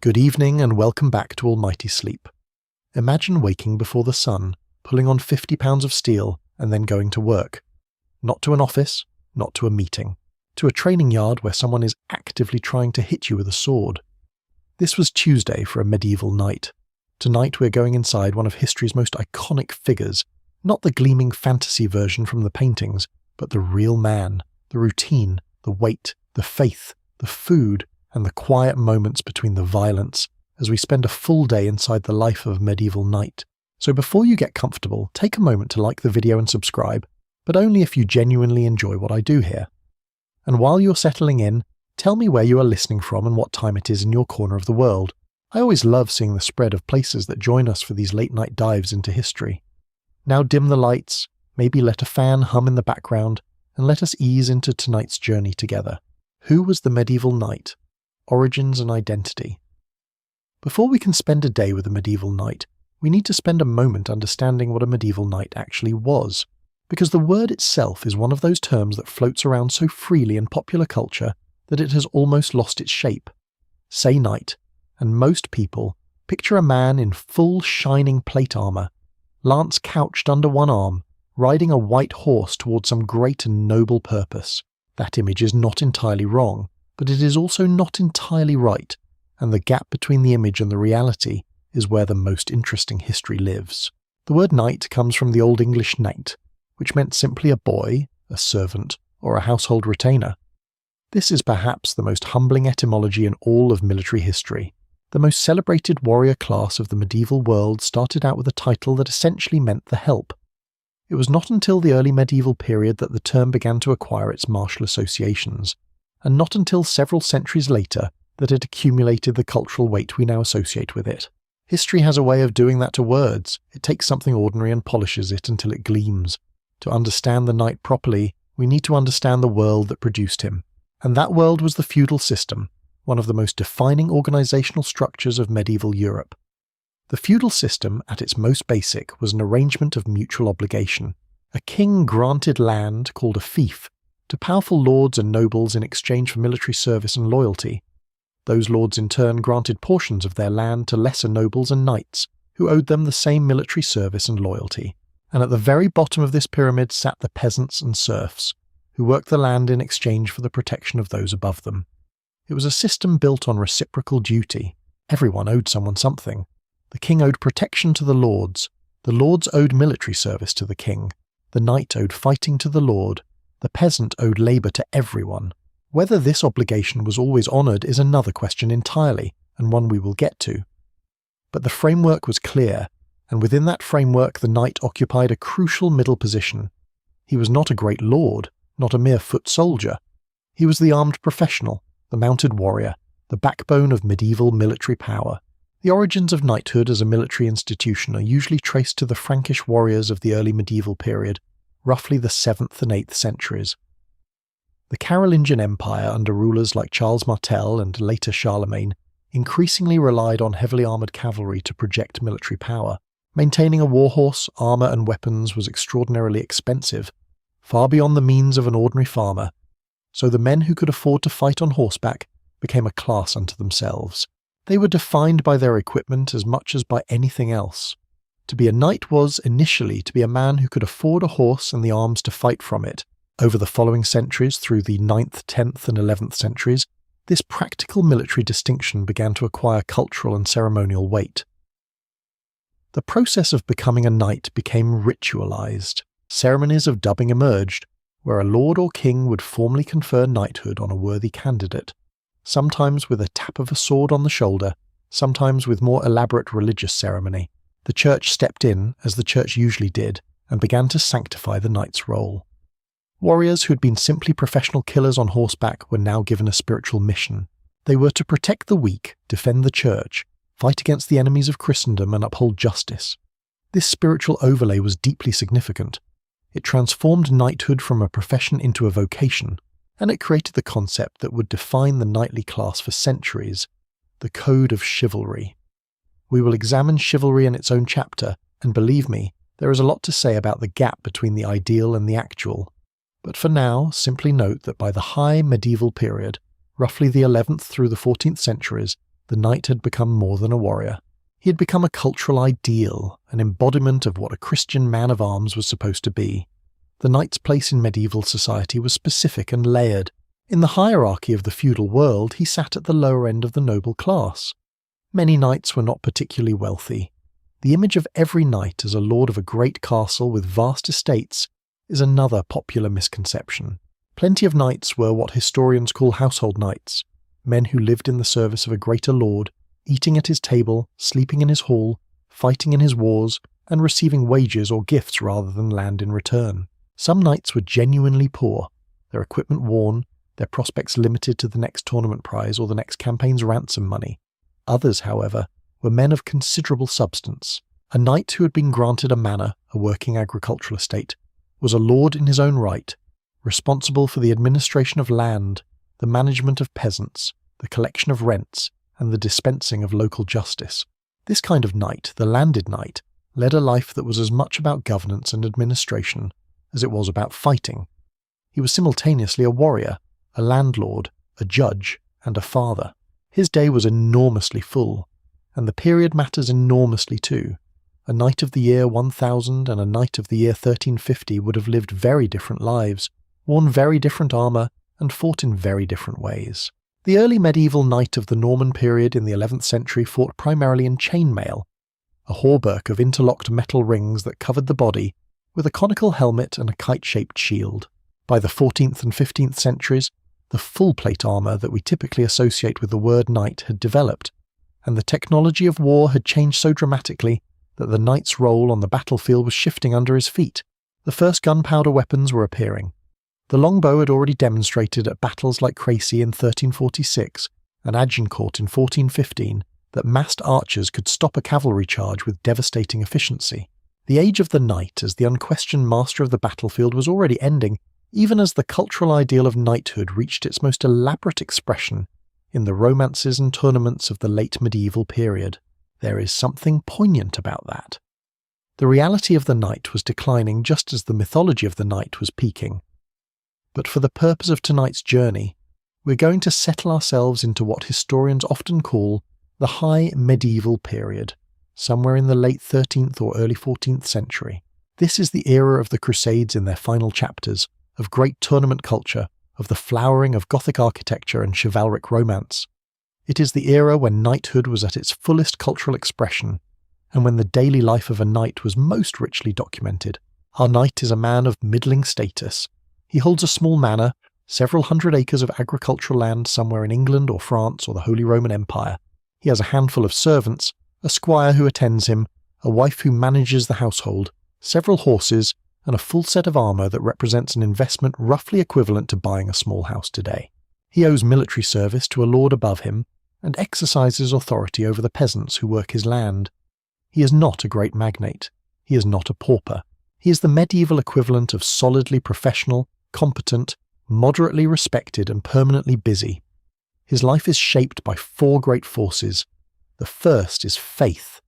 Good evening and welcome back to Almighty Sleep. Imagine waking before the sun, pulling on 50 pounds of steel and then going to work. Not to an office, not to a meeting. To a training yard where someone is actively trying to hit you with a sword. This was Tuesday for a medieval knight. Tonight we're going inside one of history's most iconic figures, not the gleaming fantasy version from the paintings, but the real man, the routine, the weight, the faith, the food, and the quiet moments between the violence as we spend a full day inside the life of a medieval knight. So before you get comfortable, take a moment to like the video and subscribe, but only if you genuinely enjoy what I do here. And while you're settling in, tell me where you are listening from and what time it is in your corner of the world. I always love seeing the spread of places that join us for these late-night dives into history. Now dim the lights, maybe let a fan hum in the background, and let us ease into tonight's journey together. Who was the medieval knight? Origins and identity. Before we can spend a day with a medieval knight, we need to spend a moment understanding what a medieval knight actually was, because the word itself is one of those terms that floats around so freely in popular culture that it has almost lost its shape. Say knight, and most people picture a man in full shining plate armour, lance couched under one arm, riding a white horse towards some great and noble purpose. That image is not entirely wrong, but it is also not entirely right, and the gap between the image and the reality is where the most interesting history lives. The word knight comes from the Old English knight, which meant simply a boy, a servant, or a household retainer. This is perhaps the most humbling etymology in all of military history. The most celebrated warrior class of the medieval world started out with a title that essentially meant the help. It was not until the early medieval period that the term began to acquire its martial associations, and not until several centuries later that it accumulated the cultural weight we now associate with it. History has a way of doing that to words. It takes something ordinary and polishes it until it gleams. To understand the knight properly, we need to understand the world that produced him. And that world was the feudal system, one of the most defining organizational structures of medieval Europe. The feudal system, at its most basic, was an arrangement of mutual obligation. A king granted land, called a fief, to powerful lords and nobles in exchange for military service and loyalty. Those lords in turn granted portions of their land to lesser nobles and knights, who owed them the same military service and loyalty. And at the very bottom of this pyramid sat the peasants and serfs, who worked the land in exchange for the protection of those above them. It was a system built on reciprocal duty. Everyone owed someone something. The king owed protection to the lords owed military service to the king, the knight owed fighting to the lord, the peasant owed labour to everyone. Whether this obligation was always honoured is another question entirely, and one we will get to. But the framework was clear, and within that framework the knight occupied a crucial middle position. He was not a great lord, not a mere foot soldier. He was the armed professional, the mounted warrior, the backbone of medieval military power. The origins of knighthood as a military institution are usually traced to the Frankish warriors of the early medieval period, roughly the 7th and 8th centuries. The Carolingian Empire under rulers like Charles Martel and later Charlemagne increasingly relied on heavily armoured cavalry to project military power. Maintaining a warhorse, armour and weapons was extraordinarily expensive, far beyond the means of an ordinary farmer, so the men who could afford to fight on horseback became a class unto themselves. They were defined by their equipment as much as by anything else. To be a knight was, initially, to be a man who could afford a horse and the arms to fight from it. Over the following centuries, through the 9th, 10th and 11th centuries, this practical military distinction began to acquire cultural and ceremonial weight. The process of becoming a knight became ritualized. Ceremonies of dubbing emerged, where a lord or king would formally confer knighthood on a worthy candidate, sometimes with a tap of a sword on the shoulder, sometimes with more elaborate religious ceremony. The church stepped in, as the church usually did, and began to sanctify the knight's role. Warriors who had been simply professional killers on horseback were now given a spiritual mission. They were to protect the weak, defend the church, fight against the enemies of Christendom and uphold justice. This spiritual overlay was deeply significant. It transformed knighthood from a profession into a vocation, and it created the concept that would define the knightly class for centuries, the code of chivalry. We will examine chivalry in its own chapter, and believe me, there is a lot to say about the gap between the ideal and the actual. But for now, simply note that by the high medieval period, roughly the 11th through the 14th centuries, the knight had become more than a warrior. He had become a cultural ideal, an embodiment of what a Christian man of arms was supposed to be. The knight's place in medieval society was specific and layered. In the hierarchy of the feudal world, he sat at the lower end of the noble class. Many knights were not particularly wealthy. The image of every knight as a lord of a great castle with vast estates is another popular misconception. Plenty of knights were what historians call household knights, men who lived in the service of a greater lord, eating at his table, sleeping in his hall, fighting in his wars, and receiving wages or gifts rather than land in return. Some knights were genuinely poor, their equipment worn, their prospects limited to the next tournament prize or the next campaign's ransom money. Others, however, were men of considerable substance. A knight who had been granted a manor, a working agricultural estate, was a lord in his own right, responsible for the administration of land, the management of peasants, the collection of rents, and the dispensing of local justice. This kind of knight, the landed knight, led a life that was as much about governance and administration as it was about fighting. He was simultaneously a warrior, a landlord, a judge, and a father. His day was enormously full, and the period matters enormously too. A knight of the year 1000 and a knight of the year 1350 would have lived very different lives, worn very different armour, and fought in very different ways. The early medieval knight of the Norman period in the 11th century fought primarily in chainmail, a hauberk of interlocked metal rings that covered the body, with a conical helmet and a kite-shaped shield. By the 14th and 15th centuries, the full-plate armour that we typically associate with the word knight had developed, and the technology of war had changed so dramatically that the knight's role on the battlefield was shifting under his feet. The first gunpowder weapons were appearing. The longbow had already demonstrated at battles like Crécy in 1346 and Agincourt in 1415 that massed archers could stop a cavalry charge with devastating efficiency. The age of the knight as the unquestioned master of the battlefield was already ending, even as the cultural ideal of knighthood reached its most elaborate expression in the romances and tournaments of the late medieval period. There is something poignant about that. The reality of the knight was declining just as the mythology of the knight was peaking. But for the purpose of tonight's journey, we're going to settle ourselves into what historians often call the High Medieval period, somewhere in the late 13th or early 14th century. This is the era of the Crusades in their final chapters, of great tournament culture, of the flowering of Gothic architecture and chivalric romance. It is the era when knighthood was at its fullest cultural expression, and when the daily life of a knight was most richly documented. Our knight is a man of middling status. He holds a small manor, several hundred acres of agricultural land somewhere in England or France or the Holy Roman Empire. He has a handful of servants, a squire who attends him, a wife who manages the household, several horses, and a full set of armour that represents an investment roughly equivalent to buying a small house today. He owes military service to a lord above him, and exercises authority over the peasants who work his land. He is not a great magnate. He is not a pauper. He is the medieval equivalent of solidly professional, competent, moderately respected, and permanently busy. His life is shaped by four great forces. The first is faith.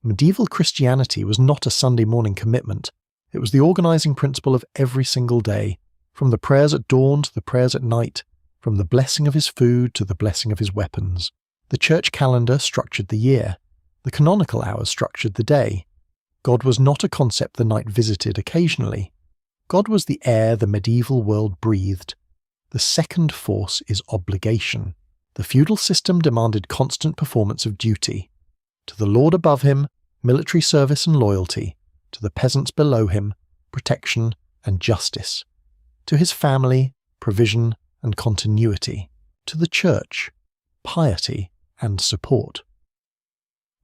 Medieval Christianity was not a Sunday morning commitment. It was the organising principle of every single day, from the prayers at dawn to the prayers at night, from the blessing of his food to the blessing of his weapons. The church calendar structured the year. The canonical hours structured the day. God was not a concept the knight visited occasionally. God was the air the medieval world breathed. The second force is obligation. The feudal system demanded constant performance of duty. To the lord above him, military service and loyalty. To the peasants below him, protection and justice. To his family, provision and continuity. To the church, piety and support.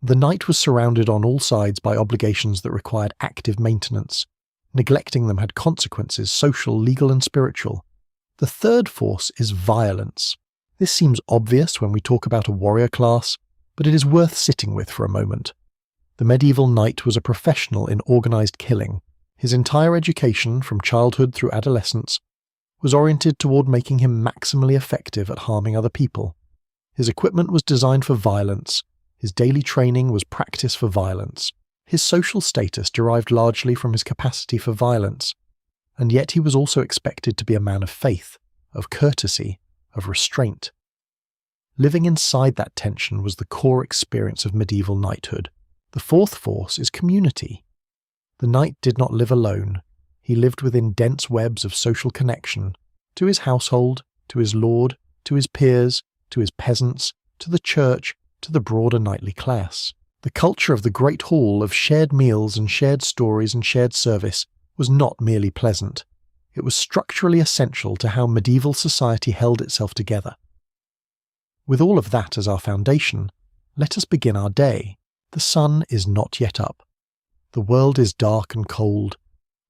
The knight was surrounded on all sides by obligations that required active maintenance. Neglecting them had consequences, social, legal and spiritual. The third force is violence. This seems obvious when we talk about a warrior class, but it is worth sitting with for a moment. The medieval knight was a professional in organised killing. His entire education, from childhood through adolescence, was oriented toward making him maximally effective at harming other people. His equipment was designed for violence. His daily training was practice for violence. His social status derived largely from his capacity for violence, and yet he was also expected to be a man of faith, of courtesy, of restraint. Living inside that tension was the core experience of medieval knighthood. The fourth force is community. The knight did not live alone. He lived within dense webs of social connection, to his household, to his lord, to his peers, to his peasants, to the church, to the broader knightly class. The culture of the great hall of shared meals and shared stories and shared service was not merely pleasant. It was structurally essential to how medieval society held itself together. With all of that as our foundation, let us begin our day. The sun is not yet up. The world is dark and cold,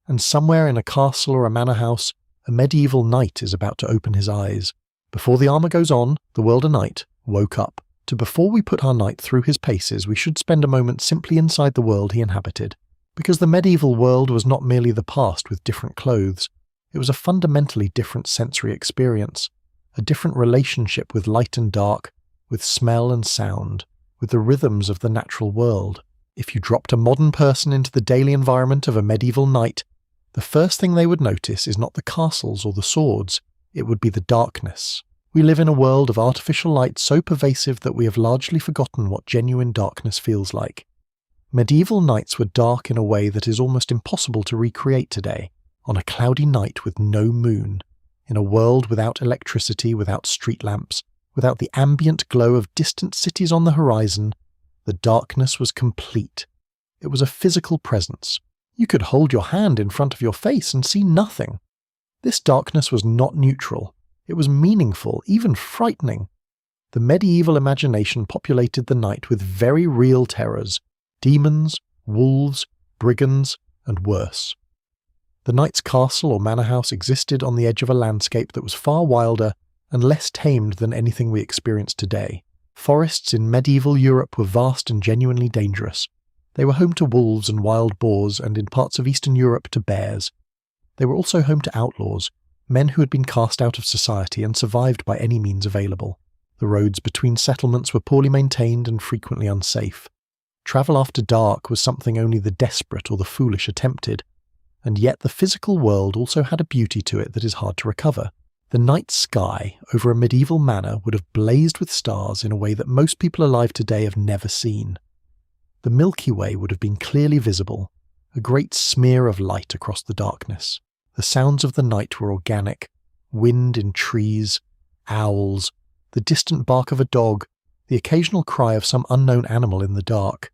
and somewhere in a castle or a manor house, a medieval knight is about to open his eyes. Before the armour goes on, the world a knight woke up. Before we put our knight through his paces, we should spend a moment simply inside the world he inhabited. Because the medieval world was not merely the past with different clothes, it was a fundamentally different sensory experience, a different relationship with light and dark, with smell and sound, with the rhythms of the natural world. If you dropped a modern person into the daily environment of a medieval knight, the first thing they would notice is not the castles or the swords, it would be the darkness. We live in a world of artificial light so pervasive that we have largely forgotten what genuine darkness feels like. Medieval nights were dark in a way that is almost impossible to recreate today. On a cloudy night with no moon, in a world without electricity, without street lamps, without the ambient glow of distant cities on the horizon, the darkness was complete. It was a physical presence. You could hold your hand in front of your face and see nothing. This darkness was not neutral. It was meaningful, even frightening. The medieval imagination populated the night with very real terrors: demons, wolves, brigands, and worse. The knight's castle or manor house existed on the edge of a landscape that was far wilder and less tamed than anything we experience today. Forests in medieval Europe were vast and genuinely dangerous. They were home to wolves and wild boars, and in parts of Eastern Europe to bears. They were also home to outlaws, men who had been cast out of society and survived by any means available. The roads between settlements were poorly maintained and frequently unsafe. Travel after dark was something only the desperate or the foolish attempted, and yet the physical world also had a beauty to it that is hard to recover. The night sky over a medieval manor would have blazed with stars in a way that most people alive today have never seen. The Milky Way would have been clearly visible, a great smear of light across the darkness. The sounds of the night were organic: wind in trees, owls, the distant bark of a dog, the occasional cry of some unknown animal in the dark.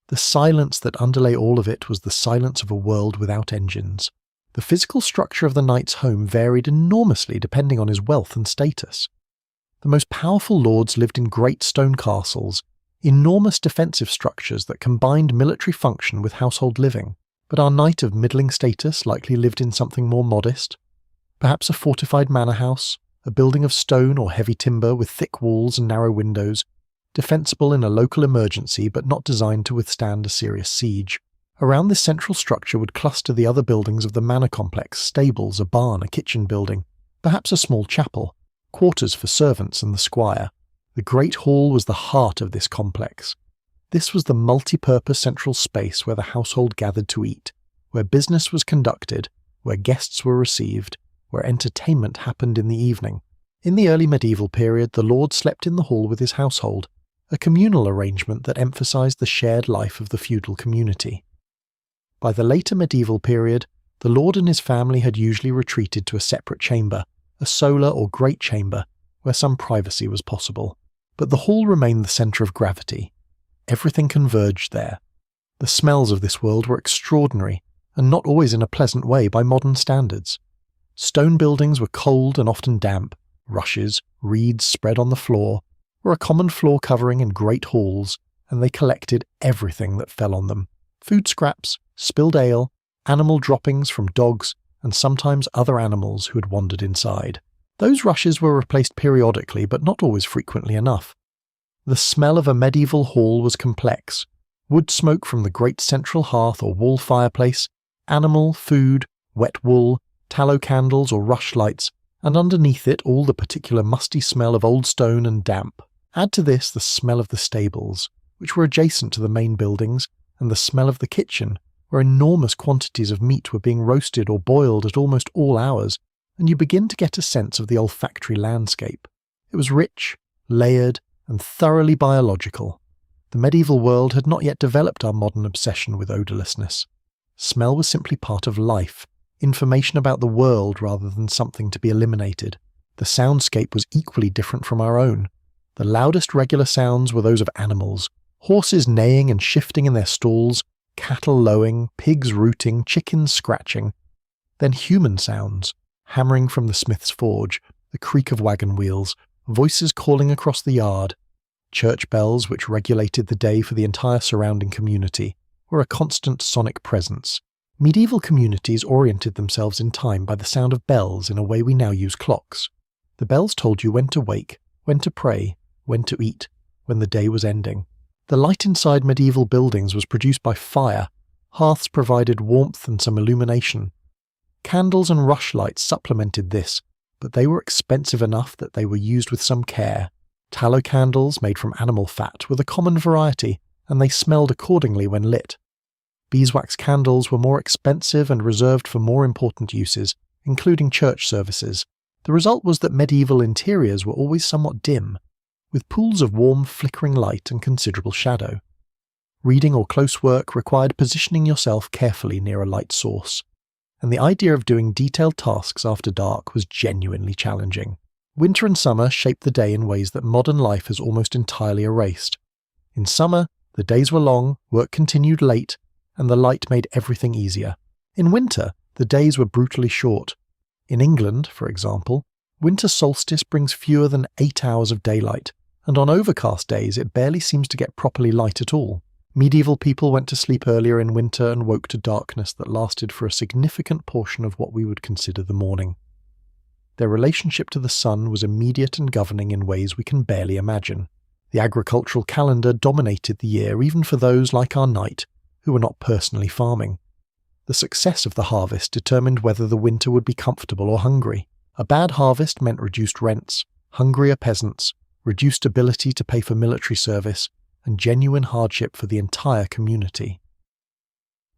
The silence that underlay all of it was the silence of a world without engines. The physical structure of the knight's home varied enormously depending on his wealth and status. The most powerful lords lived in great stone castles, enormous defensive structures that combined military function with household living. But our knight of middling status likely lived in something more modest. Perhaps a fortified manor house, a building of stone or heavy timber with thick walls and narrow windows, defensible in a local emergency but not designed to withstand a serious siege. Around this central structure would cluster the other buildings of the manor complex: stables, a barn, a kitchen building, perhaps a small chapel, quarters for servants and the squire. The great hall was the heart of this complex. This was the multi-purpose central space where the household gathered to eat, where business was conducted, where guests were received, where entertainment happened in the evening. In the early medieval period, the lord slept in the hall with his household, a communal arrangement that emphasized the shared life of the feudal community. By the later medieval period, the lord and his family had usually retreated to a separate chamber, a solar or great chamber, where some privacy was possible. But the hall remained the center of gravity. Everything converged there. The smells of this world were extraordinary, and not always in a pleasant way by modern standards. Stone buildings were cold and often damp. Rushes, reeds spread on the floor, were a common floor covering in great halls, and they collected everything that fell on them. Food scraps, spilled ale, animal droppings from dogs, and sometimes other animals who had wandered inside. Those rushes were replaced periodically, but not always frequently enough. The smell of a medieval hall was complex: wood smoke from the great central hearth or wall fireplace, animal, food, wet wool, tallow candles or rushlights, and underneath it all the particular musty smell of old stone and damp. Add to this the smell of the stables, which were adjacent to the main buildings, and the smell of the kitchen, where enormous quantities of meat were being roasted or boiled at almost all hours, and you begin to get a sense of the olfactory landscape. It was rich, layered, and thoroughly biological. The medieval world had not yet developed our modern obsession with odorlessness. Smell was simply part of life, information about the world rather than something to be eliminated. The soundscape was equally different from our own. The loudest regular sounds were those of animals, horses neighing and shifting in their stalls, cattle lowing, pigs rooting, chickens scratching. Then human sounds, hammering from the smith's forge, the creak of wagon wheels, voices calling across the yard. Church bells, which regulated the day for the entire surrounding community, were a constant sonic presence. Medieval communities oriented themselves in time by the sound of bells in a way we now use clocks. The bells told you when to wake, when to pray, when to eat, when the day was ending. The light inside medieval buildings was produced by fire. Hearths provided warmth and some illumination. Candles and rushlights supplemented this, but they were expensive enough that they were used with some care. Tallow candles made from animal fat were the common variety, and they smelled accordingly when lit. Beeswax candles were more expensive and reserved for more important uses, including church services. The result was that medieval interiors were always somewhat dim, with pools of warm, flickering light and considerable shadow. Reading or close work required positioning yourself carefully near a light source, and the idea of doing detailed tasks after dark was genuinely challenging. Winter and summer shaped the day in ways that modern life has almost entirely erased. In summer, the days were long, work continued late, and the light made everything easier. In winter, the days were brutally short. In England, for example, winter solstice brings fewer than 8 hours of daylight, and on overcast days it barely seems to get properly light at all. Medieval people went to sleep earlier in winter and woke to darkness that lasted for a significant portion of what we would consider the morning. Their relationship to the sun was immediate and governing in ways we can barely imagine. The agricultural calendar dominated the year even for those like our knight, who were not personally farming. The success of the harvest determined whether the winter would be comfortable or hungry. A bad harvest meant reduced rents, hungrier peasants, reduced ability to pay for military service, and genuine hardship for the entire community.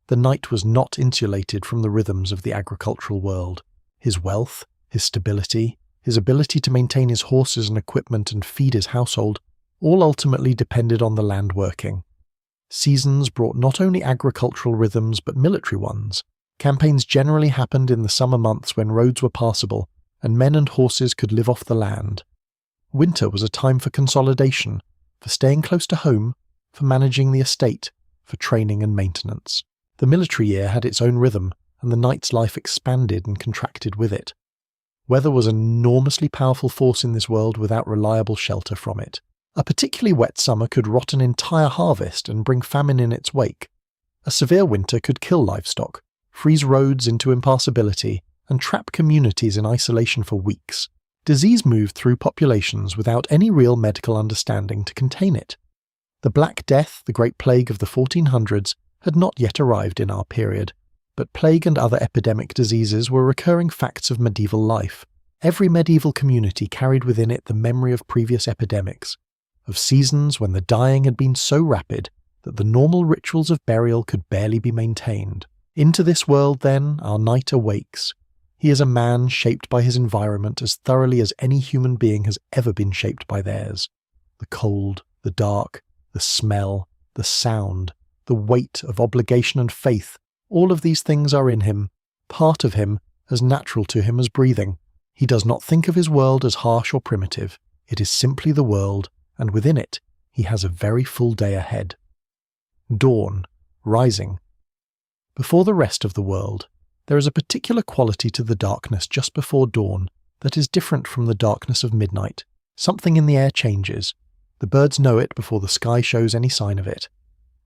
The knight was not insulated from the rhythms of the agricultural world. His wealth, his stability, his ability to maintain his horses and equipment and feed his household, all ultimately depended on the land working. Seasons brought not only agricultural rhythms but military ones. Campaigns generally happened in the summer months when roads were passable and men and horses could live off the land. Winter was a time for consolidation, for staying close to home, for managing the estate, for training and maintenance. The military year had its own rhythm, and the knight's life expanded and contracted with it. Weather was an enormously powerful force in this world without reliable shelter from it. A particularly wet summer could rot an entire harvest and bring famine in its wake. A severe winter could kill livestock, freeze roads into impassability, and trap communities in isolation for weeks. Disease moved through populations without any real medical understanding to contain it. The Black Death, the Great Plague of the 1400s, had not yet arrived in our period, but plague and other epidemic diseases were recurring facts of medieval life. Every medieval community carried within it the memory of previous epidemics, of seasons when the dying had been so rapid that the normal rituals of burial could barely be maintained. Into this world, then, our knight awakes. He is a man shaped by his environment as thoroughly as any human being has ever been shaped by theirs. The cold, the dark, the smell, the sound, the weight of obligation and faith, all of these things are in him, part of him, as natural to him as breathing. He does not think of his world as harsh or primitive. It is simply the world, and within it, he has a very full day ahead. Dawn, rising. Before the rest of the world, there is a particular quality to the darkness just before dawn that is different from the darkness of midnight. Something in the air changes. The birds know it before the sky shows any sign of it.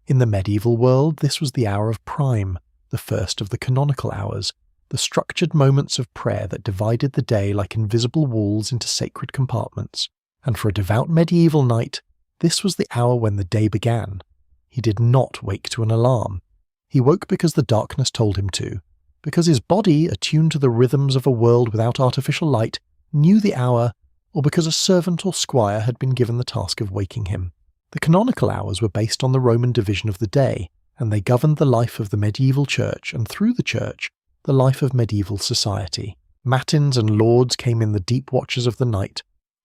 In the medieval world, this was the hour of prime, the first of the canonical hours, the structured moments of prayer that divided the day like invisible walls into sacred compartments. And for a devout medieval knight, this was the hour when the day began. He did not wake to an alarm. He woke because the darkness told him to, because his body, attuned to the rhythms of a world without artificial light, knew the hour, or because a servant or squire had been given the task of waking him. The canonical hours were based on the Roman division of the day, and they governed the life of the medieval church, and through the church, the life of medieval society. Matins and lauds came in the deep watches of the night.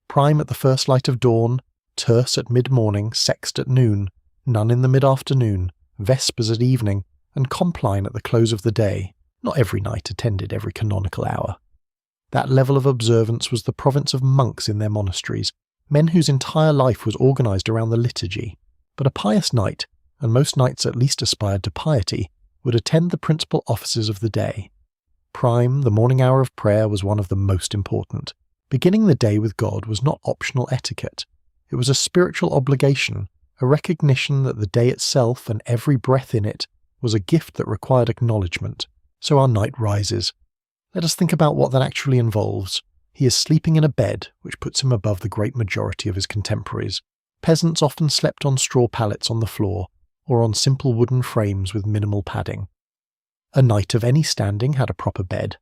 Prime at the first light of dawn, terce at mid-morning, sext at noon, none in the mid-afternoon, vespers at evening, and compline at the close of the day. Not every knight attended every canonical hour. That level of observance was the province of monks in their monasteries, men whose entire life was organised around the liturgy. But a pious knight, and most knights at least aspired to piety, would attend the principal offices of the day. Prime, the morning hour of prayer, was one of the most important. Beginning the day with God was not optional etiquette. It was a spiritual obligation, a recognition that the day itself and every breath in it was a gift that required acknowledgement. So our knight rises. Let us think about what that actually involves. He is sleeping in a bed, which puts him above the great majority of his contemporaries. Peasants often slept on straw pallets on the floor, or on simple wooden frames with minimal padding. A knight of any standing had a proper bed.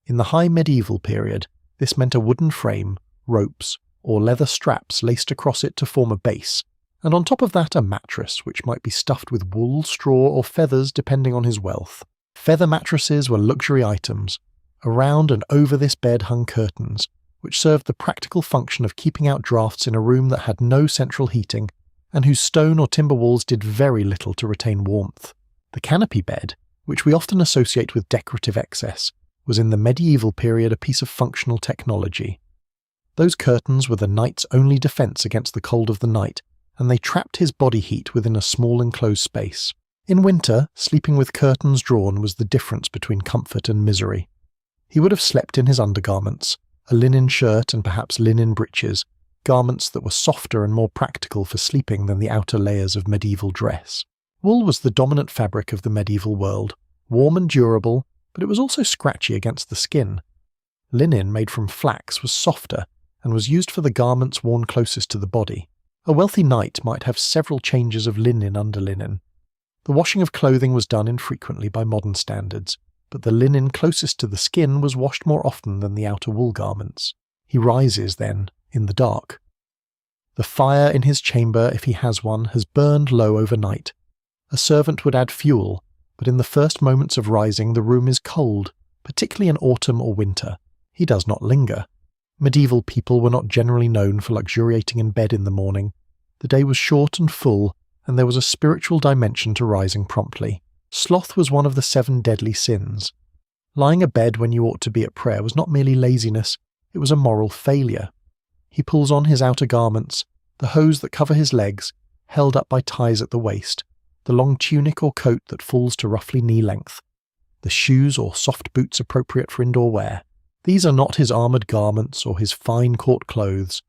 In the high medieval period, this meant a wooden frame, ropes, or leather straps laced across it to form a base, and on top of that a mattress which might be stuffed with wool, straw, or feathers depending on his wealth. Feather mattresses were luxury items. Around and over this bed hung curtains, which served the practical function of keeping out draughts in a room that had no central heating, and whose stone or timber walls did very little to retain warmth. The canopy bed, which we often associate with decorative excess, was in the medieval period a piece of functional technology. Those curtains were the knight's only defence against the cold of the night, and they trapped his body heat within a small enclosed space. In winter, sleeping with curtains drawn was the difference between comfort and misery. He would have slept in his undergarments, a linen shirt and perhaps linen breeches, garments that were softer and more practical for sleeping than the outer layers of medieval dress. Wool was the dominant fabric of the medieval world, warm and durable, but it was also scratchy against the skin. Linen made from flax was softer and was used for the garments worn closest to the body. A wealthy knight might have several changes of linen under linen. The washing of clothing was done infrequently by modern standards, but the linen closest to the skin was washed more often than the outer wool garments. He rises, then, in the dark. The fire in his chamber, if he has one, has burned low overnight. A servant would add fuel, but in the first moments of rising the room is cold, particularly in autumn or winter. He does not linger. Medieval people were not generally known for luxuriating in bed in the morning. The day was short and full, and there was a spiritual dimension to rising promptly. Sloth was one of the 7 deadly sins. Lying abed when you ought to be at prayer was not merely laziness, it was a moral failure. He pulls on his outer garments, the hose that cover his legs, held up by ties at the waist, the long tunic or coat that falls to roughly knee length, the shoes or soft boots appropriate for indoor wear. These are not his armoured garments or his fine court clothes.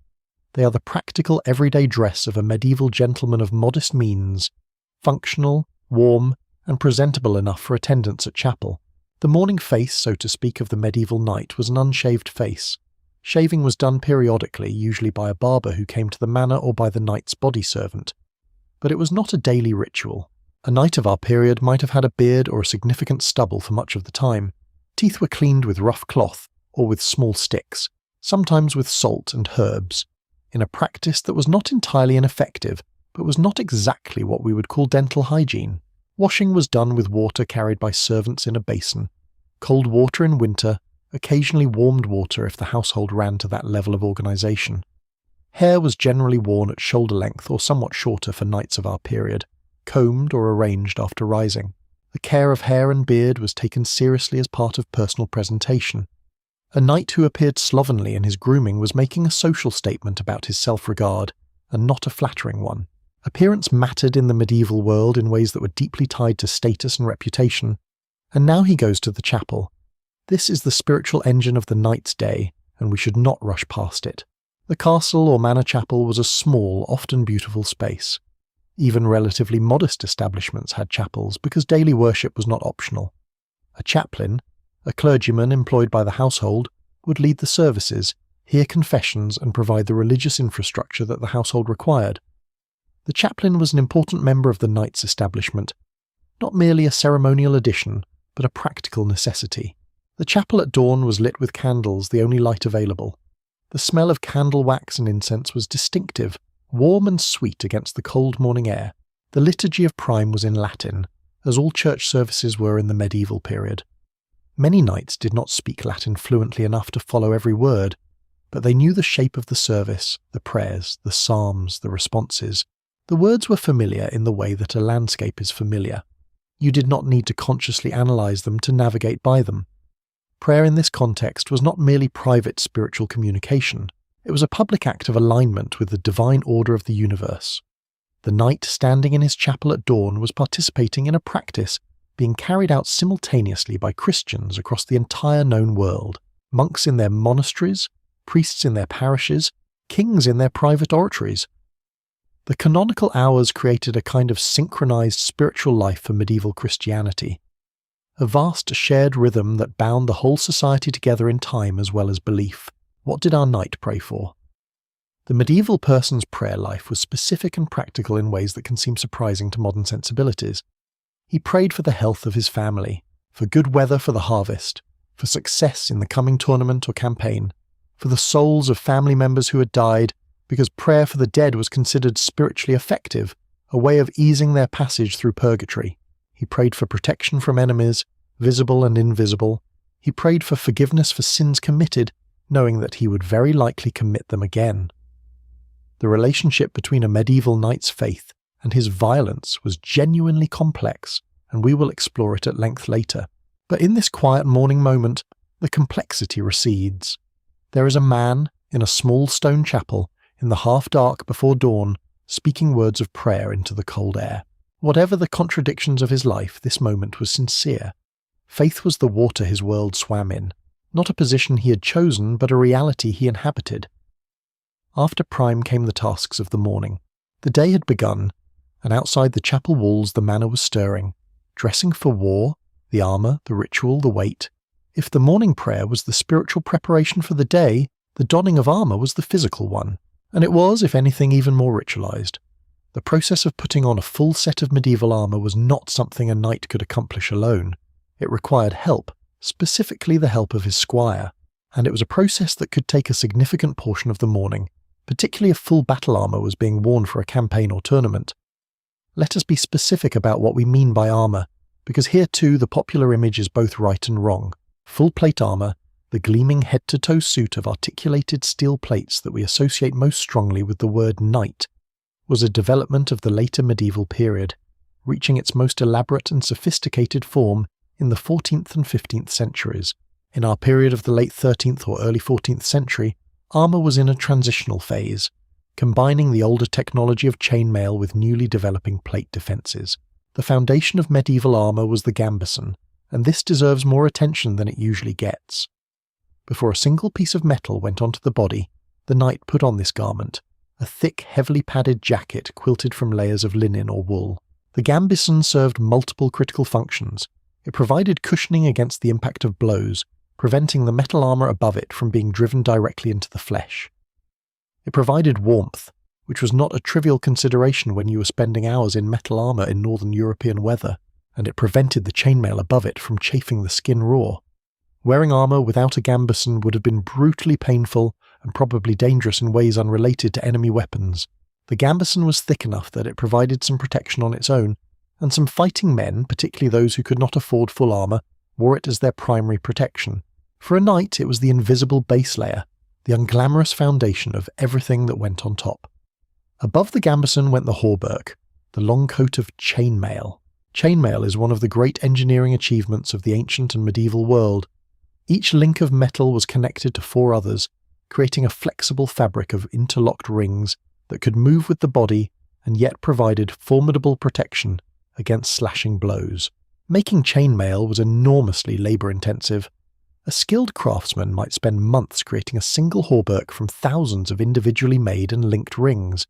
They are the practical everyday dress of a medieval gentleman of modest means, functional, warm, and presentable enough for attendance at chapel. The morning face, so to speak, of the medieval knight was an unshaved face. Shaving was done periodically, usually by a barber who came to the manor or by the knight's body servant. But it was not a daily ritual. A knight of our period might have had a beard or a significant stubble for much of the time. Teeth were cleaned with rough cloth or with small sticks, sometimes with salt and herbs, in a practice that was not entirely ineffective, but was not exactly what we would call dental hygiene. Washing was done with water carried by servants in a basin. Cold water in winter, occasionally warmed water if the household ran to that level of organisation. Hair was generally worn at shoulder length or somewhat shorter for knights of our period, combed or arranged after rising. The care of hair and beard was taken seriously as part of personal presentation. A knight who appeared slovenly in his grooming was making a social statement about his self-regard, and not a flattering one. Appearance mattered in the medieval world in ways that were deeply tied to status and reputation, and now he goes to the chapel. This is the spiritual engine of the knight's day, and we should not rush past it. The castle or manor chapel was a small, often beautiful space. Even relatively modest establishments had chapels because daily worship was not optional. A chaplain, a clergyman employed by the household, would lead the services, hear confessions, and provide the religious infrastructure that the household required. The chaplain was an important member of the knight's establishment, not merely a ceremonial addition, but a practical necessity. The chapel at dawn was lit with candles, the only light available. The smell of candle wax and incense was distinctive, warm and sweet against the cold morning air. The liturgy of prime was in Latin, as all church services were in the medieval period. Many knights did not speak Latin fluently enough to follow every word, but they knew the shape of the service, the prayers, the psalms, the responses. The words were familiar in the way that a landscape is familiar. You did not need to consciously analyze them to navigate by them. Prayer in this context was not merely private spiritual communication. It was a public act of alignment with the divine order of the universe. The knight standing in his chapel at dawn was participating in a practice being carried out simultaneously by Christians across the entire known world, monks in their monasteries, priests in their parishes, kings in their private oratories. The canonical hours created a kind of synchronized spiritual life for medieval Christianity, a vast shared rhythm that bound the whole society together in time as well as belief. What did our knight pray for? The medieval person's prayer life was specific and practical in ways that can seem surprising to modern sensibilities. He prayed for the health of his family, for good weather for the harvest, for success in the coming tournament or campaign, for the souls of family members who had died, because prayer for the dead was considered spiritually effective, a way of easing their passage through purgatory. He prayed for protection from enemies, visible and invisible. He prayed for forgiveness for sins committed, knowing that he would very likely commit them again. The relationship between a medieval knight's faith and his violence was genuinely complex, and we will explore it at length later. But in this quiet morning moment, the complexity recedes. There is a man in a small stone chapel in the half-dark before dawn, speaking words of prayer into the cold air. Whatever the contradictions of his life, this moment was sincere. Faith was the water his world swam in, not a position he had chosen, but a reality he inhabited. After prime came the tasks of the morning. The day had begun, and outside the chapel walls the manor was stirring, dressing for war, the armour, the ritual, the weight. If the morning prayer was the spiritual preparation for the day, the donning of armour was the physical one, and it was, if anything, even more ritualised. The process of putting on a full set of medieval armour was not something a knight could accomplish alone. It required help, specifically the help of his squire, and it was a process that could take a significant portion of the morning, particularly if full battle armour was being worn for a campaign or tournament. Let us be specific about what we mean by armour, because here too the popular image is both right and wrong. Full plate armour, the gleaming head-to-toe suit of articulated steel plates that we associate most strongly with the word knight, was a development of the later medieval period, reaching its most elaborate and sophisticated form in the 14th and 15th centuries. In our period of the late 13th or early 14th century, armour was in a transitional phase, combining the older technology of chainmail with newly developing plate defences. The foundation of medieval armour was the gambeson, and this deserves more attention than it usually gets. Before a single piece of metal went onto the body, the knight put on this garment, a thick, heavily padded jacket quilted from layers of linen or wool. The gambeson served multiple critical functions. It provided cushioning against the impact of blows, preventing the metal armour above it from being driven directly into the flesh. It provided warmth, which was not a trivial consideration when you were spending hours in metal armour in northern European weather, and it prevented the chainmail above it from chafing the skin raw. Wearing armour without a gambeson would have been brutally painful and probably dangerous in ways unrelated to enemy weapons. The gambeson was thick enough that it provided some protection on its own, and some fighting men, particularly those who could not afford full armour, wore it as their primary protection. For a knight, it was the invisible base layer, the unglamorous foundation of everything that went on top. Above the gambeson went the hauberk, the long coat of chainmail. Chainmail is one of the great engineering achievements of the ancient and medieval world. Each link of metal was connected to 4 others, creating a flexible fabric of interlocked rings that could move with the body and yet provided formidable protection against slashing blows. Making chainmail was enormously labour-intensive. A skilled craftsman might spend months creating a single hauberk from thousands of individually made and linked rings.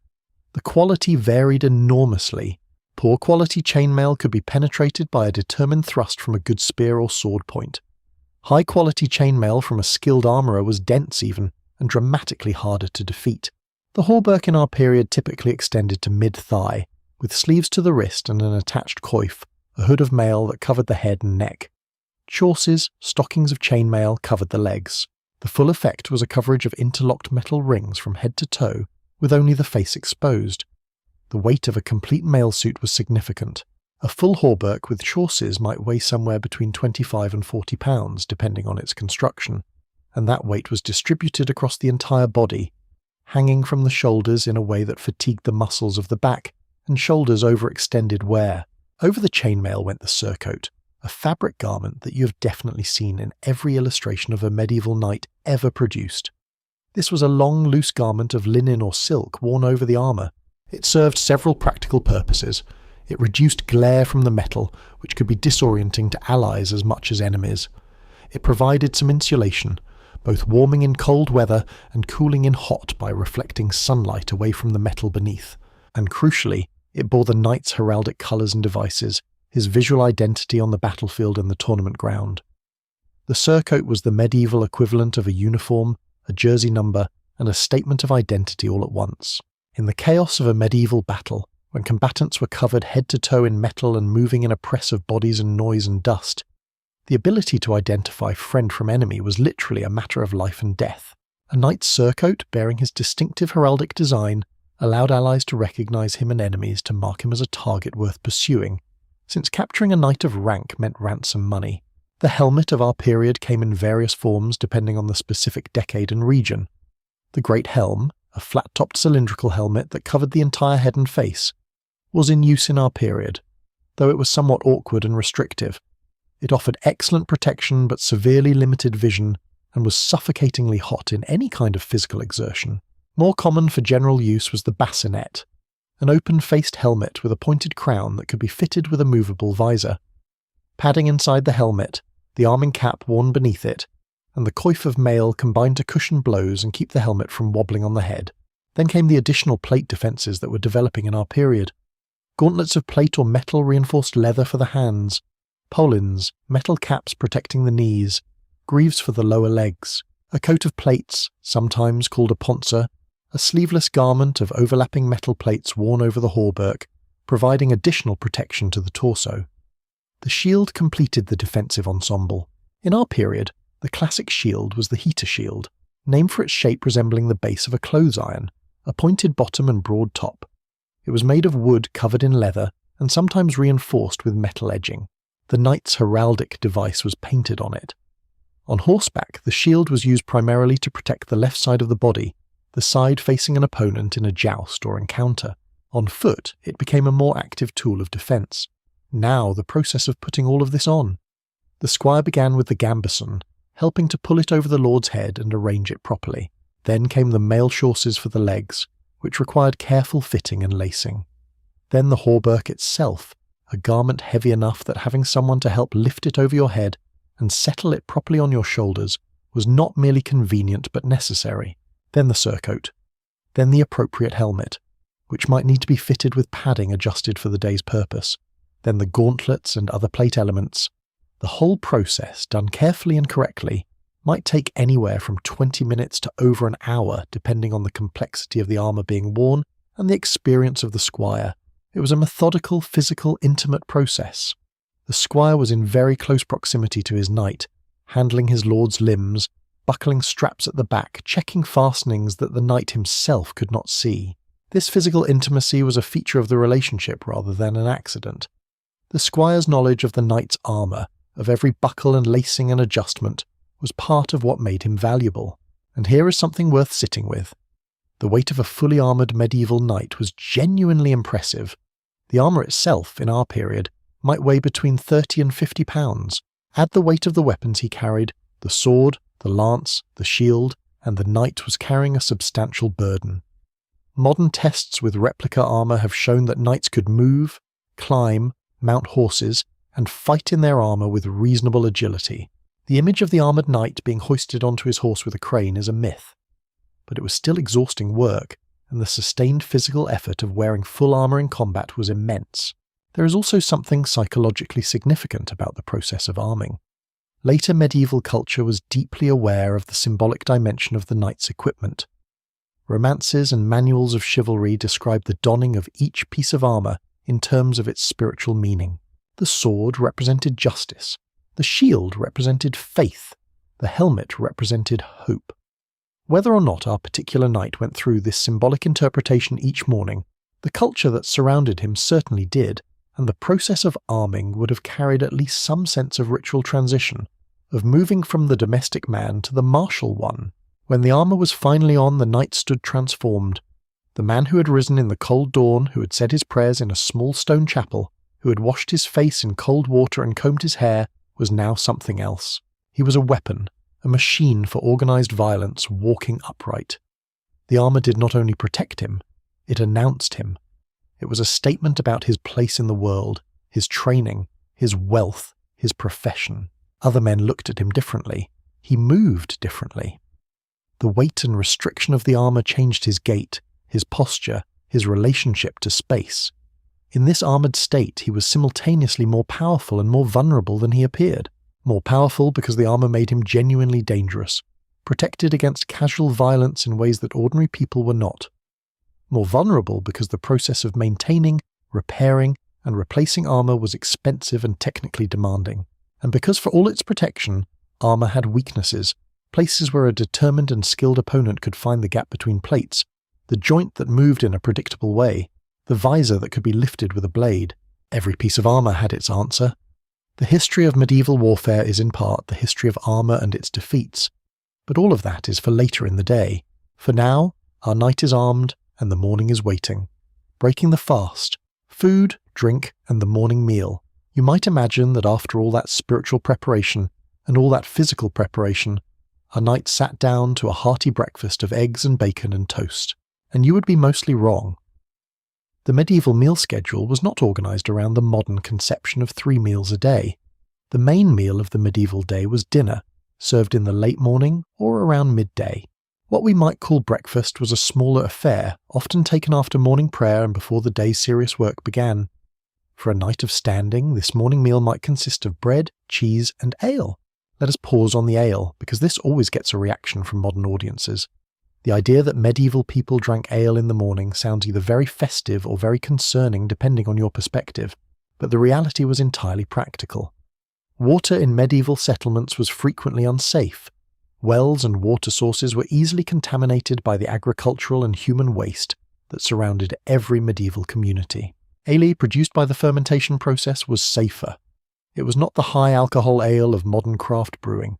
The quality varied enormously. Poor quality chainmail could be penetrated by a determined thrust from a good spear or sword point. High quality chainmail from a skilled armourer was dense even, and dramatically harder to defeat. The hauberk in our period typically extended to mid-thigh, with sleeves to the wrist and an attached coif, a hood of mail that covered the head and neck. Chausses, stockings of chainmail, covered the legs. The full effect was a coverage of interlocked metal rings from head to toe, with only the face exposed. The weight of a complete mail suit was significant. A full hauberk with chausses might weigh somewhere between 25 and 40 pounds, depending on its construction, and that weight was distributed across the entire body, hanging from the shoulders in a way that fatigued the muscles of the back and shoulders overextended wear. Over the chainmail went the surcoat, a fabric garment that you have definitely seen in every illustration of a medieval knight ever produced. This was a long, loose garment of linen or silk worn over the armour. It served several practical purposes. It reduced glare from the metal, which could be disorienting to allies as much as enemies. It provided some insulation, both warming in cold weather and cooling in hot by reflecting sunlight away from the metal beneath. And crucially, it bore the knight's heraldic colours and devices, his visual identity on the battlefield and the tournament ground. The surcoat was the medieval equivalent of a uniform, a jersey number, and a statement of identity all at once. In the chaos of a medieval battle, when combatants were covered head to toe in metal and moving in a press of bodies and noise and dust, the ability to identify friend from enemy was literally a matter of life and death. A knight's surcoat, bearing his distinctive heraldic design, allowed allies to recognise him and enemies to mark him as a target worth pursuing, since capturing a knight of rank meant ransom money. The helmet of our period came in various forms depending on the specific decade and region. The Great Helm, a flat-topped cylindrical helmet that covered the entire head and face, was in use in our period, though it was somewhat awkward and restrictive. It offered excellent protection but severely limited vision and was suffocatingly hot in any kind of physical exertion. More common for general use was the bassinet, an open-faced helmet with a pointed crown that could be fitted with a movable visor. Padding inside the helmet, the arming cap worn beneath it, and the coif of mail combined to cushion blows and keep the helmet from wobbling on the head. Then came the additional plate defences that were developing in our period. Gauntlets of plate or metal reinforced leather for the hands, polins, metal caps protecting the knees, greaves for the lower legs, a coat of plates, sometimes called a poncer, a sleeveless garment of overlapping metal plates worn over the hauberk, providing additional protection to the torso. The shield completed the defensive ensemble. In our period, the classic shield was the heater shield, named for its shape resembling the base of a clothes iron, a pointed bottom and broad top. It was made of wood covered in leather and sometimes reinforced with metal edging. The knight's heraldic device was painted on it. On horseback, the shield was used primarily to protect the left side of the body, the side facing an opponent in a joust or encounter. On foot, it became a more active tool of defence. Now the process of putting all of this on. The squire began with the gambeson, helping to pull it over the lord's head and arrange it properly. Then came the mail chausses for the legs, which required careful fitting and lacing. Then the hauberk itself, a garment heavy enough that having someone to help lift it over your head and settle it properly on your shoulders was not merely convenient but necessary. Then the surcoat. Then the appropriate helmet, which might need to be fitted with padding adjusted for the day's purpose. Then the gauntlets and other plate elements. The whole process, done carefully and correctly, might take anywhere from 20 minutes to over an hour depending on the complexity of the armour being worn and the experience of the squire. It was a methodical, physical, intimate process. The squire was in very close proximity to his knight, handling his lord's limbs, buckling straps at the back, checking fastenings that the knight himself could not see. This physical intimacy was a feature of the relationship rather than an accident. The squire's knowledge of the knight's armour, of every buckle and lacing and adjustment, was part of what made him valuable. And here is something worth sitting with. The weight of a fully armoured medieval knight was genuinely impressive. The armour itself, in our period, might weigh between 30 and 50 pounds. Add the weight of the weapons he carried, the sword, the lance, the shield, and the knight was carrying a substantial burden. Modern tests with replica armour have shown that knights could move, climb, mount horses, and fight in their armour with reasonable agility. The image of the armoured knight being hoisted onto his horse with a crane is a myth, but it was still exhausting work, and the sustained physical effort of wearing full armour in combat was immense. There is also something psychologically significant about the process of arming. Later medieval culture was deeply aware of the symbolic dimension of the knight's equipment. Romances and manuals of chivalry describe the donning of each piece of armour in terms of its spiritual meaning. The sword represented justice, the shield represented faith, the helmet represented hope. Whether or not our particular knight went through this symbolic interpretation each morning, the culture that surrounded him certainly did, and the process of arming would have carried at least some sense of ritual transition, of moving from the domestic man to the martial one. When the armour was finally on, the knight stood transformed. The man who had risen in the cold dawn, who had said his prayers in a small stone chapel, who had washed his face in cold water and combed his hair, was now something else. He was a weapon, a machine for organised violence, walking upright. The armour did not only protect him, it announced him. It was a statement about his place in the world, his training, his wealth, his profession. Other men looked at him differently. He moved differently. The weight and restriction of the armour changed his gait, his posture, his relationship to space. In this armoured state, he was simultaneously more powerful and more vulnerable than he appeared. More powerful because the armour made him genuinely dangerous, protected against casual violence in ways that ordinary people were not. More vulnerable because the process of maintaining, repairing, and replacing armour was expensive and technically demanding. And because for all its protection, armour had weaknesses, places where a determined and skilled opponent could find the gap between plates, the joint that moved in a predictable way, the visor that could be lifted with a blade. Every piece of armour had its answer. The history of medieval warfare is in part the history of armour and its defeats, but all of that is for later in the day. For now, our knight is armed and the morning is waiting. Breaking the fast, food, drink, and the morning meal. You might imagine that after all that spiritual preparation and all that physical preparation, our knight sat down to a hearty breakfast of eggs and bacon and toast, and you would be mostly wrong. The medieval meal schedule was not organised around the modern conception of 3 meals a day. The main meal of the medieval day was dinner, served in the late morning or around midday. What we might call breakfast was a smaller affair, often taken after morning prayer and before the day's serious work began. For a night of standing, this morning meal might consist of bread, cheese, and ale. Let us pause on the ale, because this always gets a reaction from modern audiences. The idea that medieval people drank ale in the morning sounds either very festive or very concerning depending on your perspective, but the reality was entirely practical. Water in medieval settlements was frequently unsafe. Wells and water sources were easily contaminated by the agricultural and human waste that surrounded every medieval community. Ale produced by the fermentation process was safer. It was not the high-alcohol ale of modern craft brewing.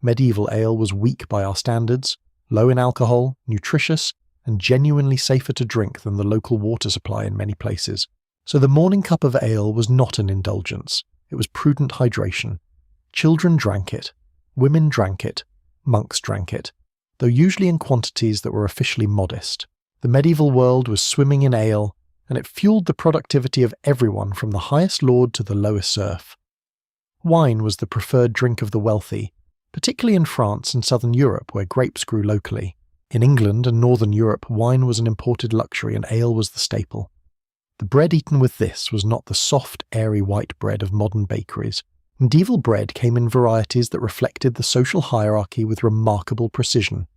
Medieval ale was weak by our standards, low in alcohol, nutritious, and genuinely safer to drink than the local water supply in many places. So the morning cup of ale was not an indulgence. It was prudent hydration. Children drank it. Women drank it. Monks drank it, though usually in quantities that were officially modest. The medieval world was swimming in ale, and it fueled the productivity of everyone from the highest lord to the lowest serf. Wine was the preferred drink of the wealthy, particularly in France and southern Europe where grapes grew locally. In England and northern Europe, wine was an imported luxury and ale was the staple. The bread eaten with this was not the soft, airy white bread of modern bakeries. Medieval bread came in varieties that reflected the social hierarchy with remarkable precision.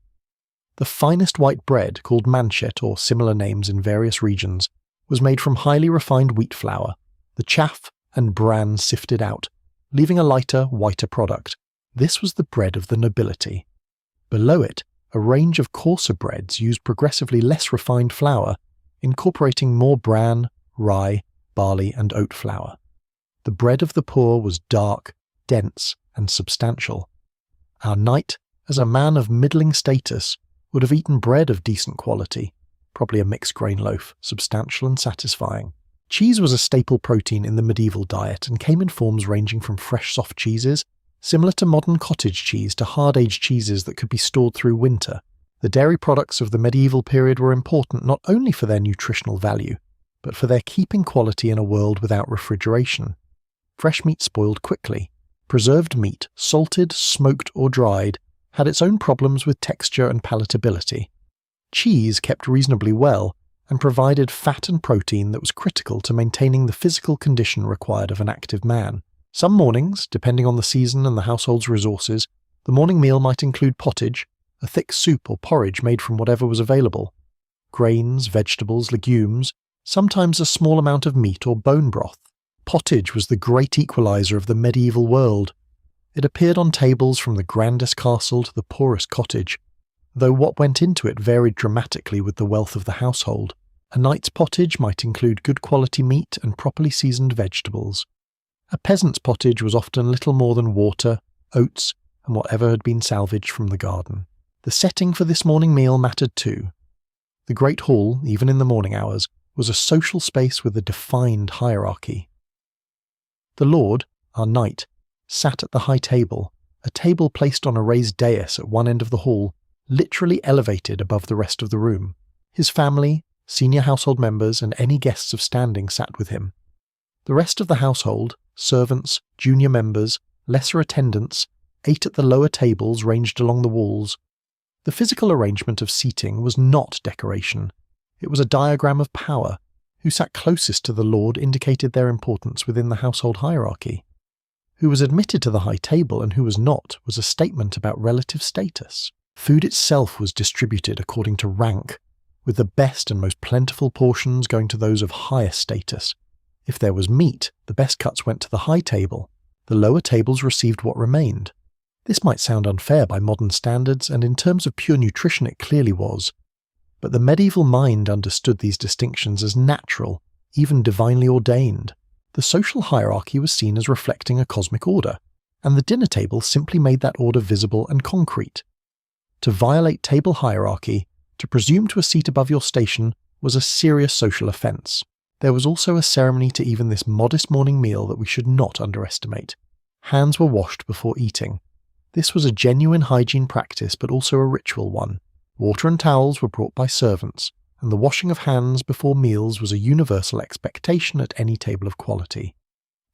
The finest white bread, called manchet or similar names in various regions, was made from highly refined wheat flour, the chaff and bran sifted out, leaving a lighter, whiter product. This was the bread of the nobility. Below it, a range of coarser breads used progressively less refined flour, incorporating more bran, rye, barley, and oat flour. The bread of the poor was dark, dense, and substantial. Our knight, as a man of middling status, would have eaten bread of decent quality, probably a mixed grain loaf, substantial and satisfying. Cheese was a staple protein in the medieval diet and came in forms ranging from fresh soft cheeses, similar to modern cottage cheese, to hard-aged cheeses that could be stored through winter. The dairy products of the medieval period were important not only for their nutritional value, but for their keeping quality in a world without refrigeration. Fresh meat spoiled quickly. Preserved meat, salted, smoked, or dried, had its own problems with texture and palatability. Cheese kept reasonably well and provided fat and protein that was critical to maintaining the physical condition required of an active man. Some mornings, depending on the season and the household's resources, the morning meal might include pottage, a thick soup or porridge made from whatever was available, grains, vegetables, legumes, sometimes a small amount of meat or bone broth. Pottage was the great equalizer of the medieval world. It appeared on tables from the grandest castle to the poorest cottage, though what went into it varied dramatically with the wealth of the household. A knight's pottage might include good quality meat and properly seasoned vegetables. A peasant's pottage was often little more than water, oats, and whatever had been salvaged from the garden. The setting for this morning meal mattered too. The great hall, even in the morning hours, was a social space with a defined hierarchy. The lord, our knight, sat at the high table, a table placed on a raised dais at one end of the hall, literally elevated above the rest of the room. His family, senior household members, and any guests of standing sat with him. The rest of the household, servants, junior members, lesser attendants, ate at the lower tables ranged along the walls. The physical arrangement of seating was not decoration. It was a diagram of power. Who sat closest to the lord indicated their importance within the household hierarchy. Who was admitted to the high table and who was not was a statement about relative status. Food itself was distributed according to rank, with the best and most plentiful portions going to those of highest status. If there was meat, the best cuts went to the high table. The lower tables received what remained. This might sound unfair by modern standards, and in terms of pure nutrition it clearly was. But the medieval mind understood these distinctions as natural, even divinely ordained. The social hierarchy was seen as reflecting a cosmic order, and the dinner table simply made that order visible and concrete. To violate table hierarchy, to presume to a seat above your station, was a serious social offence. There was also a ceremony to even this modest morning meal that we should not underestimate. Hands were washed before eating. This was a genuine hygiene practice, but also a ritual one. Water and towels were brought by servants, and the washing of hands before meals was a universal expectation at any table of quality.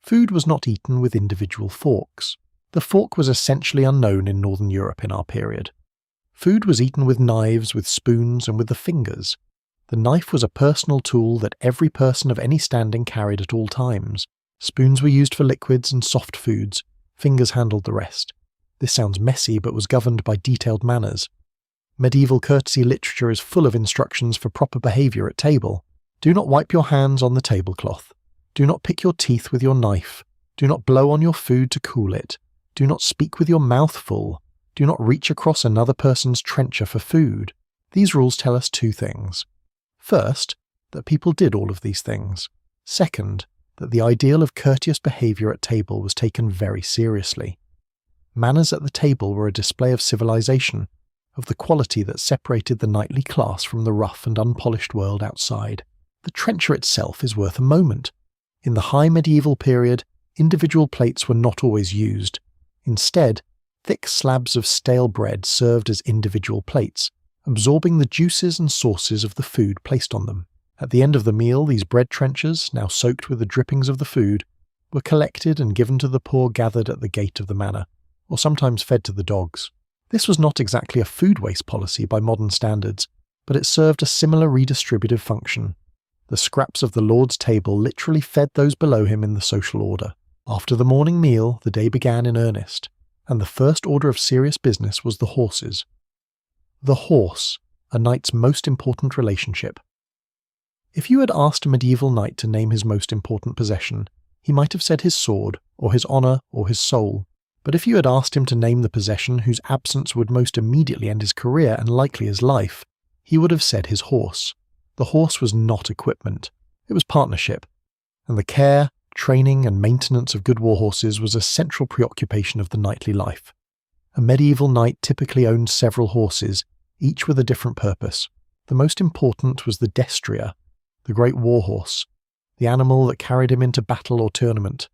Food was not eaten with individual forks. The fork was essentially unknown in Northern Europe in our period. Food was eaten with knives, with spoons, and with the fingers. The knife was a personal tool that every person of any standing carried at all times. Spoons were used for liquids and soft foods. Fingers handled the rest. This sounds messy, but was governed by detailed manners. Medieval courtesy literature is full of instructions for proper behaviour at table. Do not wipe your hands on the tablecloth. Do not pick your teeth with your knife. Do not blow on your food to cool it. Do not speak with your mouth full. Do not reach across another person's trencher for food. These rules tell us two things. First, that people did all of these things. Second, that the ideal of courteous behaviour at table was taken very seriously. Manners at the table were a display of civilization, of the quality that separated the knightly class from the rough and unpolished world outside. The trencher itself is worth a moment. In the high medieval period, individual plates were not always used. Instead, thick slabs of stale bread served as individual plates, absorbing the juices and sauces of the food placed on them. At the end of the meal, these bread trenchers, now soaked with the drippings of the food, were collected and given to the poor gathered at the gate of the manor, or sometimes fed to the dogs. This was not exactly a food waste policy by modern standards, but it served a similar redistributive function. The scraps of the lord's table literally fed those below him in the social order. After the morning meal, the day began in earnest, and the first order of serious business was the horses. The horse, a knight's most important relationship. If you had asked a medieval knight to name his most important possession, he might have said his sword, or his honour, or his soul. But if you had asked him to name the possession whose absence would most immediately end his career and likely his life, he would have said his horse. The horse was not equipment, it was partnership, and the care, training and maintenance of good war horses was a central preoccupation of the knightly life. A medieval knight typically owned several horses, each with a different purpose. The most important was the destrier, the great war horse, the animal that carried him into battle or tournament.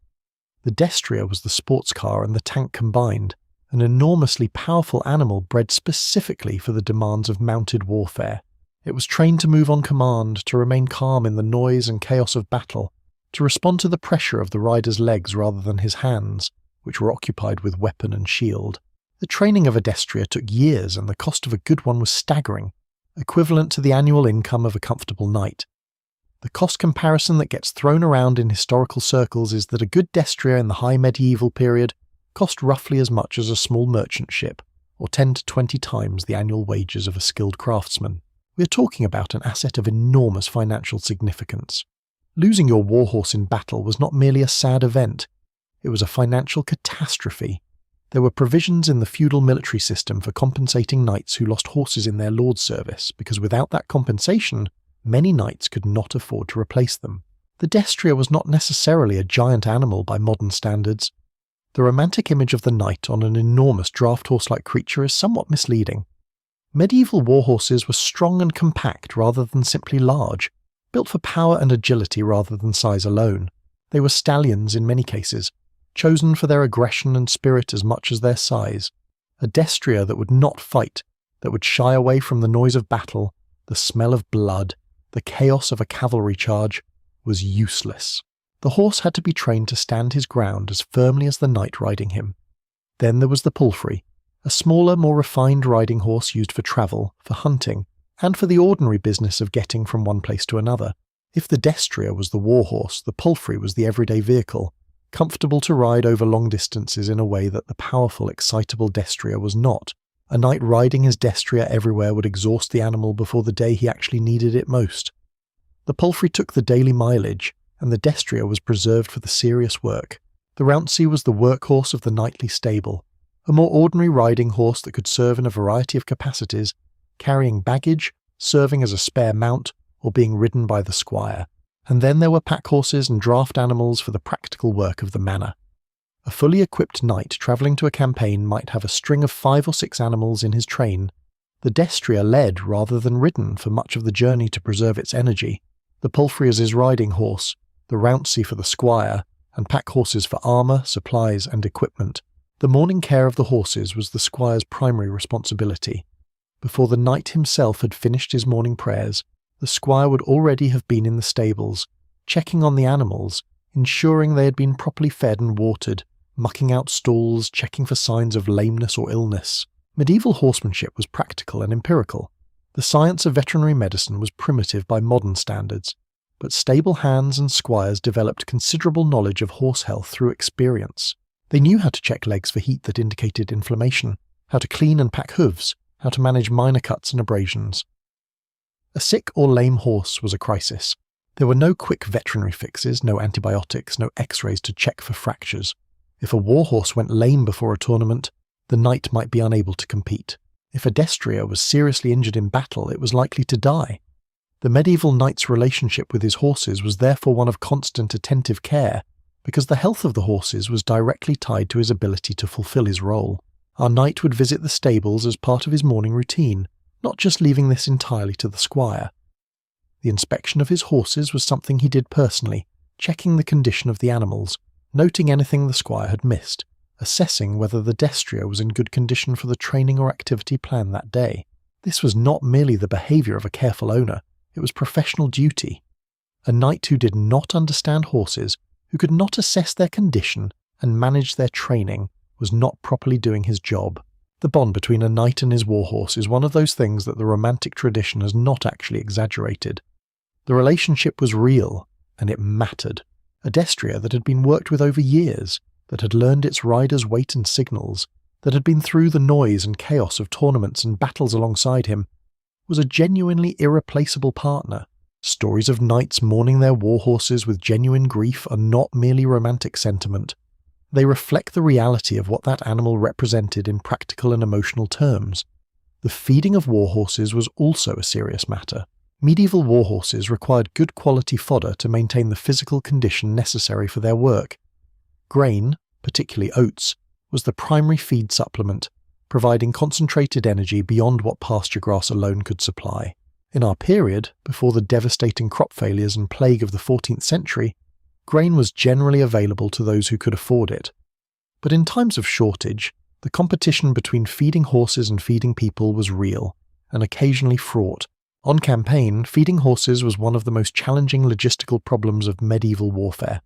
The destrier was the sports car and the tank combined, an enormously powerful animal bred specifically for the demands of mounted warfare. It was trained to move on command, to remain calm in the noise and chaos of battle, to respond to the pressure of the rider's legs rather than his hands, which were occupied with weapon and shield. The training of a destrier took years, and the cost of a good one was staggering, equivalent to the annual income of a comfortable knight. The cost comparison that gets thrown around in historical circles is that a good destrier in the high medieval period cost roughly as much as a small merchant ship, or 10 to 20 times the annual wages of a skilled craftsman. We are talking about an asset of enormous financial significance. Losing your warhorse in battle was not merely a sad event, it was a financial catastrophe. There were provisions in the feudal military system for compensating knights who lost horses in their lord's service, because without that compensation, many knights could not afford to replace them. The destrier was not necessarily a giant animal by modern standards. The romantic image of the knight on an enormous draft horse-like creature is somewhat misleading. Medieval warhorses were strong and compact rather than simply large, built for power and agility rather than size alone. They were stallions in many cases, chosen for their aggression and spirit as much as their size. A destrier that would not fight, that would shy away from the noise of battle, the smell of blood, the chaos of a cavalry charge, was useless. The horse had to be trained to stand his ground as firmly as the knight riding him. Then there was the palfrey, a smaller, more refined riding horse used for travel, for hunting, and for the ordinary business of getting from one place to another. If the destrier was the war horse, the palfrey was the everyday vehicle, comfortable to ride over long distances in a way that the powerful, excitable destrier was not. A knight riding his destrier everywhere would exhaust the animal before the day he actually needed it most. The palfrey took the daily mileage, and the destrier was preserved for the serious work. The rouncey was the workhorse of the knightly stable, a more ordinary riding horse that could serve in a variety of capacities, carrying baggage, serving as a spare mount, or being ridden by the squire. And then there were pack horses and draft animals for the practical work of the manor. A fully equipped knight travelling to a campaign might have a string of 5 or 6 animals in his train. The destrier led rather than ridden for much of the journey to preserve its energy. The palfrey as his riding horse, the rouncey for the squire, and pack horses for armour, supplies, and equipment. The morning care of the horses was the squire's primary responsibility. Before the knight himself had finished his morning prayers, the squire would already have been in the stables, checking on the animals, ensuring they had been properly fed and watered, mucking out stalls, checking for signs of lameness or illness. Medieval horsemanship was practical and empirical. The science of veterinary medicine was primitive by modern standards, but stable hands and squires developed considerable knowledge of horse health through experience. They knew how to check legs for heat that indicated inflammation, how to clean and pack hooves, how to manage minor cuts and abrasions. A sick or lame horse was a crisis. There were no quick veterinary fixes, no antibiotics, no x-rays to check for fractures. If a warhorse went lame before a tournament, the knight might be unable to compete. If a destrier was seriously injured in battle, it was likely to die. The medieval knight's relationship with his horses was therefore one of constant attentive care, because the health of the horses was directly tied to his ability to fulfill his role. Our knight would visit the stables as part of his morning routine, not just leaving this entirely to the squire. The inspection of his horses was something he did personally, checking the condition of the animals, noting anything the squire had missed, assessing whether the destrier was in good condition for the training or activity planned that day. This was not merely the behaviour of a careful owner, it was professional duty. A knight who did not understand horses, who could not assess their condition and manage their training, was not properly doing his job. The bond between a knight and his warhorse is one of those things that the Romantic tradition has not actually exaggerated. The relationship was real, and it mattered. A destrier that had been worked with over years, that had learned its rider's weight and signals, that had been through the noise and chaos of tournaments and battles alongside him, was a genuinely irreplaceable partner. Stories of knights mourning their warhorses with genuine grief are not merely romantic sentiment. They reflect the reality of what that animal represented in practical and emotional terms. The feeding of warhorses was also a serious matter. Medieval warhorses required good quality fodder to maintain the physical condition necessary for their work. Grain, particularly oats, was the primary feed supplement, providing concentrated energy beyond what pasture grass alone could supply. In our period, before the devastating crop failures and plague of the 14th century, grain was generally available to those who could afford it. But in times of shortage, the competition between feeding horses and feeding people was real, and occasionally fraught. On campaign, feeding horses was one of the most challenging logistical problems of medieval warfare.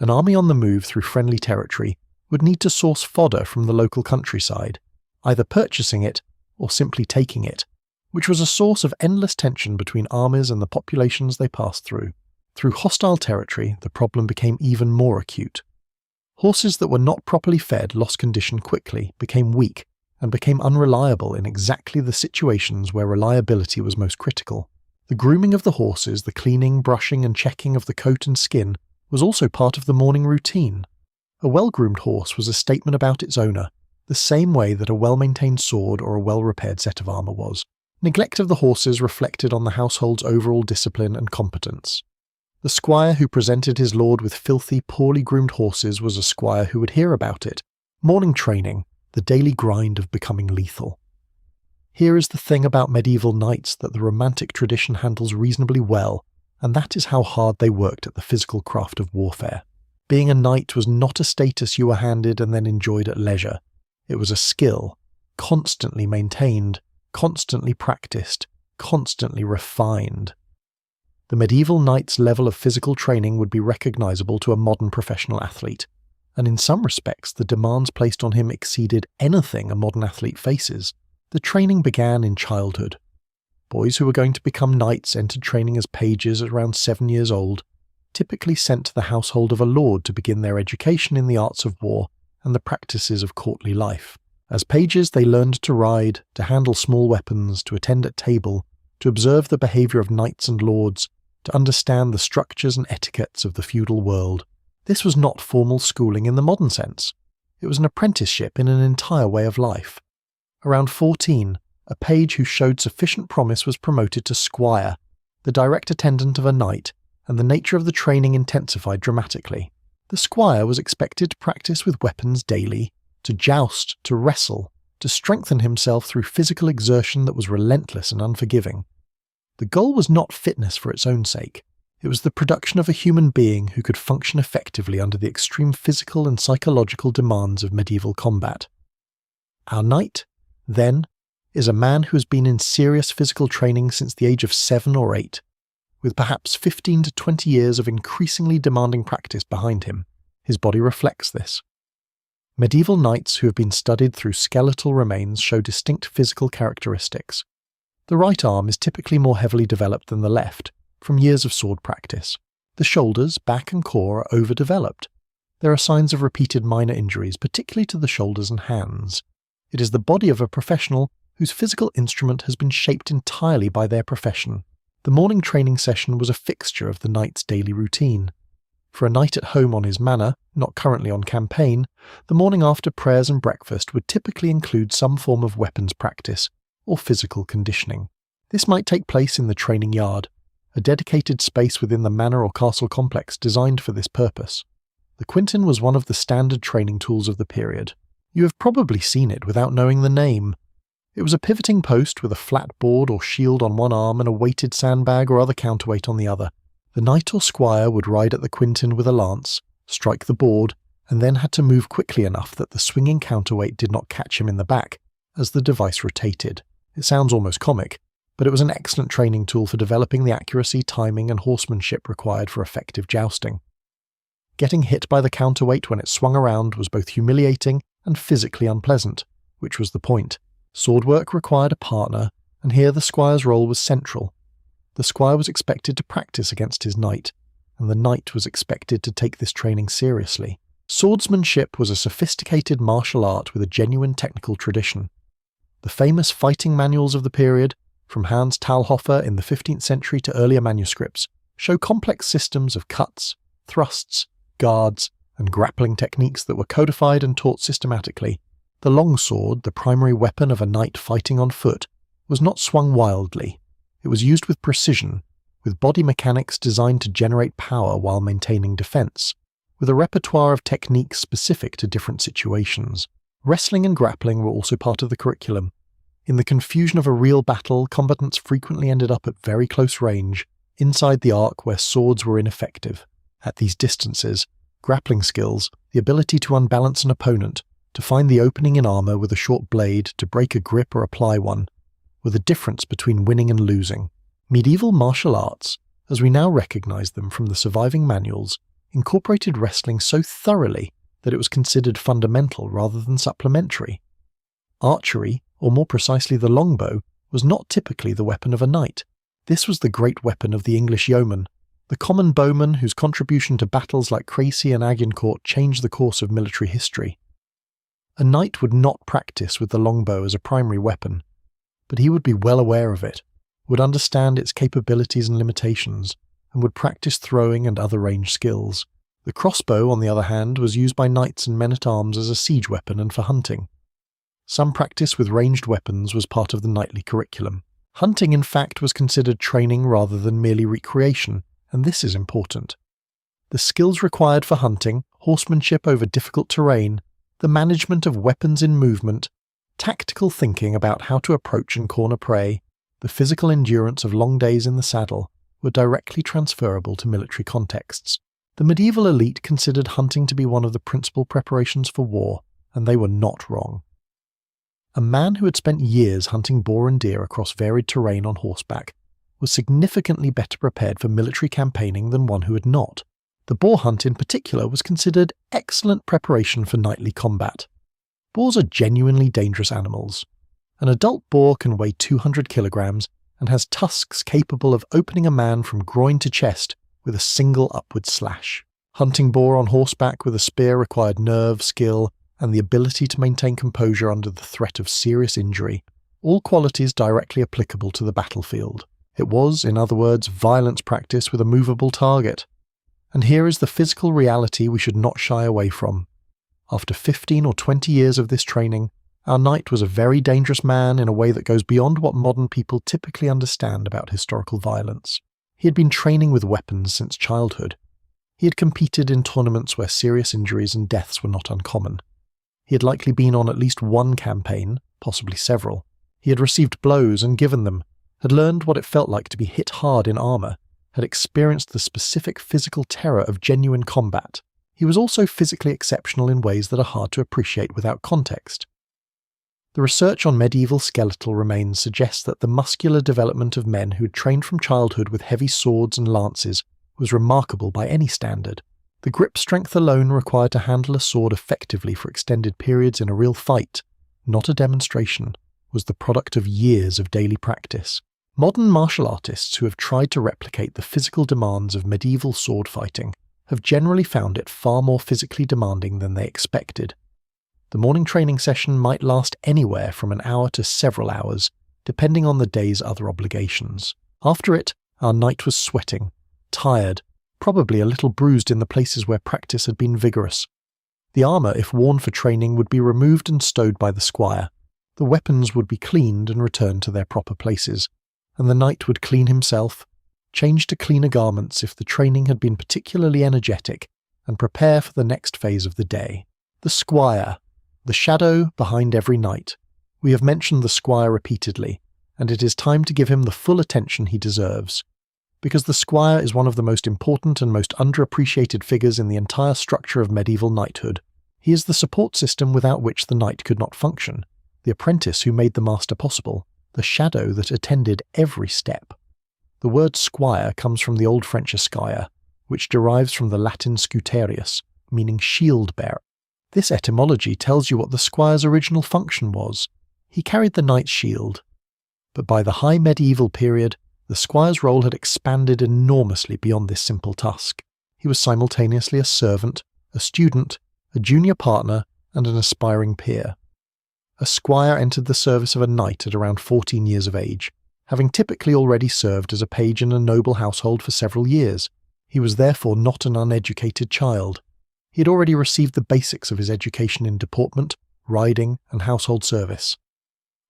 An army on the move through friendly territory would need to source fodder from the local countryside, either purchasing it or simply taking it, which was a source of endless tension between armies and the populations they passed through. Through hostile territory, the problem became even more acute. Horses that were not properly fed lost condition quickly, became weak, and became unreliable in exactly the situations where reliability was most critical. The grooming of the horses, the cleaning, brushing, and checking of the coat and skin was also part of the morning routine. A well-groomed horse was a statement about its owner, the same way that a well-maintained sword or a well-repaired set of armour was. Neglect of the horses reflected on the household's overall discipline and competence. The squire who presented his lord with filthy, poorly groomed horses was a squire who would hear about it. Morning training, the daily grind of becoming lethal. Here is the thing about medieval knights that the romantic tradition handles reasonably well, and that is how hard they worked at the physical craft of warfare. Being a knight was not a status you were handed and then enjoyed at leisure. It was a skill, constantly maintained, constantly practiced, constantly refined. The medieval knight's level of physical training would be recognizable to a modern professional athlete, and in some respects the demands placed on him exceeded anything a modern athlete faces. The training began in childhood. Boys who were going to become knights entered training as pages at around 7 years old, typically sent to the household of a lord to begin their education in the arts of war and the practices of courtly life. As pages, they learned to ride, to handle small weapons, to attend at table, to observe the behaviour of knights and lords, to understand the structures and etiquettes of the feudal world. This was not formal schooling in the modern sense. It was an apprenticeship in an entire way of life. Around 14, a page who showed sufficient promise was promoted to squire, the direct attendant of a knight, and the nature of the training intensified dramatically. The squire was expected to practice with weapons daily, to joust, to wrestle, to strengthen himself through physical exertion that was relentless and unforgiving. The goal was not fitness for its own sake. It was the production of a human being who could function effectively under the extreme physical and psychological demands of medieval combat. Our knight, then, is a man who has been in serious physical training since the age of 7 or 8, with perhaps 15 to 20 years of increasingly demanding practice behind him. His body reflects this. Medieval knights who have been studied through skeletal remains show distinct physical characteristics. The right arm is typically more heavily developed than the left, from years of sword practice. The shoulders, back and core are overdeveloped. There are signs of repeated minor injuries, particularly to the shoulders and hands. It is the body of a professional whose physical instrument has been shaped entirely by their profession. The morning training session was a fixture of the knight's daily routine. For a knight at home on his manor, not currently on campaign, the morning after prayers and breakfast would typically include some form of weapons practice or physical conditioning. This might take place in the training yard, a dedicated space within the manor or castle complex designed for this purpose. The quinton was one of the standard training tools of the period. You have probably seen it without knowing the name. It was a pivoting post with a flat board or shield on one arm and a weighted sandbag or other counterweight on the other. The knight or squire would ride at the quinton with a lance, strike the board, and then had to move quickly enough that the swinging counterweight did not catch him in the back as the device rotated. It sounds almost comic, but it was an excellent training tool for developing the accuracy, timing, and horsemanship required for effective jousting. Getting hit by the counterweight when it swung around was both humiliating and physically unpleasant, which was the point. Sword work required a partner, and here the squire's role was central. The squire was expected to practice against his knight, and the knight was expected to take this training seriously. Swordsmanship was a sophisticated martial art with a genuine technical tradition. The famous fighting manuals of the period, from Hans Talhofer in the 15th century to earlier manuscripts, show complex systems of cuts, thrusts, guards, and grappling techniques that were codified and taught systematically. The longsword, the primary weapon of a knight fighting on foot, was not swung wildly. It was used with precision, with body mechanics designed to generate power while maintaining defense, with a repertoire of techniques specific to different situations. Wrestling and grappling were also part of the curriculum. In the confusion of a real battle, combatants frequently ended up at very close range, inside the arc where swords were ineffective. At these distances, grappling skills, the ability to unbalance an opponent, to find the opening in armor with a short blade, to break a grip or apply one, were the difference between winning and losing. Medieval martial arts, as we now recognize them from the surviving manuals, incorporated wrestling so thoroughly that it was considered fundamental rather than supplementary. Archery, or more precisely the longbow, was not typically the weapon of a knight. This was the great weapon of the English yeoman, the common bowman whose contribution to battles like Crécy and Agincourt changed the course of military history. A knight would not practice with the longbow as a primary weapon, but he would be well aware of it, would understand its capabilities and limitations, and would practice throwing and other range skills. The crossbow, on the other hand, was used by knights and men-at-arms as a siege weapon and for hunting. Some practice with ranged weapons was part of the knightly curriculum. Hunting, in fact, was considered training rather than merely recreation, and this is important. The skills required for hunting, horsemanship over difficult terrain, the management of weapons in movement, tactical thinking about how to approach and corner prey, the physical endurance of long days in the saddle were directly transferable to military contexts. The medieval elite considered hunting to be one of the principal preparations for war, and they were not wrong. A man who had spent years hunting boar and deer across varied terrain on horseback was significantly better prepared for military campaigning than one who had not. The boar hunt in particular was considered excellent preparation for knightly combat. Boars are genuinely dangerous animals. An adult boar can weigh 200 kilograms and has tusks capable of opening a man from groin to chest with a single upward slash. Hunting boar on horseback with a spear required nerve, skill, and the ability to maintain composure under the threat of serious injury, all qualities directly applicable to the battlefield. It was, in other words, violence practice with a movable target. And here is the physical reality we should not shy away from. After 15 or 20 years of this training, our knight was a very dangerous man in a way that goes beyond what modern people typically understand about historical violence. He had been training with weapons since childhood. He had competed in tournaments where serious injuries and deaths were not uncommon. He had likely been on at least one campaign, possibly several. He had received blows and given them, had learned what it felt like to be hit hard in armour, had experienced the specific physical terror of genuine combat. He was also physically exceptional in ways that are hard to appreciate without context. The research on medieval skeletal remains suggests that the muscular development of men who had trained from childhood with heavy swords and lances was remarkable by any standard. The grip strength alone required to handle a sword effectively for extended periods in a real fight, not a demonstration, was the product of years of daily practice. Modern martial artists who have tried to replicate the physical demands of medieval sword fighting have generally found it far more physically demanding than they expected. The morning training session might last anywhere from an hour to several hours, depending on the day's other obligations. After it, our knight was sweating, tired, probably a little bruised in the places where practice had been vigorous. The armour, if worn for training, would be removed and stowed by the squire. The weapons would be cleaned and returned to their proper places, and the knight would clean himself, change to cleaner garments if the training had been particularly energetic, and prepare for the next phase of the day. The squire, the shadow behind every knight. We have mentioned the squire repeatedly, and it is time to give him the full attention he deserves. Because the squire is one of the most important and most underappreciated figures in the entire structure of medieval knighthood. He is the support system without which the knight could not function, the apprentice who made the master possible, the shadow that attended every step. The word squire comes from the Old French esquire, which derives from the Latin scuterius, meaning shield-bearer. This etymology tells you what the squire's original function was. He carried the knight's shield. But by the high medieval period, the squire's role had expanded enormously beyond this simple task. He was simultaneously a servant, a student, a junior partner, and an aspiring peer. A squire entered the service of a knight at around 14 years of age, having typically already served as a page in a noble household for several years. He was therefore not an uneducated child. He had already received the basics of his education in deportment, riding, and household service.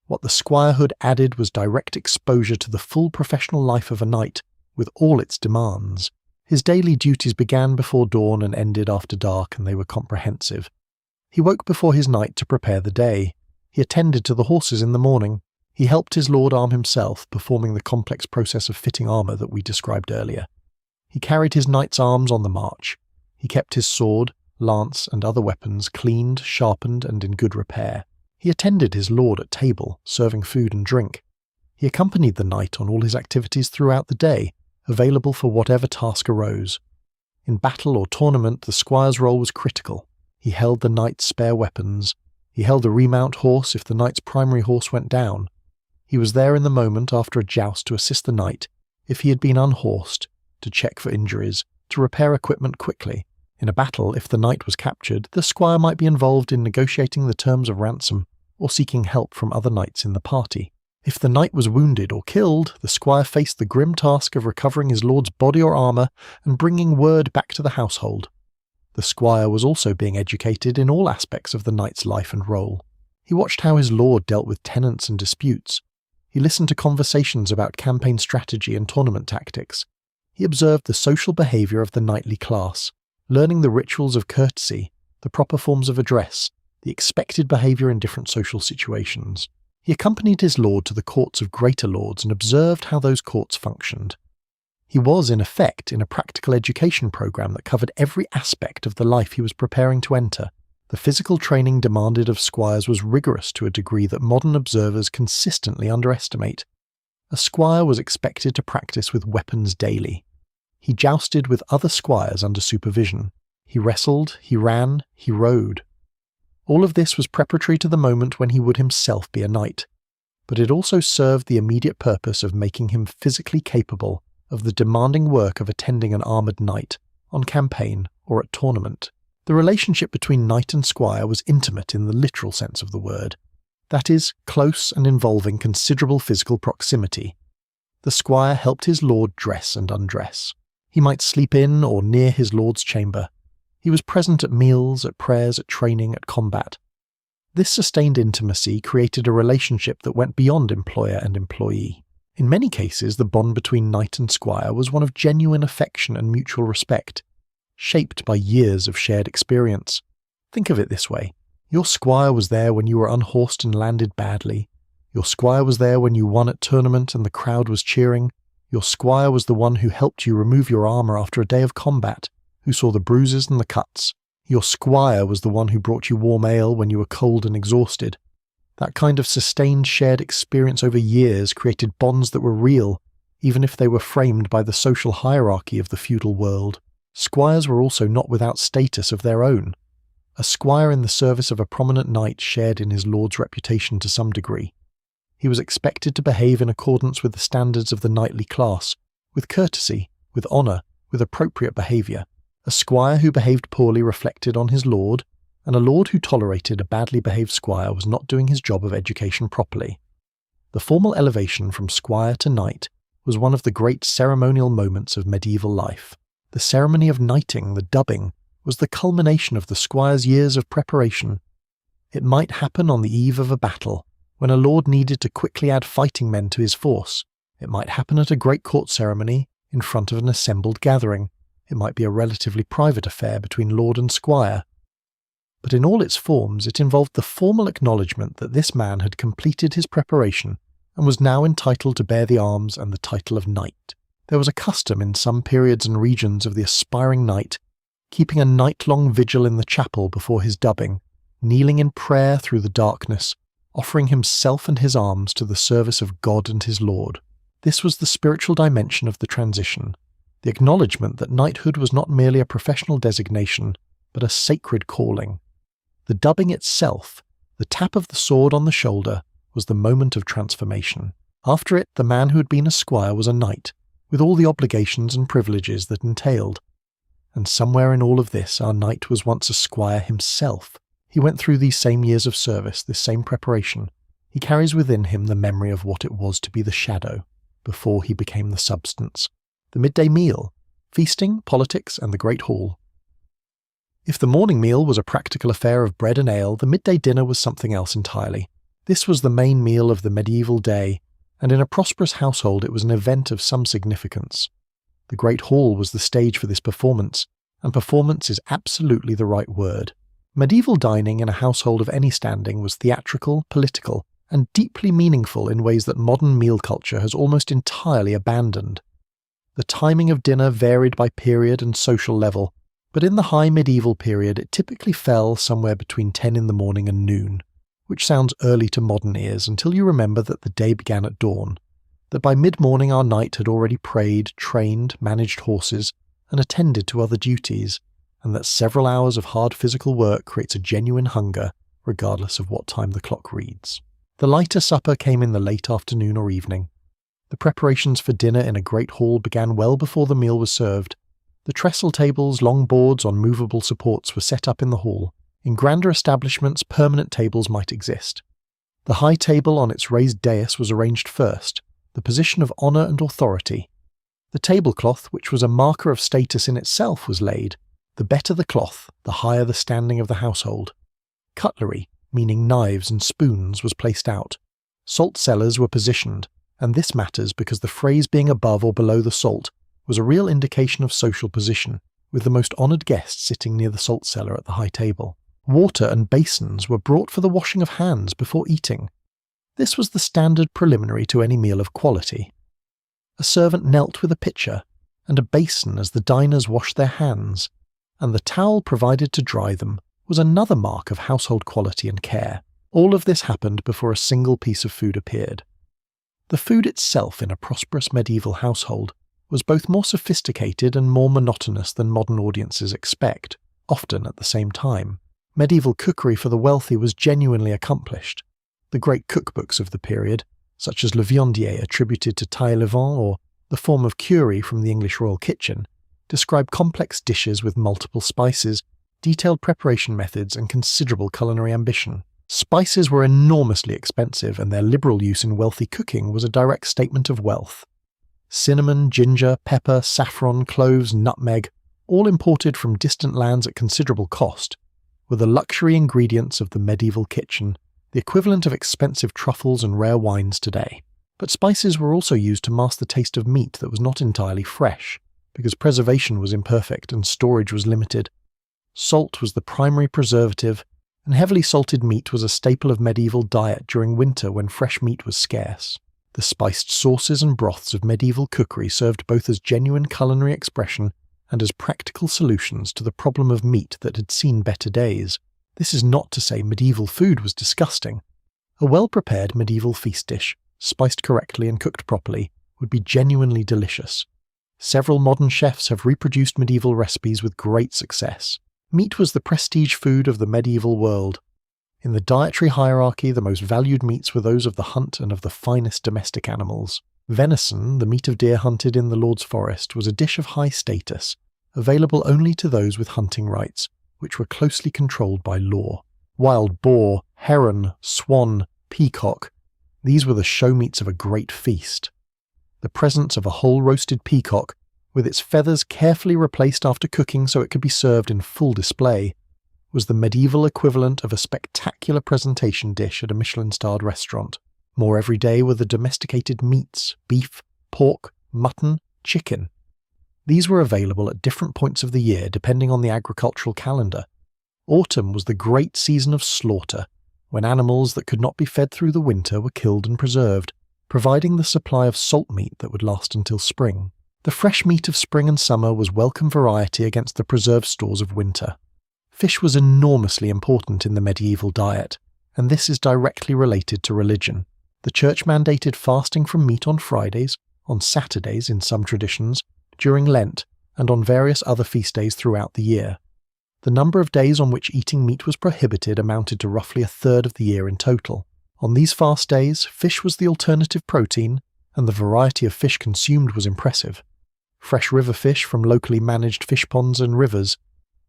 What the squirehood added was direct exposure to the full professional life of a knight, with all its demands. His daily duties began before dawn and ended after dark, and they were comprehensive. He woke before his knight to prepare the day. He attended to the horses in the morning. He helped his lord arm himself, performing the complex process of fitting armour that we described earlier. He carried his knight's arms on the march. He kept his sword, lance, and other weapons cleaned, sharpened, and in good repair. He attended his lord at table, serving food and drink. He accompanied the knight on all his activities throughout the day, available for whatever task arose. In battle or tournament, the squire's role was critical. He held the knight's spare weapons. He held the remount horse if the knight's primary horse went down. He was there in the moment after a joust to assist the knight, if he had been unhorsed, to check for injuries, to repair equipment quickly. In a battle, if the knight was captured, the squire might be involved in negotiating the terms of ransom, or seeking help from other knights in the party. If the knight was wounded or killed, the squire faced the grim task of recovering his lord's body or armour and bringing word back to the household. The squire was also being educated in all aspects of the knight's life and role. He watched how his lord dealt with tenants and disputes. He listened to conversations about campaign strategy and tournament tactics. He observed the social behaviour of the knightly class, learning the rituals of courtesy, the proper forms of address, the expected behaviour in different social situations. He accompanied his lord to the courts of greater lords and observed how those courts functioned. He was, in effect, in a practical education programme that covered every aspect of the life he was preparing to enter. The physical training demanded of squires was rigorous to a degree that modern observers consistently underestimate. A squire was expected to practice with weapons daily. He jousted with other squires under supervision. He wrestled, he ran, he rode. All of this was preparatory to the moment when he would himself be a knight, but it also served the immediate purpose of making him physically capable of the demanding work of attending an armoured knight, on campaign or at tournament. The relationship between knight and squire was intimate in the literal sense of the word. That is, close and involving considerable physical proximity. The squire helped his lord dress and undress. He might sleep in or near his lord's chamber. He was present at meals, at prayers, at training, at combat. This sustained intimacy created a relationship that went beyond employer and employee. In many cases, the bond between knight and squire was one of genuine affection and mutual respect, shaped by years of shared experience. Think of it this way. Your squire was there when you were unhorsed and landed badly. Your squire was there when you won at tournament and the crowd was cheering. Your squire was the one who helped you remove your armour after a day of combat, who saw the bruises and the cuts. Your squire was the one who brought you warm ale when you were cold and exhausted. That kind of sustained shared experience over years created bonds that were real, even if they were framed by the social hierarchy of the feudal world. Squires were also not without status of their own. A squire in the service of a prominent knight shared in his lord's reputation to some degree. He was expected to behave in accordance with the standards of the knightly class, with courtesy, with honour, with appropriate behaviour. A squire who behaved poorly reflected on his lord, and a lord who tolerated a badly behaved squire was not doing his job of education properly. The formal elevation from squire to knight was one of the great ceremonial moments of medieval life. The ceremony of knighting, the dubbing, was the culmination of the squire's years of preparation. It might happen on the eve of a battle, when a lord needed to quickly add fighting men to his force. It might happen at a great court ceremony, in front of an assembled gathering. It might be a relatively private affair between lord and squire. But in all its forms, it involved the formal acknowledgement that this man had completed his preparation and was now entitled to bear the arms and the title of knight. There was a custom in some periods and regions of the aspiring knight keeping a night-long vigil in the chapel before his dubbing, kneeling in prayer through the darkness, offering himself and his arms to the service of God and his Lord. This was the spiritual dimension of the transition, the acknowledgement that knighthood was not merely a professional designation, but a sacred calling. The dubbing itself, the tap of the sword on the shoulder, was the moment of transformation. After it, the man who had been a squire was a knight, with all the obligations and privileges that entailed. And somewhere in all of this, our knight was once a squire himself. He went through these same years of service, this same preparation. He carries within him the memory of what it was to be the shadow, before he became the substance. The midday meal, feasting, politics, and the great hall. If the morning meal was a practical affair of bread and ale, the midday dinner was something else entirely. This was the main meal of the medieval day, and in a prosperous household it was an event of some significance. The great hall was the stage for this performance, and performance is absolutely the right word. Medieval dining in a household of any standing was theatrical, political, and deeply meaningful in ways that modern meal culture has almost entirely abandoned. The timing of dinner varied by period and social level, but in the high medieval period it typically fell somewhere between 10 in the morning and noon, which sounds early to modern ears until you remember that the day began at dawn, that by mid-morning our knight had already prayed, trained, managed horses, and attended to other duties, and that several hours of hard physical work creates a genuine hunger, regardless of what time the clock reads. The lighter supper came in the late afternoon or evening. The preparations for dinner in a great hall began well before the meal was served. The trestle tables, long boards on movable supports were set up in the hall. In grander establishments, permanent tables might exist. The high table on its raised dais was arranged first, the position of honour and authority. The tablecloth, which was a marker of status in itself, was laid. The better the cloth, the higher the standing of the household. Cutlery, meaning knives and spoons, was placed out. Salt cellars were positioned, and this matters because the phrase being above or below the salt was a real indication of social position, with the most honoured guests sitting near the salt cellar at the high table. Water and basins were brought for the washing of hands before eating. This was the standard preliminary to any meal of quality. A servant knelt with a pitcher and a basin as the diners washed their hands, and the towel provided to dry them was another mark of household quality and care. All of this happened before a single piece of food appeared. The food itself in a prosperous medieval household was both more sophisticated and more monotonous than modern audiences expect, often at the same time. Medieval cookery for the wealthy was genuinely accomplished. The great cookbooks of the period, such as Le Viandier attributed to Taillevent or The Form of Curie from the English Royal Kitchen, describe complex dishes with multiple spices, detailed preparation methods, and considerable culinary ambition. Spices were enormously expensive, and their liberal use in wealthy cooking was a direct statement of wealth. Cinnamon, ginger, pepper, saffron, cloves, nutmeg, all imported from distant lands at considerable cost, were the luxury ingredients of the medieval kitchen, the equivalent of expensive truffles and rare wines today. But spices were also used to mask the taste of meat that was not entirely fresh, because preservation was imperfect and storage was limited. Salt was the primary preservative, and heavily salted meat was a staple of medieval diet during winter when fresh meat was scarce. The spiced sauces and broths of medieval cookery served both as genuine culinary expression and as practical solutions to the problem of meat that had seen better days. This is not to say medieval food was disgusting. A well-prepared medieval feast dish, spiced correctly and cooked properly, would be genuinely delicious. Several modern chefs have reproduced medieval recipes with great success. Meat was the prestige food of the medieval world. In the dietary hierarchy, the most valued meats were those of the hunt and of the finest domestic animals. Venison, the meat of deer hunted in the Lord's forest, was a dish of high status, available only to those with hunting rights, which were closely controlled by law. Wild boar, heron, swan, peacock, these were the show meats of a great feast. The presence of a whole roasted peacock, with its feathers carefully replaced after cooking so it could be served in full display, was the medieval equivalent of a spectacular presentation dish at a Michelin-starred restaurant. More every day were the domesticated meats, beef, pork, mutton, chicken. These were available at different points of the year depending on the agricultural calendar. Autumn was the great season of slaughter, when animals that could not be fed through the winter were killed and preserved, providing the supply of salt meat that would last until spring. The fresh meat of spring and summer was welcome variety against the preserved stores of winter. Fish was enormously important in the medieval diet, and this is directly related to religion. The church mandated fasting from meat on Fridays, on Saturdays in some traditions, during Lent, and on various other feast days throughout the year. The number of days on which eating meat was prohibited amounted to roughly a third of the year in total. On these fast days, fish was the alternative protein, and the variety of fish consumed was impressive. Fresh river fish from locally managed fish ponds and rivers,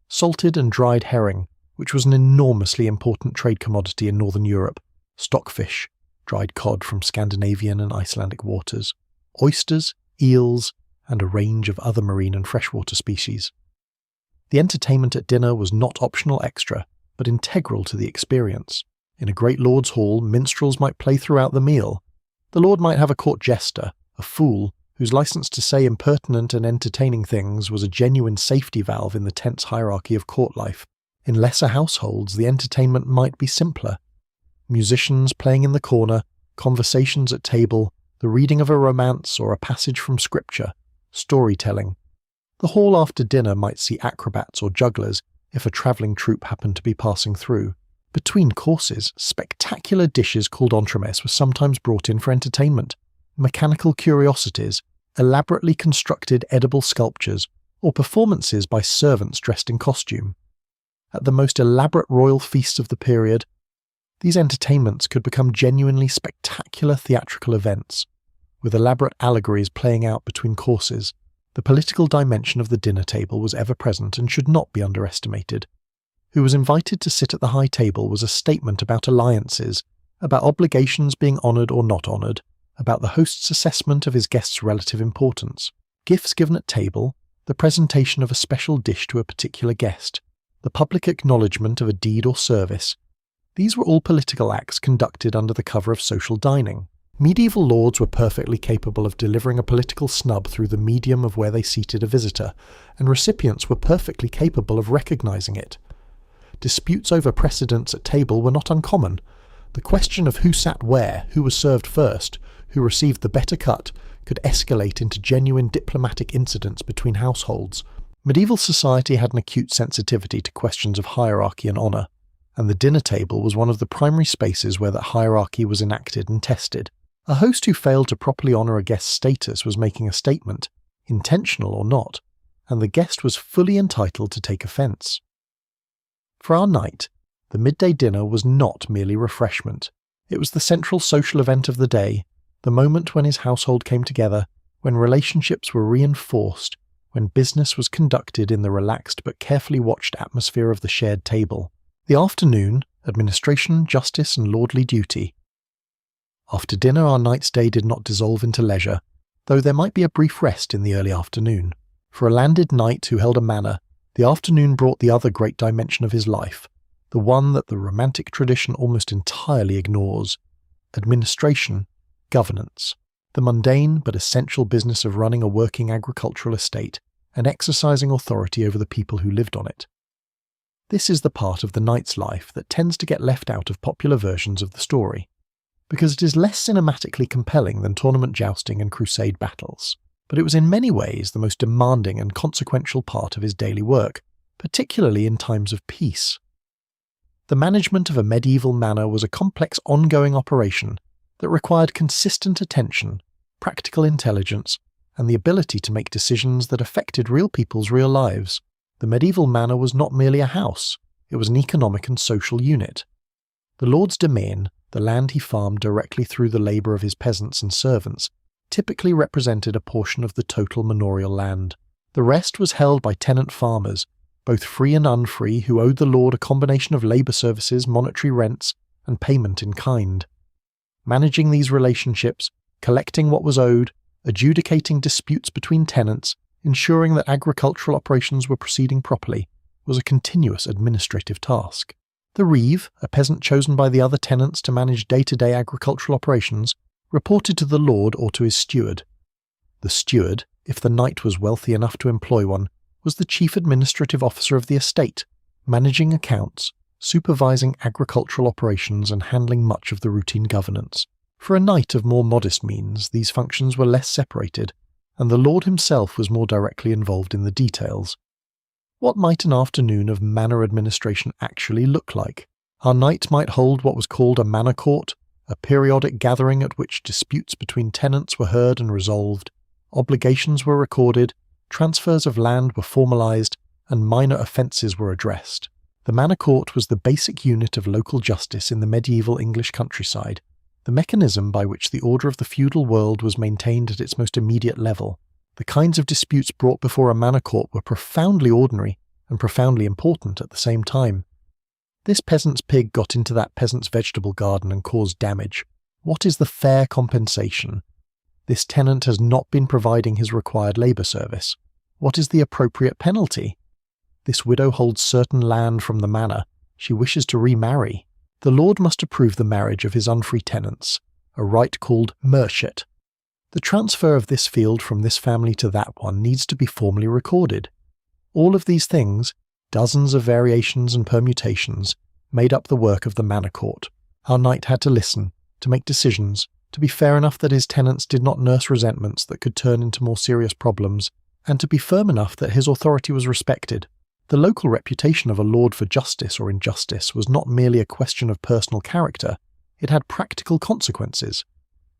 salted and dried herring, which was an enormously important trade commodity in northern Europe, stockfish, dried cod from Scandinavian and Icelandic waters, oysters, eels, and a range of other marine and freshwater species. The entertainment at dinner was not optional extra, but integral to the experience. In a great lord's hall, minstrels might play throughout the meal. The lord might have a court jester, a fool, whose license to say impertinent and entertaining things was a genuine safety valve in the tense hierarchy of court life. In lesser households, the entertainment might be simpler. Musicians playing in the corner, conversations at table, the reading of a romance or a passage from scripture, storytelling. The hall after dinner might see acrobats or jugglers if a travelling troupe happened to be passing through. Between courses, spectacular dishes called entremets were sometimes brought in for entertainment. Mechanical curiosities, elaborately constructed edible sculptures, or performances by servants dressed in costume. At the most elaborate royal feasts of the period, these entertainments could become genuinely spectacular theatrical events, with elaborate allegories playing out between courses. The political dimension of the dinner table was ever present and should not be underestimated. Who was invited to sit at the high table was a statement about alliances, about obligations being honoured or not honoured, about the host's assessment of his guest's relative importance. Gifts given at table, the presentation of a special dish to a particular guest, the public acknowledgement of a deed or service. These were all political acts conducted under the cover of social dining. Medieval lords were perfectly capable of delivering a political snub through the medium of where they seated a visitor, and recipients were perfectly capable of recognising it. Disputes over precedence at table were not uncommon. The question of who sat where, who was served first, who received the better cut, could escalate into genuine diplomatic incidents between households. Medieval society had an acute sensitivity to questions of hierarchy and honour, and the dinner table was one of the primary spaces where that hierarchy was enacted and tested. A host who failed to properly honour a guest's status was making a statement, intentional or not, and the guest was fully entitled to take offence. For our knight, the midday dinner was not merely refreshment. It was the central social event of the day, the moment when his household came together, when relationships were reinforced, when business was conducted in the relaxed but carefully watched atmosphere of the shared table. The afternoon, administration, justice and lordly duty. After dinner our knight's day did not dissolve into leisure, though there might be a brief rest in the early afternoon. For a landed knight who held a manor, the afternoon brought the other great dimension of his life, the one that the romantic tradition almost entirely ignores: administration, governance, the mundane but essential business of running a working agricultural estate and exercising authority over the people who lived on it. This is the part of the knight's life that tends to get left out of popular versions of the story, because it is less cinematically compelling than tournament jousting and crusade battles, but it was in many ways the most demanding and consequential part of his daily work, particularly in times of peace. The management of a medieval manor was a complex ongoing operation that required consistent attention, practical intelligence, and the ability to make decisions that affected real people's real lives. The medieval manor was not merely a house, it was an economic and social unit. The lord's domain, the land he farmed directly through the labour of his peasants and servants, typically represented a portion of the total manorial land. The rest was held by tenant farmers, both free and unfree, who owed the lord a combination of labour services, monetary rents, and payment in kind. Managing these relationships, collecting what was owed, adjudicating disputes between tenants, ensuring that agricultural operations were proceeding properly, was a continuous administrative task. The reeve, a peasant chosen by the other tenants to manage day-to-day agricultural operations, reported to the lord or to his steward. The steward, if the knight was wealthy enough to employ one, was the chief administrative officer of the estate, managing accounts, supervising agricultural operations and handling much of the routine governance. For a knight of more modest means, these functions were less separated, and the lord himself was more directly involved in the details. What might an afternoon of manor administration actually look like? Our knight might hold what was called a manor court, a periodic gathering at which disputes between tenants were heard and resolved, obligations were recorded, transfers of land were formalised, and minor offences were addressed. The manor court was the basic unit of local justice in the medieval English countryside, the mechanism by which the order of the feudal world was maintained at its most immediate level. The kinds of disputes brought before a manor court were profoundly ordinary and profoundly important at the same time. This peasant's pig got into that peasant's vegetable garden and caused damage. What is the fair compensation? This tenant has not been providing his required labour service. What is the appropriate penalty? This widow holds certain land from the manor. She wishes to remarry. The lord must approve the marriage of his unfree tenants, a rite called merciat. The transfer of this field from this family to that one needs to be formally recorded. All of these things, dozens of variations and permutations, made up the work of the manor court. Our knight had to listen, to make decisions, to be fair enough that his tenants did not nurse resentments that could turn into more serious problems, and to be firm enough that his authority was respected. The local reputation of a lord for justice or injustice was not merely a question of personal character, it had practical consequences.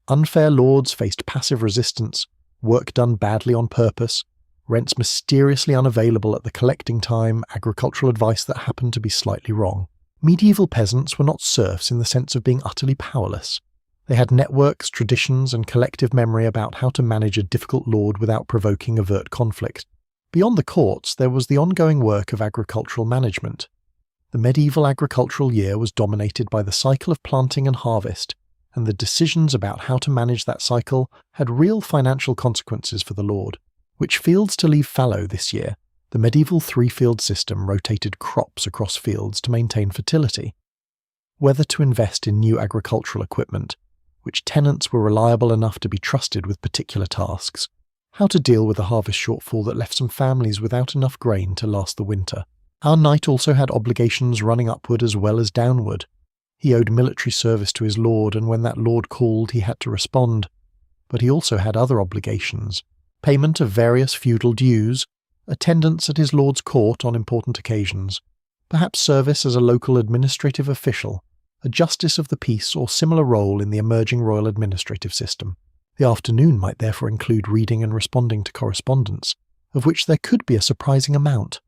Unfair lords faced passive resistance, work done badly on purpose, rents mysteriously unavailable at the collecting time, agricultural advice that happened to be slightly wrong. Medieval peasants were not serfs in the sense of being utterly powerless. They had networks, traditions, and collective memory about how to manage a difficult lord without provoking overt conflict. Beyond the courts, there was the ongoing work of agricultural management. The medieval agricultural year was dominated by the cycle of planting and harvest, and the decisions about how to manage that cycle had real financial consequences for the lord. Which fields to leave fallow this year? The medieval three-field system rotated crops across fields to maintain fertility. Whether to invest in new agricultural equipment, which tenants were reliable enough to be trusted with particular tasks, how to deal with a harvest shortfall that left some families without enough grain to last the winter. Our knight also had obligations running upward as well as downward. He owed military service to his lord, and when that lord called, he had to respond. But he also had other obligations: payment of various feudal dues, attendance at his lord's court on important occasions, perhaps service as a local administrative official, a justice of the peace or similar role in the emerging royal administrative system. The afternoon might therefore include reading and responding to correspondence, of which there could be a surprising amount.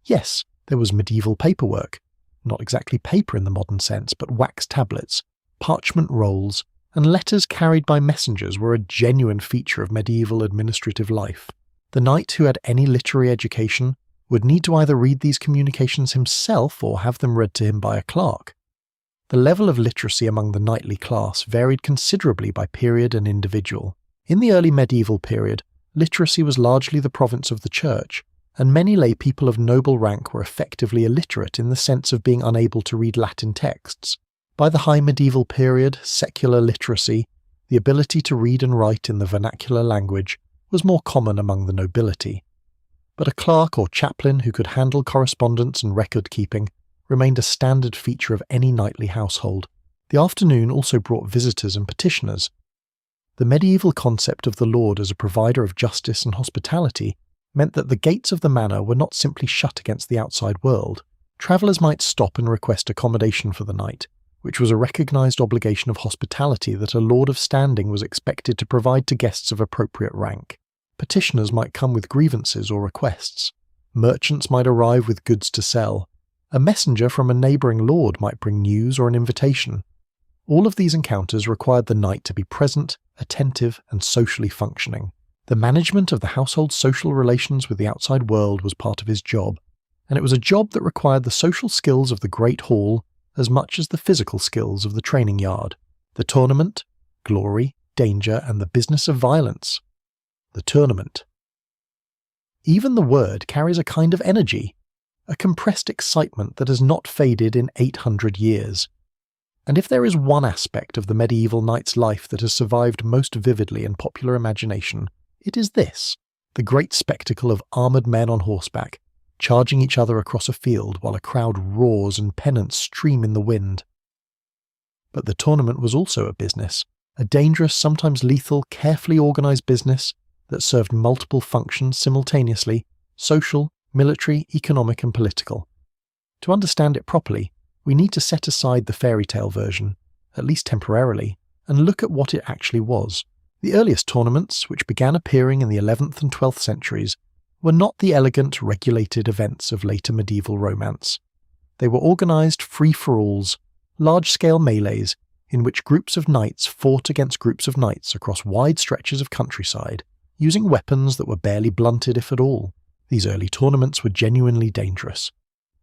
Yes, there was medieval paperwork, not exactly paper in the modern sense, but wax tablets, parchment rolls, and letters carried by messengers were a genuine feature of medieval administrative life. The knight who had any literary education would need to either read these communications himself or have them read to him by a clerk. The level of literacy among the knightly class varied considerably by period and individual. In the early medieval period, literacy was largely the province of the church, and many lay people of noble rank were effectively illiterate in the sense of being unable to read Latin texts. By the high medieval period, secular literacy, the ability to read and write in the vernacular language, was more common among the nobility. But a clerk or chaplain who could handle correspondence and record-keeping remained a standard feature of any knightly household. The afternoon also brought visitors and petitioners. The medieval concept of the lord as a provider of justice and hospitality meant that the gates of the manor were not simply shut against the outside world. Travellers might stop and request accommodation for the night, which was a recognised obligation of hospitality that a lord of standing was expected to provide to guests of appropriate rank. Petitioners might come with grievances or requests. Merchants might arrive with goods to sell. A messenger from a neighbouring lord might bring news or an invitation. All of these encounters required the knight to be present, attentive, and socially functioning. The management of the household's social relations with the outside world was part of his job, and it was a job that required the social skills of the great hall as much as the physical skills of the training yard. The tournament, glory, danger, and the business of violence. The tournament. Even the word carries a kind of energy, a compressed excitement that has not faded in 800 years. And if there is one aspect of the medieval knight's life that has survived most vividly in popular imagination, it is this: the great spectacle of armoured men on horseback, charging each other across a field while a crowd roars and pennants stream in the wind. But the tournament was also a business, a dangerous, sometimes lethal, carefully organised business that served multiple functions simultaneously: social, military, economic and political. To understand it properly, we need to set aside the fairy tale version, at least temporarily, and look at what it actually was. The earliest tournaments, which began appearing in the 11th and 12th centuries, were not the elegant, regulated events of later medieval romance. They were organised free-for-alls, large-scale melees, in which groups of knights fought against groups of knights across wide stretches of countryside, using weapons that were barely blunted if at all. These early tournaments were genuinely dangerous.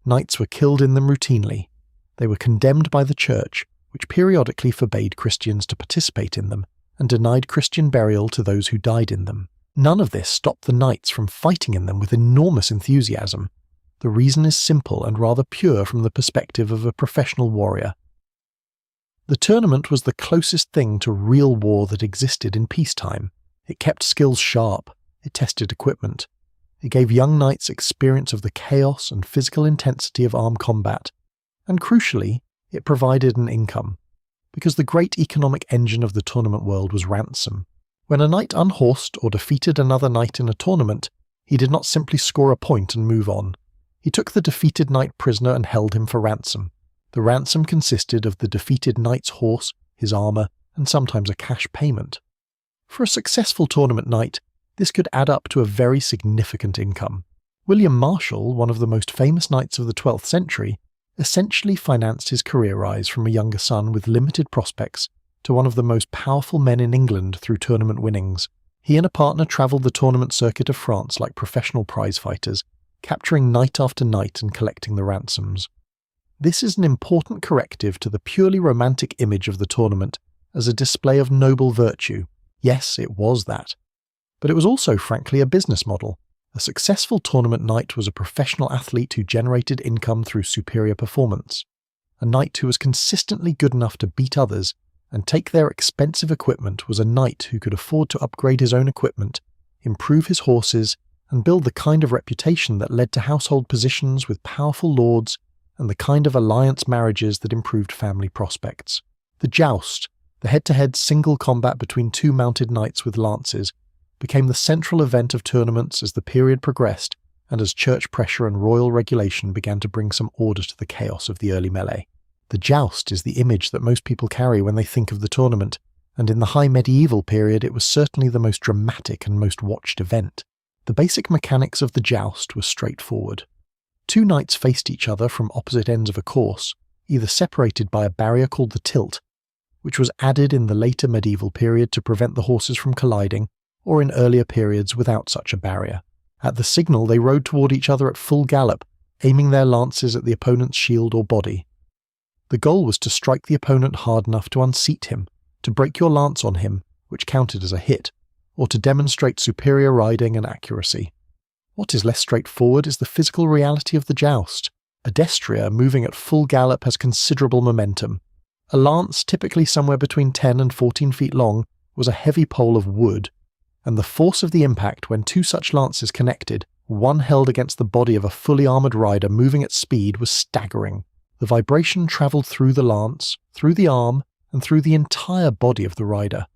Knights were killed in them routinely. They were condemned by the church, which periodically forbade Christians to participate in them, and denied Christian burial to those who died in them. None of this stopped the knights from fighting in them with enormous enthusiasm. The reason is simple and rather pure from the perspective of a professional warrior. The tournament was the closest thing to real war that existed in peacetime. It kept skills sharp, it tested equipment, it gave young knights experience of the chaos and physical intensity of armed combat, and crucially, it provided an income, because the great economic engine of the tournament world was ransom. When a knight unhorsed or defeated another knight in a tournament, he did not simply score a point and move on. He took the defeated knight prisoner and held him for ransom. The ransom consisted of the defeated knight's horse, his armour, and sometimes a cash payment. For a successful tournament knight, this could add up to a very significant income. William Marshall, one of the most famous knights of the 12th century, essentially financed his career rise from a younger son with limited prospects to one of the most powerful men in England through tournament winnings. He and a partner travelled the tournament circuit of France like professional prize fighters, capturing night after night and collecting the ransoms. This is an important corrective to the purely romantic image of the tournament as a display of noble virtue. Yes, it was that. But it was also, frankly, a business model. A successful tournament knight was a professional athlete who generated income through superior performance. A knight who was consistently good enough to beat others and take their expensive equipment was a knight who could afford to upgrade his own equipment, improve his horses, and build the kind of reputation that led to household positions with powerful lords and the kind of alliance marriages that improved family prospects. The joust, the head-to-head single combat between two mounted knights with lances, became the central event of tournaments as the period progressed and as church pressure and royal regulation began to bring some order to the chaos of the early melee. The joust is the image that most people carry when they think of the tournament, and in the high medieval period it was certainly the most dramatic and most watched event. The basic mechanics of the joust were straightforward. Two knights faced each other from opposite ends of a course, either separated by a barrier called the tilt, which was added in the later medieval period to prevent the horses from colliding, or in earlier periods without such a barrier. At the signal they rode toward each other at full gallop, aiming their lances at the opponent's shield or body. The goal was to strike the opponent hard enough to unseat him, to break your lance on him, which counted as a hit, or to demonstrate superior riding and accuracy. What is less straightforward is the physical reality of the joust. A destrier moving at full gallop has considerable momentum. A lance, typically somewhere between 10 and 14 feet long, was a heavy pole of wood, and the force of the impact when two such lances connected, one held against the body of a fully armoured rider moving at speed, was staggering. The vibration travelled through the lance, through the arm, and through the entire body of the rider.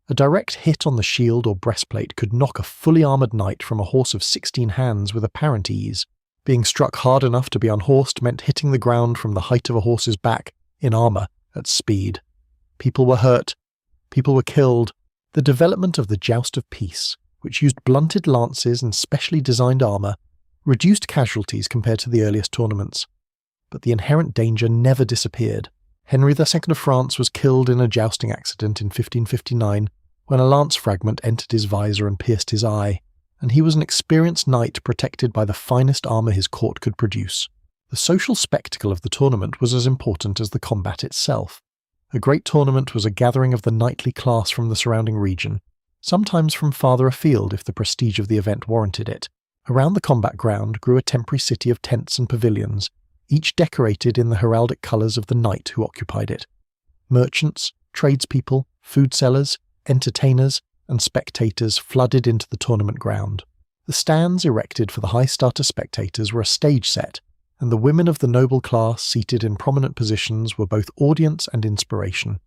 A direct hit on the shield or breastplate could knock a fully armoured knight from a horse of 16 hands with apparent ease. Being struck hard enough to be unhorsed meant hitting the ground from the height of a horse's back, in armour, at speed. People were hurt. People were killed. The development of the Joust of Peace, which used blunted lances and specially designed armour, reduced casualties compared to the earliest tournaments. But the inherent danger never disappeared. Henry II of France was killed in a jousting accident in 1559 when a lance fragment entered his visor and pierced his eye, and he was an experienced knight protected by the finest armour his court could produce. The social spectacle of the tournament was as important as the combat itself. A great tournament was a gathering of the knightly class from the surrounding region, sometimes from farther afield if the prestige of the event warranted it. Around the combat ground grew a temporary city of tents and pavilions, each decorated in the heraldic colours of the knight who occupied it. Merchants, tradespeople, food sellers, entertainers, and spectators flooded into the tournament ground. The stands erected for the high starter spectators were a stage set, and the women of the noble class seated in prominent positions were both audience and inspiration.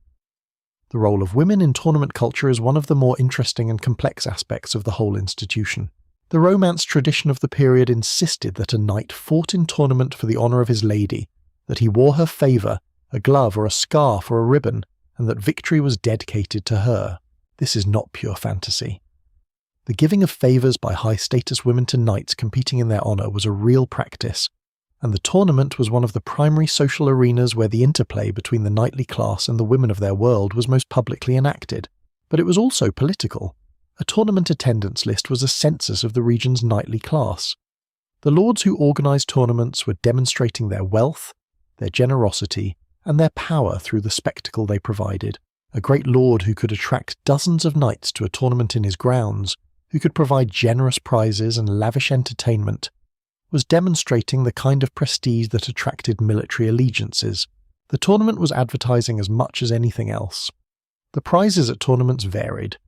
The role of women in tournament culture is one of the more interesting and complex aspects of the whole institution. The Romance tradition of the period insisted that a knight fought in tournament for the honour of his lady, that he wore her favour, a glove or a scarf or a ribbon, and that victory was dedicated to her. This is not pure fantasy. The giving of favours by high-status women to knights competing in their honour was a real practice, and the tournament was one of the primary social arenas where the interplay between the knightly class and the women of their world was most publicly enacted. But it was also political. A tournament attendance list was a census of the region's knightly class. The lords who organised tournaments were demonstrating their wealth, their generosity, and their power through the spectacle they provided. A great lord who could attract dozens of knights to a tournament in his grounds, who could provide generous prizes and lavish entertainment, was demonstrating the kind of prestige that attracted military allegiances. The tournament was advertising as much as anything else. The prizes at tournaments varied.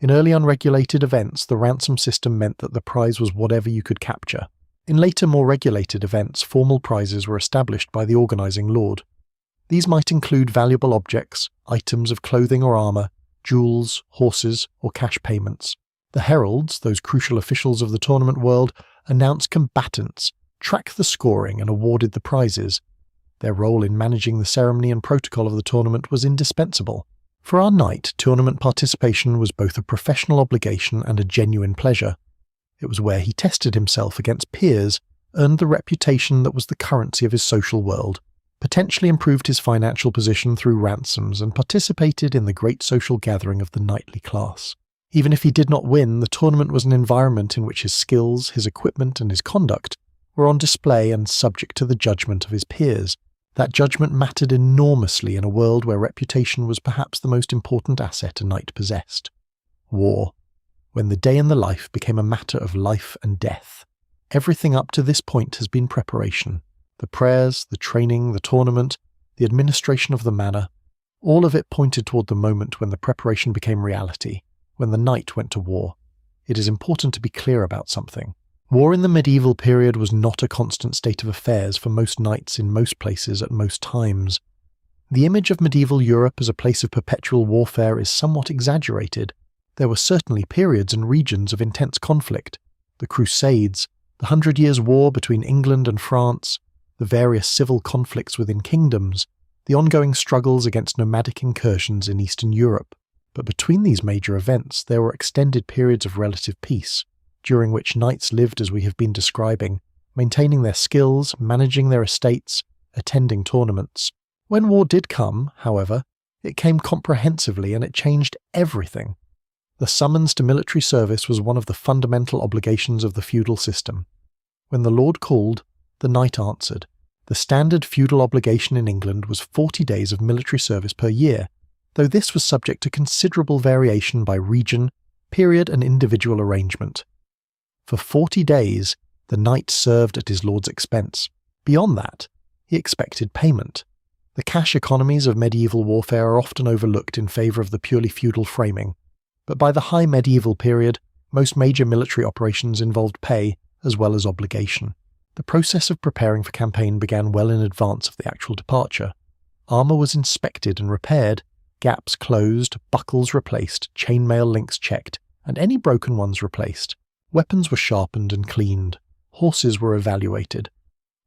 In early unregulated events, the ransom system meant that the prize was whatever you could capture. In later, more regulated events, formal prizes were established by the organising lord. These might include valuable objects, items of clothing or armour, jewels, horses, or cash payments. The heralds, those crucial officials of the tournament world, announced combatants, tracked the scoring and awarded the prizes. Their role in managing the ceremony and protocol of the tournament was indispensable. For our knight, tournament participation was both a professional obligation and a genuine pleasure. It was where he tested himself against peers, earned the reputation that was the currency of his social world, potentially improved his financial position through ransoms, and participated in the great social gathering of the knightly class. Even if he did not win, the tournament was an environment in which his skills, his equipment, and his conduct were on display and subject to the judgment of his peers. That judgment mattered enormously in a world where reputation was perhaps the most important asset a knight possessed. War, when the day in the life became a matter of life and death. Everything up to this point has been preparation. The prayers, the training, the tournament, the administration of the manor, All of it pointed toward the moment when the preparation became reality, when the knight went to war. It is important to be clear about something. War in the medieval period was not a constant state of affairs for most knights in most places at most times. The image of medieval Europe as a place of perpetual warfare is somewhat exaggerated. There were certainly periods and regions of intense conflict. The Crusades, the 100 Years' War between England and France, the various civil conflicts within kingdoms, the ongoing struggles against nomadic incursions in Eastern Europe. But between these major events, there were extended periods of relative peace, during which knights lived as we have been describing, maintaining their skills, managing their estates, attending tournaments. When war did come, however, it came comprehensively and it changed everything. The summons to military service was one of the fundamental obligations of the feudal system. When the lord called, the knight answered. The standard feudal obligation in England was 40 days of military service per year, though this was subject to considerable variation by region, period and individual arrangement. For 40 days, the knight served at his lord's expense. Beyond that, he expected payment. The cash economies of medieval warfare are often overlooked in favour of the purely feudal framing, but by the high medieval period, most major military operations involved pay as well as obligation. The process of preparing for campaign began well in advance of the actual departure. Armour was inspected and repaired, gaps closed, buckles replaced, chainmail links checked, and any broken ones replaced. Weapons were sharpened and cleaned. Horses were evaluated.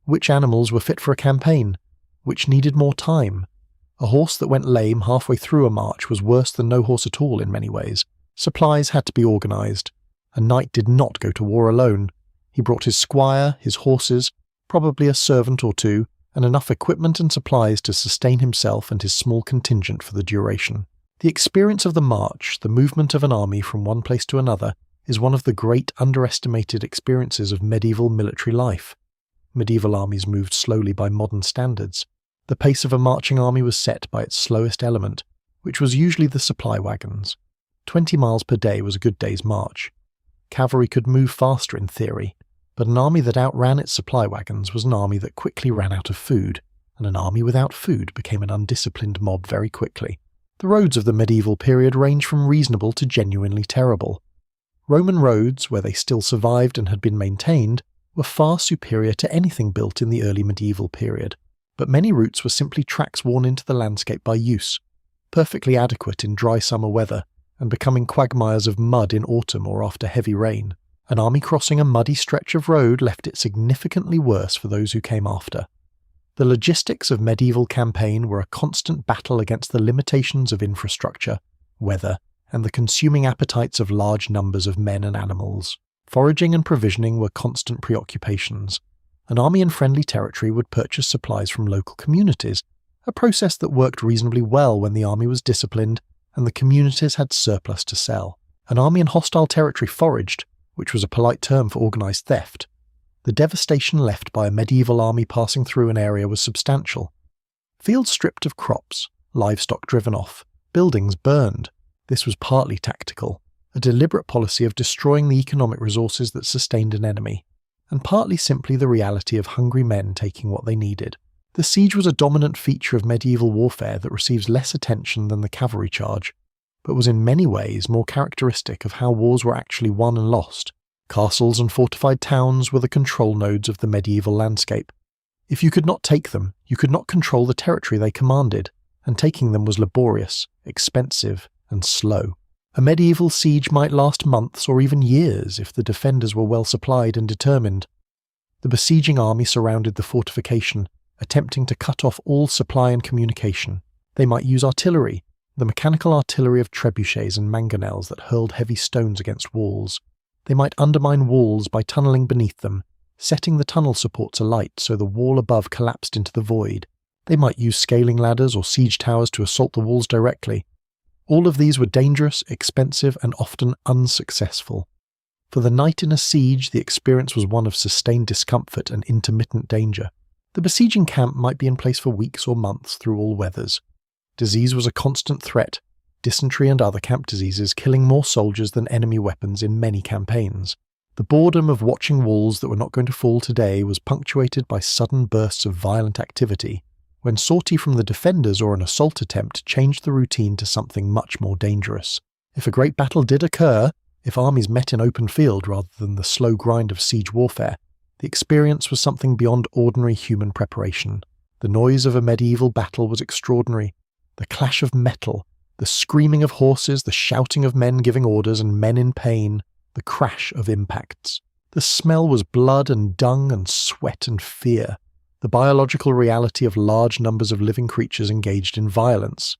Which animals were fit for a campaign? Which needed more time? A horse that went lame halfway through a march was worse than no horse at all in many ways. Supplies had to be organised. A knight did not go to war alone. He brought his squire, his horses, probably a servant or two, and enough equipment and supplies to sustain himself and his small contingent for the duration. The experience of the march, the movement of an army from one place to another, is one of the great underestimated experiences of medieval military life. Medieval armies moved slowly by modern standards. The pace of a marching army was set by its slowest element, which was usually the supply wagons. 20 miles per day was a good day's march. Cavalry could move faster in theory, but an army that outran its supply wagons was an army that quickly ran out of food, and an army without food became an undisciplined mob very quickly. The roads of the medieval period range from reasonable to genuinely terrible. Roman roads, where they still survived and had been maintained, were far superior to anything built in the early medieval period, but many routes were simply tracks worn into the landscape by use, perfectly adequate in dry summer weather, and becoming quagmires of mud in autumn or after heavy rain. An army crossing a muddy stretch of road left it significantly worse for those who came after. The logistics of medieval campaign were a constant battle against the limitations of infrastructure, weather, and the consuming appetites of large numbers of men and animals. Foraging and provisioning were constant preoccupations. An army in friendly territory would purchase supplies from local communities, a process that worked reasonably well when the army was disciplined and the communities had surplus to sell. An army in hostile territory foraged, which was a polite term for organised theft. The devastation left by a medieval army passing through an area was substantial. Fields stripped of crops, livestock driven off, buildings burned. This was partly tactical, a deliberate policy of destroying the economic resources that sustained an enemy, and partly simply the reality of hungry men taking what they needed. The siege was a dominant feature of medieval warfare that receives less attention than the cavalry charge, but was in many ways more characteristic of how wars were actually won and lost. Castles and fortified towns were the control nodes of the medieval landscape. If you could not take them, you could not control the territory they commanded, and taking them was laborious, expensive, and slow. A medieval siege might last months or even years if the defenders were well supplied and determined. The besieging army surrounded the fortification, attempting to cut off all supply and communication. They might use artillery, the mechanical artillery of trebuchets and mangonels that hurled heavy stones against walls. They might undermine walls by tunnelling beneath them, setting the tunnel supports alight so the wall above collapsed into the void. They might use scaling ladders or siege towers to assault the walls directly. All of these were dangerous, expensive, and often unsuccessful. For the knight in a siege, the experience was one of sustained discomfort and intermittent danger. The besieging camp might be in place for weeks or months through all weathers. Disease was a constant threat, dysentery and other camp diseases killing more soldiers than enemy weapons in many campaigns. The boredom of watching walls that were not going to fall today was punctuated by sudden bursts of violent activity, when sortie from the defenders or an assault attempt changed the routine to something much more dangerous. If a great battle did occur, if armies met in open field rather than the slow grind of siege warfare, the experience was something beyond ordinary human preparation. The noise of a medieval battle was extraordinary. The clash of metal, the screaming of horses, the shouting of men giving orders and men in pain, the crash of impacts. The smell was blood and dung and sweat and fear, the biological reality of large numbers of living creatures engaged in violence.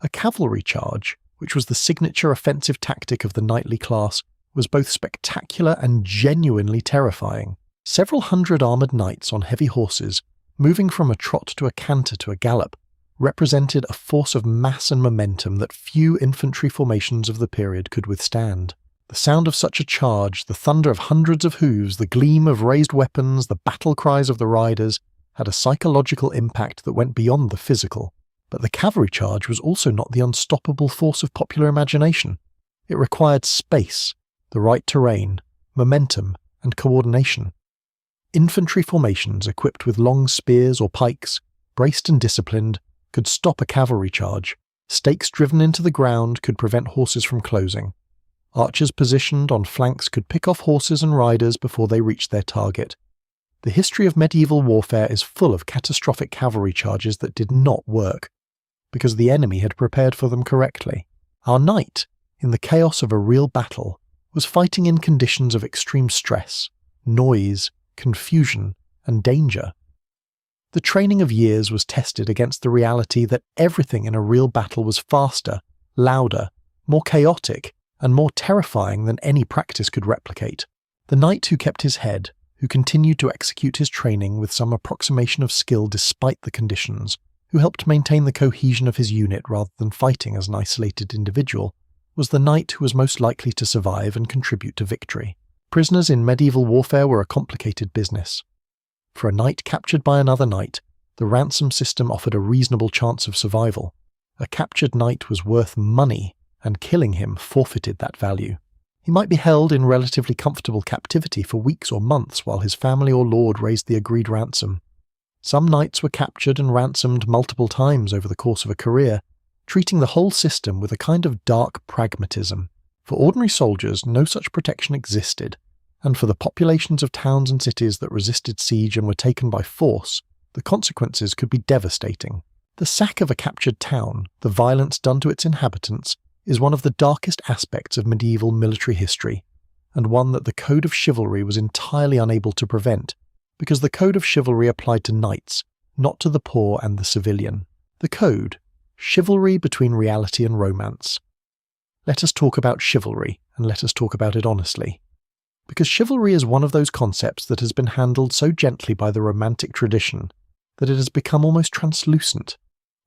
A cavalry charge, which was the signature offensive tactic of the knightly class, was both spectacular and genuinely terrifying. Several hundred armoured knights on heavy horses, moving from a trot to a canter to a gallop, represented a force of mass and momentum that few infantry formations of the period could withstand. The sound of such a charge, the thunder of hundreds of hooves, the gleam of raised weapons, the battle cries of the riders, had a psychological impact that went beyond the physical. But the cavalry charge was also not the unstoppable force of popular imagination. It required space, the right terrain, momentum, and coordination. Infantry formations equipped with long spears or pikes, braced and disciplined, could stop a cavalry charge. Stakes driven into the ground could prevent horses from closing. Archers positioned on flanks could pick off horses and riders before they reached their target. The history of medieval warfare is full of catastrophic cavalry charges that did not work, because the enemy had prepared for them correctly. Our knight, in the chaos of a real battle, was fighting in conditions of extreme stress, noise, confusion, and danger. The training of years was tested against the reality that everything in a real battle was faster, louder, more chaotic, and more terrifying than any practice could replicate. The knight who kept his head, who continued to execute his training with some approximation of skill despite the conditions, who helped maintain the cohesion of his unit rather than fighting as an isolated individual, was the knight who was most likely to survive and contribute to victory. Prisoners in medieval warfare were a complicated business. For a knight captured by another knight, the ransom system offered a reasonable chance of survival. A captured knight was worth money, and killing him forfeited that value. He might be held in relatively comfortable captivity for weeks or months while his family or lord raised the agreed ransom. Some knights were captured and ransomed multiple times over the course of a career, treating the whole system with a kind of dark pragmatism. For ordinary soldiers, no such protection existed, and for the populations of towns and cities that resisted siege and were taken by force, the consequences could be devastating. The sack of a captured town, the violence done to its inhabitants, is one of the darkest aspects of medieval military history, and one that the code of chivalry was entirely unable to prevent, because the code of chivalry applied to knights, not to the poor and the civilian. The code, chivalry between reality and romance. Let us talk about chivalry, and let us talk about it honestly. Because chivalry is one of those concepts that has been handled so gently by the romantic tradition that it has become almost translucent.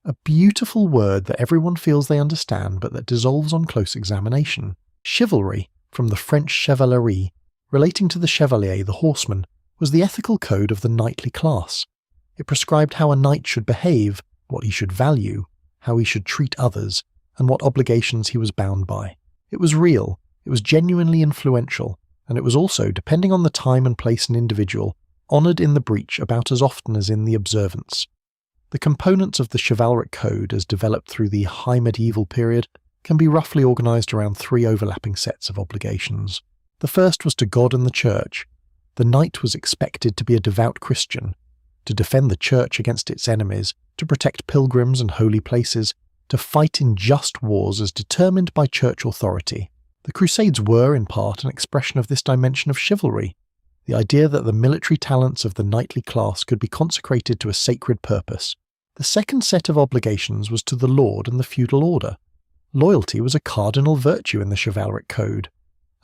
A beautiful word that everyone feels they understand but that dissolves on close examination. Chivalry, from the French chevalerie, relating to the chevalier, the horseman, was the ethical code of the knightly class. It prescribed how a knight should behave, what he should value, how he should treat others, and what obligations he was bound by. It was real, it was genuinely influential, and it was also, depending on the time and place and individual, honoured in the breach about as often as in the observance. The components of the chivalric code, as developed through the high medieval period, can be roughly organised around three overlapping sets of obligations. The first was to God and the Church. The knight was expected to be a devout Christian, to defend the Church against its enemies, to protect pilgrims and holy places, to fight in just wars as determined by Church authority. The Crusades were, in part, an expression of this dimension of chivalry, the idea that the military talents of the knightly class could be consecrated to a sacred purpose. The second set of obligations was to the lord and the feudal order. Loyalty was a cardinal virtue in the chivalric code.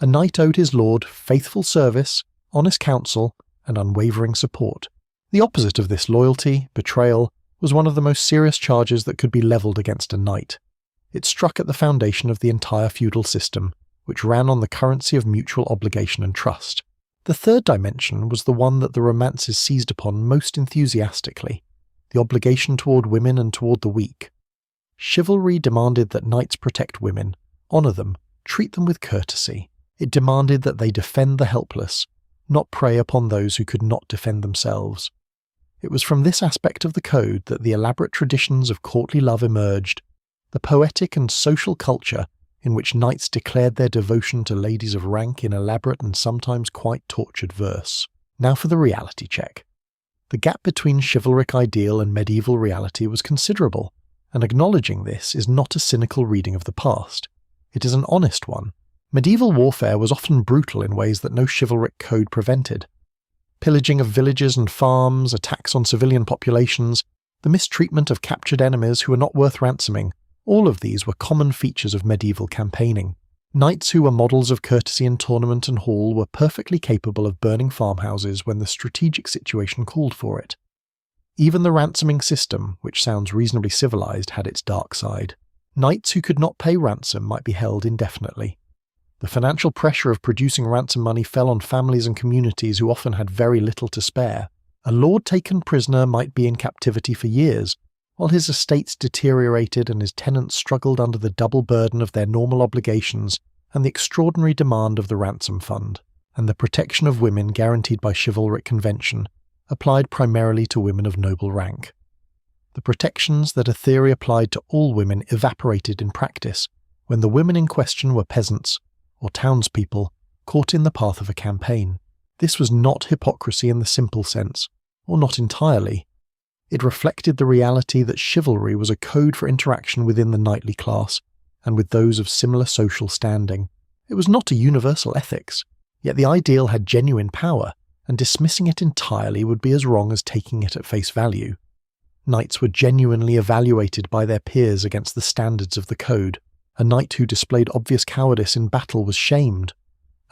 A knight owed his lord faithful service, honest counsel, and unwavering support. The opposite of this loyalty, betrayal, was one of the most serious charges that could be levelled against a knight. It struck at the foundation of the entire feudal system, which ran on the currency of mutual obligation and trust. The third dimension was the one that the romances seized upon most enthusiastically, the obligation toward women and toward the weak. Chivalry demanded that knights protect women, honour them, treat them with courtesy. It demanded that they defend the helpless, not prey upon those who could not defend themselves. It was from this aspect of the code that the elaborate traditions of courtly love emerged, the poetic and social culture in which knights declared their devotion to ladies of rank in elaborate and sometimes quite tortured verse. Now for the reality check. The gap between chivalric ideal and medieval reality was considerable, and acknowledging this is not a cynical reading of the past. It is an honest one. Medieval warfare was often brutal in ways that no chivalric code prevented. Pillaging of villages and farms, attacks on civilian populations, the mistreatment of captured enemies who were not worth ransoming, all of these were common features of medieval campaigning. Knights who were models of courtesy in tournament and hall were perfectly capable of burning farmhouses when the strategic situation called for it. Even the ransoming system, which sounds reasonably civilized, had its dark side. Knights who could not pay ransom might be held indefinitely. The financial pressure of producing ransom money fell on families and communities who often had very little to spare. A lord taken prisoner might be in captivity for years, while his estates deteriorated and his tenants struggled under the double burden of their normal obligations and the extraordinary demand of the ransom fund, and the protection of women guaranteed by chivalric convention, applied primarily to women of noble rank. The protections that a theory applied to all women evaporated in practice when the women in question were peasants or townspeople caught in the path of a campaign. This was not hypocrisy in the simple sense, or not entirely. It reflected the reality that chivalry was a code for interaction within the knightly class and with those of similar social standing. It was not a universal ethics, yet the ideal had genuine power, and dismissing it entirely would be as wrong as taking it at face value. Knights were genuinely evaluated by their peers against the standards of the code. A knight who displayed obvious cowardice in battle was shamed.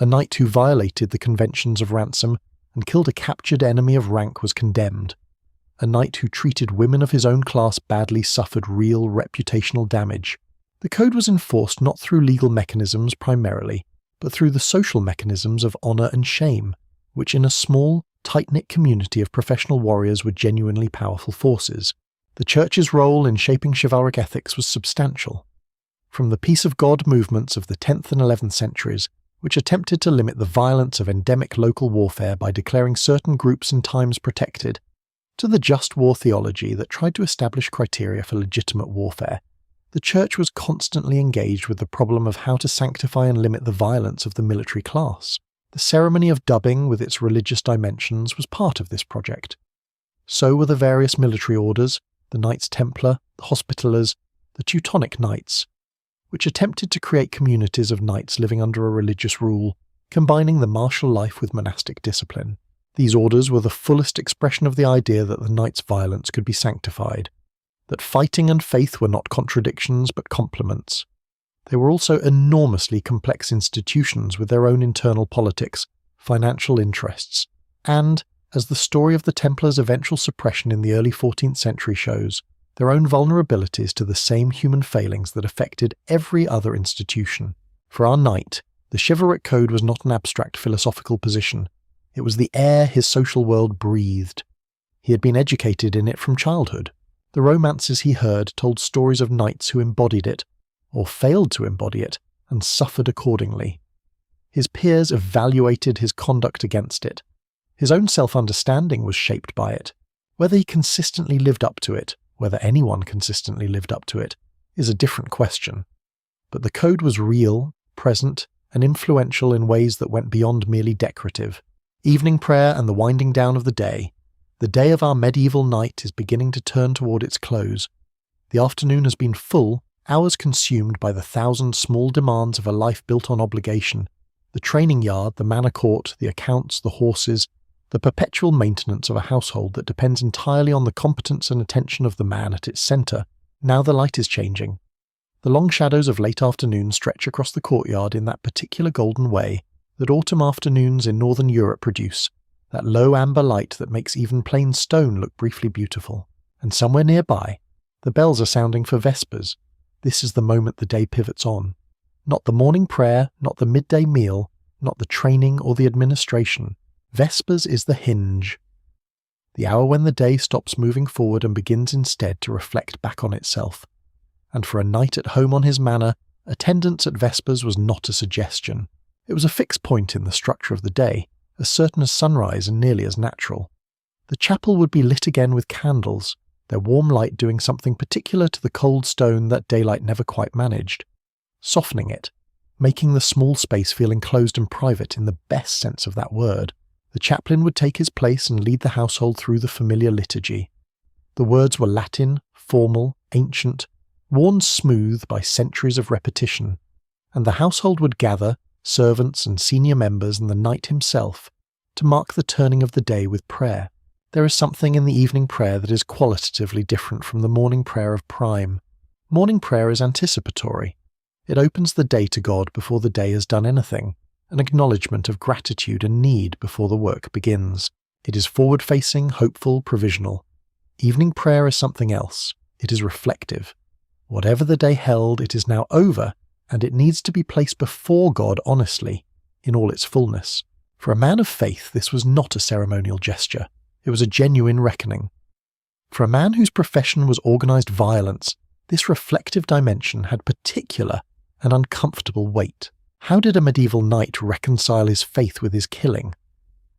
A knight who violated the conventions of ransom and killed a captured enemy of rank was condemned. A knight who treated women of his own class badly suffered real reputational damage. The code was enforced not through legal mechanisms primarily, but through the social mechanisms of honour and shame, which in a small, tight-knit community of professional warriors were genuinely powerful forces. The Church's role in shaping chivalric ethics was substantial. From the peace of God movements of the 10th and 11th centuries, which attempted to limit the violence of endemic local warfare by declaring certain groups and times protected, to the just war theology that tried to establish criteria for legitimate warfare, the Church was constantly engaged with the problem of how to sanctify and limit the violence of the military class. The ceremony of dubbing, with its religious dimensions, was part of this project. So were the various military orders, the Knights Templar, the Hospitallers, the Teutonic Knights, which attempted to create communities of knights living under a religious rule, combining the martial life with monastic discipline. These orders were the fullest expression of the idea that the knight's violence could be sanctified, that fighting and faith were not contradictions but complements. They were also enormously complex institutions with their own internal politics, financial interests, and, as the story of the Templars' eventual suppression in the early 14th century shows, their own vulnerabilities to the same human failings that affected every other institution. For our knight, the chivalric code was not an abstract philosophical position. It was the air his social world breathed. He had been educated in it from childhood. The romances he heard told stories of knights who embodied it, or failed to embody it, and suffered accordingly. His peers evaluated his conduct against it. His own self-understanding was shaped by it. Whether he consistently lived up to it, whether anyone consistently lived up to it, is a different question. But the code was real, present, and influential in ways that went beyond merely decorative. Evening prayer and the winding down of the day of our medieval night is beginning to turn toward its close. The afternoon has been full, hours consumed by the 1,000 small demands of a life built on obligation, the training yard, the manor court, the accounts, the horses, the perpetual maintenance of a household that depends entirely on the competence and attention of the man at its centre. Now the light is changing. The long shadows of late afternoon stretch across the courtyard in that particular golden way that autumn afternoons in northern Europe produce, that low amber light that makes even plain stone look briefly beautiful. And somewhere nearby, the bells are sounding for vespers. This is the moment the day pivots on. Not the morning prayer, not the midday meal, not the training or the administration. Vespers is the hinge. The hour when the day stops moving forward and begins instead to reflect back on itself. And for a knight at home on his manor, attendance at Vespers was not a suggestion. It was a fixed point in the structure of the day, as certain as sunrise and nearly as natural. The chapel would be lit again with candles, their warm light doing something particular to the cold stone that daylight never quite managed, softening it, making the small space feel enclosed and private in the best sense of that word. The chaplain would take his place and lead the household through the familiar liturgy. The words were Latin, formal, ancient, worn smooth by centuries of repetition, and the household would gather, servants and senior members and the knight himself, to mark the turning of the day with prayer. There is something in the evening prayer that is qualitatively different from the morning prayer of prime. Morning prayer is anticipatory. It opens the day to God before the day has done anything, an acknowledgement of gratitude and need before the work begins. It is forward-facing, hopeful, provisional. Evening prayer is something else. It is reflective. Whatever the day held, it is now over, and it needs to be placed before God honestly, in all its fullness. For a man of faith, this was not a ceremonial gesture. It was a genuine reckoning. For a man whose profession was organised violence, this reflective dimension had particular and uncomfortable weight. How did a medieval knight reconcile his faith with his killing?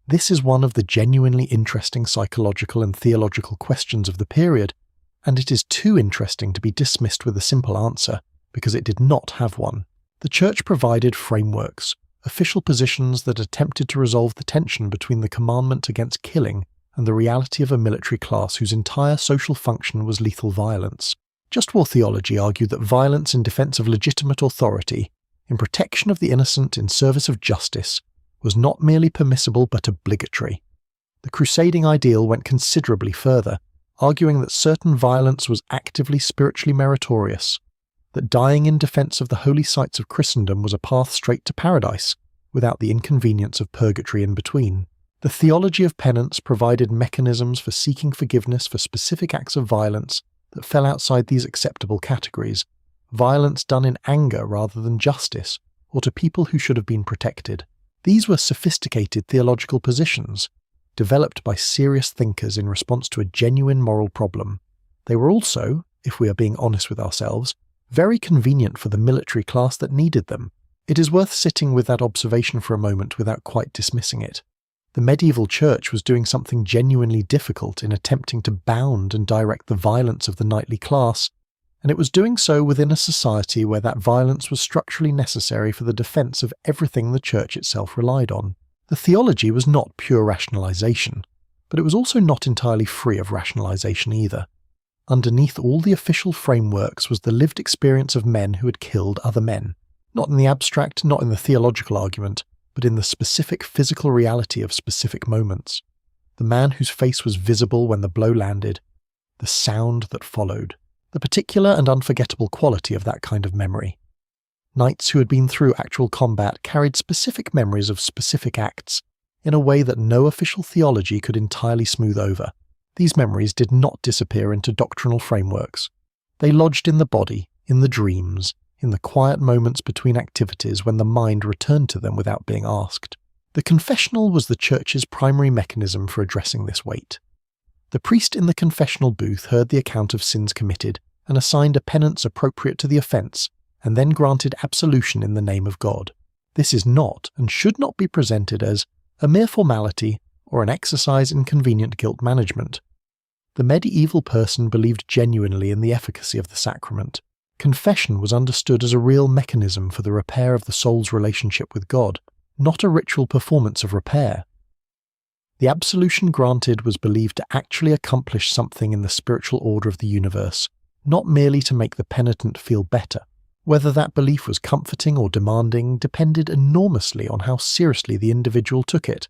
This is one of the genuinely interesting psychological and theological questions of the period, and it is too interesting to be dismissed with a simple answer, because it did not have one. The Church provided frameworks, official positions that attempted to resolve the tension between the commandment against killing and the reality of a military class whose entire social function was lethal violence. Just war theology argued that violence in defence of legitimate authority, in protection of the innocent in service of justice, was not merely permissible but obligatory. The crusading ideal went considerably further, arguing that certain violence was actively spiritually meritorious, that dying in defence of the holy sites of Christendom was a path straight to paradise, without the inconvenience of purgatory in between. The theology of penance provided mechanisms for seeking forgiveness for specific acts of violence that fell outside these acceptable categories, violence done in anger rather than justice, or to people who should have been protected. These were sophisticated theological positions, developed by serious thinkers in response to a genuine moral problem. They were also, if we are being honest with ourselves, very convenient for the military class that needed them. It is worth sitting with that observation for a moment without quite dismissing it. The medieval church was doing something genuinely difficult in attempting to bound and direct the violence of the knightly class, and it was doing so within a society where that violence was structurally necessary for the defence of everything the church itself relied on. The theology was not pure rationalisation, but it was also not entirely free of rationalisation either. Underneath all the official frameworks was the lived experience of men who had killed other men, not in the abstract, not in the theological argument, but in the specific physical reality of specific moments. The man whose face was visible when the blow landed, the sound that followed, the particular and unforgettable quality of that kind of memory. Knights who had been through actual combat carried specific memories of specific acts in a way that no official theology could entirely smooth over. These memories did not disappear into doctrinal frameworks. They lodged in the body, in the dreams, in the quiet moments between activities when the mind returned to them without being asked. The confessional was the church's primary mechanism for addressing this weight. The priest in the confessional booth heard the account of sins committed and assigned a penance appropriate to the offence, and then granted absolution in the name of God. This is not, and should not be presented as, a mere formality or an exercise in convenient guilt management. The medieval person believed genuinely in the efficacy of the sacrament. Confession was understood as a real mechanism for the repair of the soul's relationship with God, not a ritual performance of repair. The absolution granted was believed to actually accomplish something in the spiritual order of the universe, not merely to make the penitent feel better. Whether that belief was comforting or demanding depended enormously on how seriously the individual took it.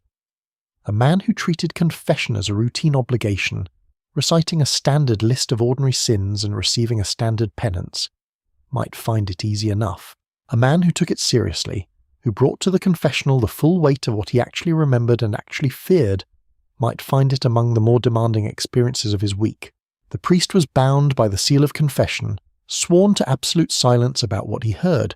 A man who treated confession as a routine obligation, reciting a standard list of ordinary sins and receiving a standard penance, might find it easy enough. A man who took it seriously, who brought to the confessional the full weight of what he actually remembered and actually feared, might find it among the more demanding experiences of his week. The priest was bound by the seal of confession, sworn to absolute silence about what he heard.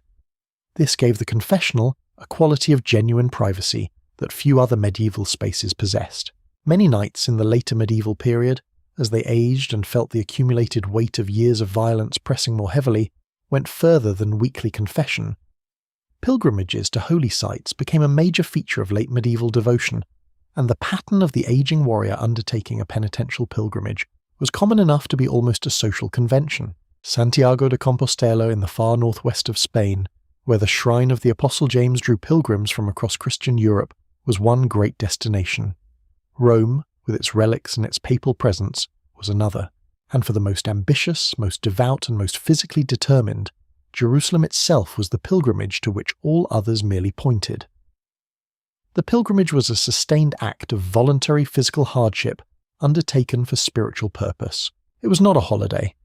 This gave the confessional a quality of genuine privacy that few other medieval spaces possessed. Many knights in the later medieval period, as they aged and felt the accumulated weight of years of violence pressing more heavily, went further than weekly confession. Pilgrimages to holy sites became a major feature of late medieval devotion, and the pattern of the aging warrior undertaking a penitential pilgrimage was common enough to be almost a social convention. Santiago de Compostela in the far northwest of Spain, where the shrine of the Apostle James drew pilgrims from across Christian Europe, was one great destination. Rome, with its relics and its papal presence, was another. And for the most ambitious, most devout, and most physically determined, Jerusalem itself was the pilgrimage to which all others merely pointed. The pilgrimage was a sustained act of voluntary physical hardship undertaken for spiritual purpose. It was not a holiday.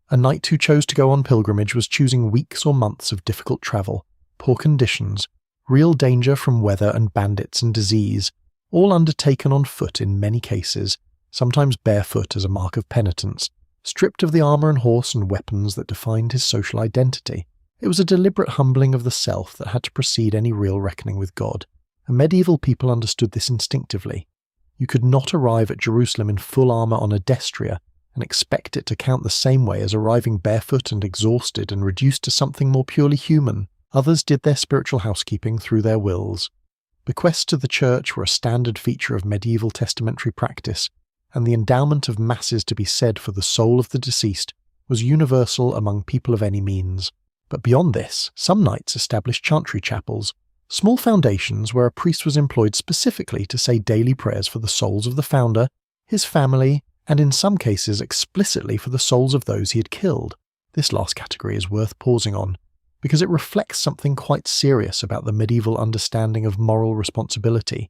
A knight who chose to go on pilgrimage was choosing weeks or months of difficult travel, poor conditions, real danger from weather and bandits and disease, all undertaken on foot in many cases, sometimes barefoot as a mark of penitence, stripped of the armour and horse and weapons that defined his social identity. It was a deliberate humbling of the self that had to precede any real reckoning with God, and medieval people understood this instinctively. You could not arrive at Jerusalem in full armour on a destrier and expect it to count the same way as arriving barefoot and exhausted and reduced to something more purely human. Others did their spiritual housekeeping through their wills. Bequests to the church were a standard feature of medieval testamentary practice, and the endowment of masses to be said for the soul of the deceased was universal among people of any means. But beyond this, some knights established chantry chapels, small foundations where a priest was employed specifically to say daily prayers for the souls of the founder, his family, and in some cases explicitly for the souls of those he had killed. This last category is worth pausing on, because it reflects something quite serious about the medieval understanding of moral responsibility.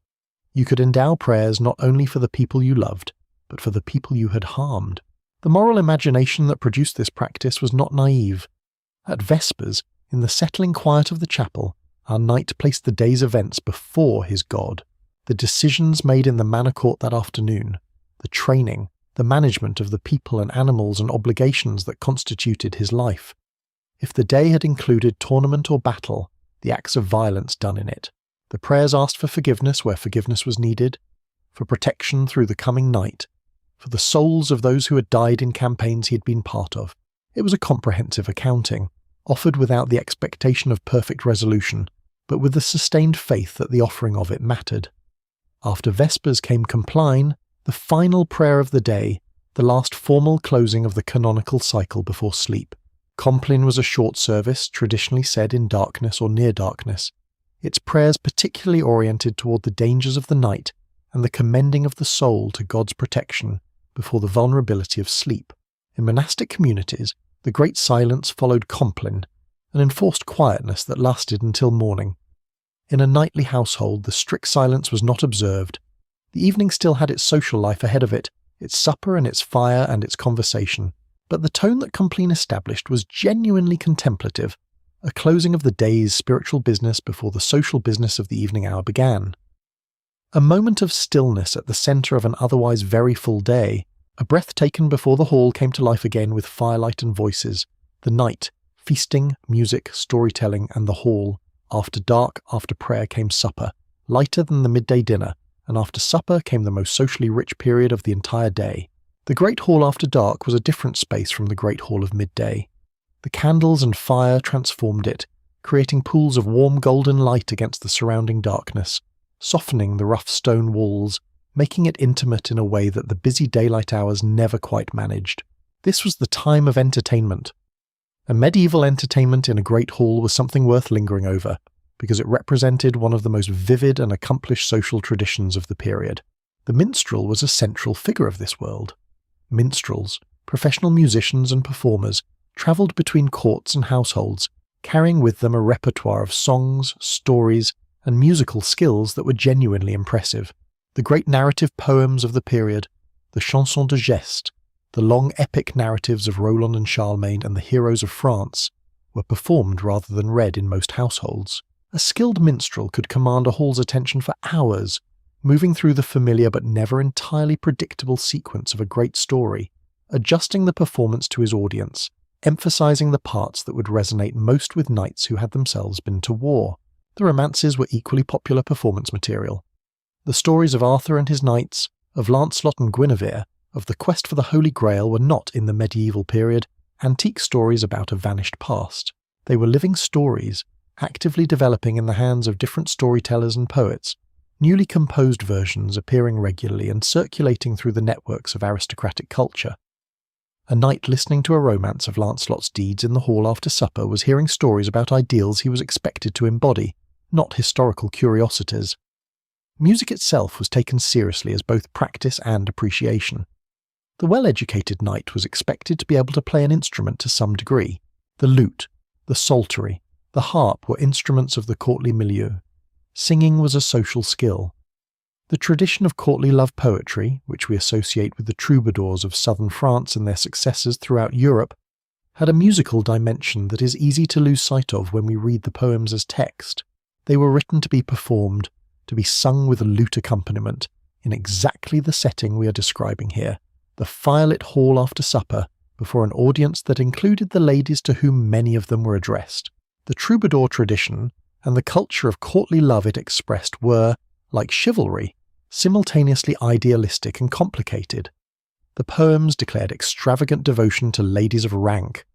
You could endow prayers not only for the people you loved, but for the people you had harmed. The moral imagination that produced this practice was not naive. At Vespers, in the settling quiet of the chapel, our knight placed the day's events before his God. The decisions made in the manor court that afternoon, the training, the management of the people and animals and obligations that constituted his life. If the day had included tournament or battle, the acts of violence done in it, the prayers asked for forgiveness where forgiveness was needed, for protection through the coming night, for the souls of those who had died in campaigns he had been part of. It was a comprehensive accounting, offered without the expectation of perfect resolution, but with the sustained faith that the offering of it mattered. After Vespers came Compline, the final prayer of the day, the last formal closing of the canonical cycle before sleep. Compline was a short service, traditionally said in darkness or near darkness, its prayers particularly oriented toward the dangers of the night and the commending of the soul to God's protection before the vulnerability of sleep. In monastic communities, the great silence followed Compline, an enforced quietness that lasted until morning. In a knightly household, the strict silence was not observed. The evening still had its social life ahead of it, its supper and its fire and its conversation. But the tone that Compline established was genuinely contemplative, a closing of the day's spiritual business before the social business of the evening hour began. A moment of stillness at the centre of an otherwise very full day, a breath taken before the hall came to life again with firelight and voices, the night, feasting, music, storytelling, and the hall. After dark, after prayer came supper, lighter than the midday dinner, and after supper came the most socially rich period of the entire day. The Great Hall after dark was a different space from the Great Hall of midday. The candles and fire transformed it, creating pools of warm golden light against the surrounding darkness, softening the rough stone walls, making it intimate in a way that the busy daylight hours never quite managed. This was the time of entertainment. A medieval entertainment in a great hall was something worth lingering over, because it represented one of the most vivid and accomplished social traditions of the period. The minstrel was a central figure of this world. Minstrels, professional musicians and performers, travelled between courts and households, carrying with them a repertoire of songs, stories, and musical skills that were genuinely impressive. The great narrative poems of the period, the chansons de geste, the long epic narratives of Roland and Charlemagne and the heroes of France, were performed rather than read in most households. A skilled minstrel could command a hall's attention for hours, moving through the familiar but never entirely predictable sequence of a great story, adjusting the performance to his audience, emphasizing the parts that would resonate most with knights who had themselves been to war. The romances were equally popular performance material. The stories of Arthur and his knights, of Lancelot and Guinevere, of the quest for the Holy Grail were not, in the medieval period, antique stories about a vanished past. They were living stories, actively developing in the hands of different storytellers and poets, newly composed versions appearing regularly and circulating through the networks of aristocratic culture. A knight listening to a romance of Lancelot's deeds in the hall after supper was hearing stories about ideals he was expected to embody, not historical curiosities. Music itself was taken seriously as both practice and appreciation. The well-educated knight was expected to be able to play an instrument to some degree. The lute, the psaltery, the harp were instruments of the courtly milieu. Singing was a social skill. The tradition of courtly love poetry, which we associate with the troubadours of southern France and their successors throughout Europe, had a musical dimension that is easy to lose sight of when we read the poems as text. They were written to be performed, to be sung with a lute accompaniment, in exactly the setting we are describing here, the firelit hall after supper, before an audience that included the ladies to whom many of them were addressed. The troubadour tradition and the culture of courtly love it expressed were, like chivalry, simultaneously idealistic and complicated. The poems declared extravagant devotion to ladies of rank,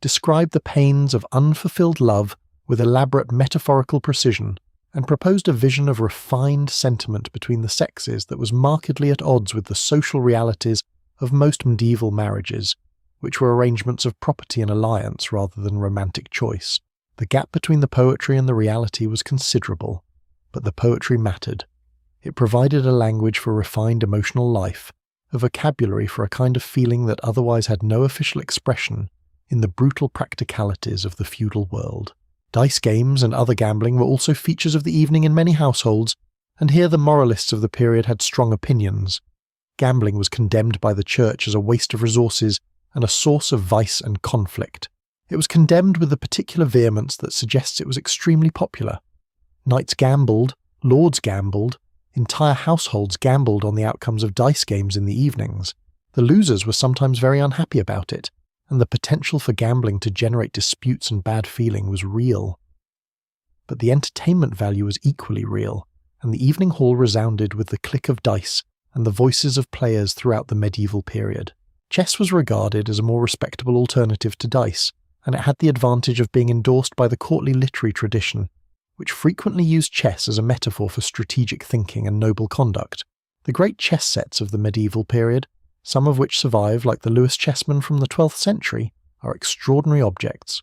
described the pains of unfulfilled love with elaborate metaphorical precision, and proposed a vision of refined sentiment between the sexes that was markedly at odds with the social realities of most medieval marriages, which were arrangements of property and alliance rather than romantic choice. The gap between the poetry and the reality was considerable, but the poetry mattered. It provided a language for refined emotional life, a vocabulary for a kind of feeling that otherwise had no official expression in the brutal practicalities of the feudal world. Dice games and other gambling were also features of the evening in many households, and here the moralists of the period had strong opinions. Gambling was condemned by the church as a waste of resources and a source of vice and conflict. It was condemned with the particular vehemence that suggests it was extremely popular. Knights gambled, lords gambled, entire households gambled on the outcomes of dice games in the evenings. The losers were sometimes very unhappy about it, and the potential for gambling to generate disputes and bad feeling was real. But the entertainment value was equally real, and the evening hall resounded with the click of dice and the voices of players throughout the medieval period. Chess was regarded as a more respectable alternative to dice, and it had the advantage of being endorsed by the courtly literary tradition, which frequently used chess as a metaphor for strategic thinking and noble conduct. The great chess sets of the medieval period, some of which survive like the Lewis chessmen from the 12th century, are extraordinary objects.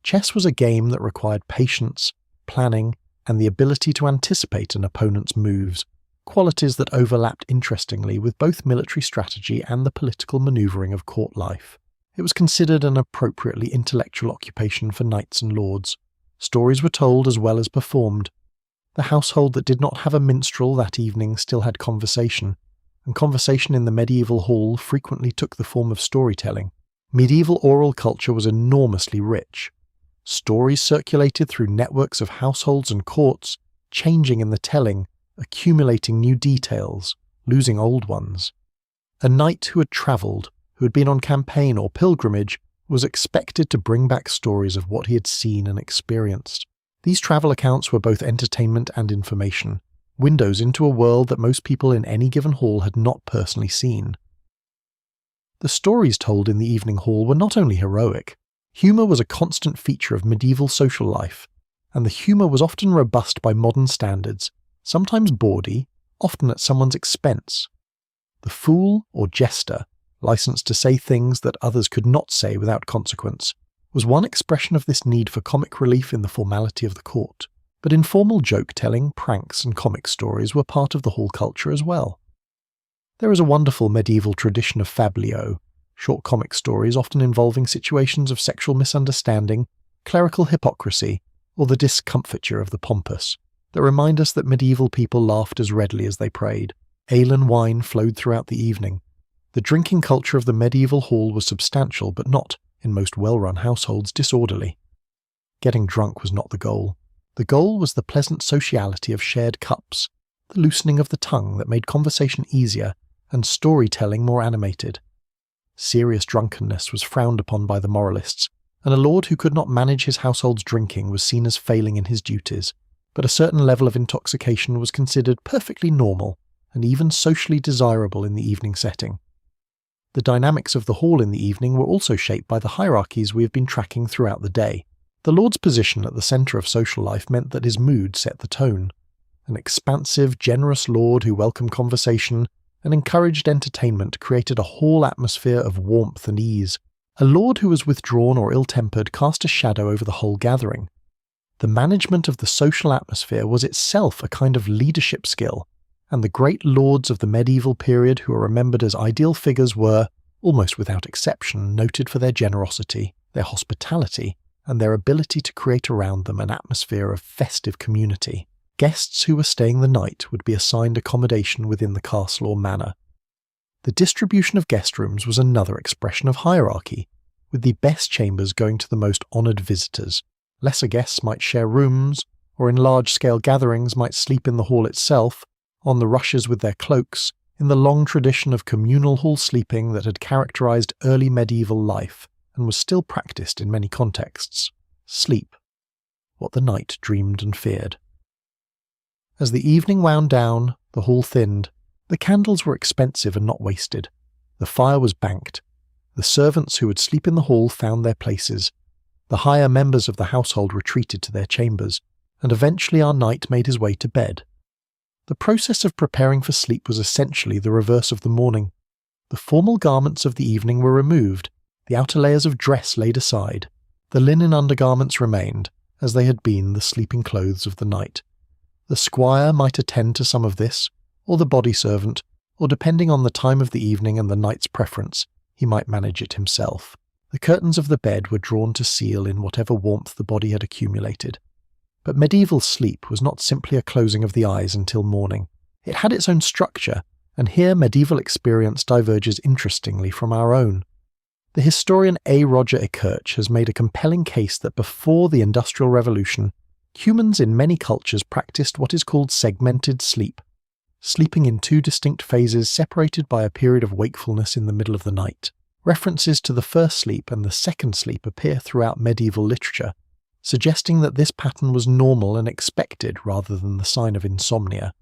Chess was a game that required patience, planning, and the ability to anticipate an opponent's moves, qualities that overlapped interestingly with both military strategy and the political manoeuvring of court life. It was considered an appropriately intellectual occupation for knights and lords. Stories were told as well as performed. The household that did not have a minstrel that evening still had conversation, and conversation in the medieval hall frequently took the form of storytelling. Medieval oral culture was enormously rich. Stories circulated through networks of households and courts, changing in the telling, accumulating new details, losing old ones. A knight who had travelled, who had been on campaign or pilgrimage, was expected to bring back stories of what he had seen and experienced. These travel accounts were both entertainment and information, windows into a world that most people in any given hall had not personally seen. The stories told in the evening hall were not only heroic. Humour was a constant feature of medieval social life, and the humour was often robust by modern standards, sometimes bawdy, often at someone's expense. The fool or jester, licensed to say things that others could not say without consequence, was one expression of this need for comic relief in the formality of the court. But informal joke-telling, pranks and comic stories were part of the hall culture as well. There is a wonderful medieval tradition of fabliaux, short comic stories often involving situations of sexual misunderstanding, clerical hypocrisy, or the discomfiture of the pompous, that remind us that medieval people laughed as readily as they prayed. Ale and wine flowed throughout the evening. The drinking culture of the medieval hall was substantial, but not, in most well-run households, disorderly. Getting drunk was not the goal. The goal was the pleasant sociality of shared cups, the loosening of the tongue that made conversation easier and storytelling more animated. Serious drunkenness was frowned upon by the moralists, and a lord who could not manage his household's drinking was seen as failing in his duties, but a certain level of intoxication was considered perfectly normal and even socially desirable in the evening setting. The dynamics of the hall in the evening were also shaped by the hierarchies we have been tracking throughout the day. The lord's position at the centre of social life meant that his mood set the tone. An expansive, generous lord who welcomed conversation and encouraged entertainment created a hall atmosphere of warmth and ease. A lord who was withdrawn or ill-tempered cast a shadow over the whole gathering. The management of the social atmosphere was itself a kind of leadership skill, and the great lords of the medieval period who are remembered as ideal figures were, almost without exception, noted for their generosity, their hospitality, and their ability to create around them an atmosphere of festive community. Guests who were staying the night would be assigned accommodation within the castle or manor. The distribution of guest rooms was another expression of hierarchy, with the best chambers going to the most honoured visitors. Lesser guests might share rooms, or in large-scale gatherings might sleep in the hall itself, on the rushes with their cloaks, in the long tradition of communal hall sleeping that had characterised early medieval life and was still practised in many contexts. Sleep. What the knight dreamed and feared. As the evening wound down, the hall thinned. The candles were expensive and not wasted. The fire was banked. The servants who would sleep in the hall found their places. The higher members of the household retreated to their chambers, and eventually our knight made his way to bed. The process of preparing for sleep was essentially the reverse of the morning. The formal garments of the evening were removed, the outer layers of dress laid aside. The linen undergarments remained, as they had been the sleeping clothes of the night. The squire might attend to some of this, or the body servant, or depending on the time of the evening and the knight's preference, he might manage it himself. The curtains of the bed were drawn to seal in whatever warmth the body had accumulated. But medieval sleep was not simply a closing of the eyes until morning. It had its own structure, and here medieval experience diverges interestingly from our own. The historian A. Roger Ekirch has made a compelling case that before the Industrial Revolution, humans in many cultures practiced what is called segmented sleep, sleeping in two distinct phases separated by a period of wakefulness in the middle of the night. References to the first sleep and the second sleep appear throughout medieval literature, suggesting that this pattern was normal and expected rather than the sign of insomnia.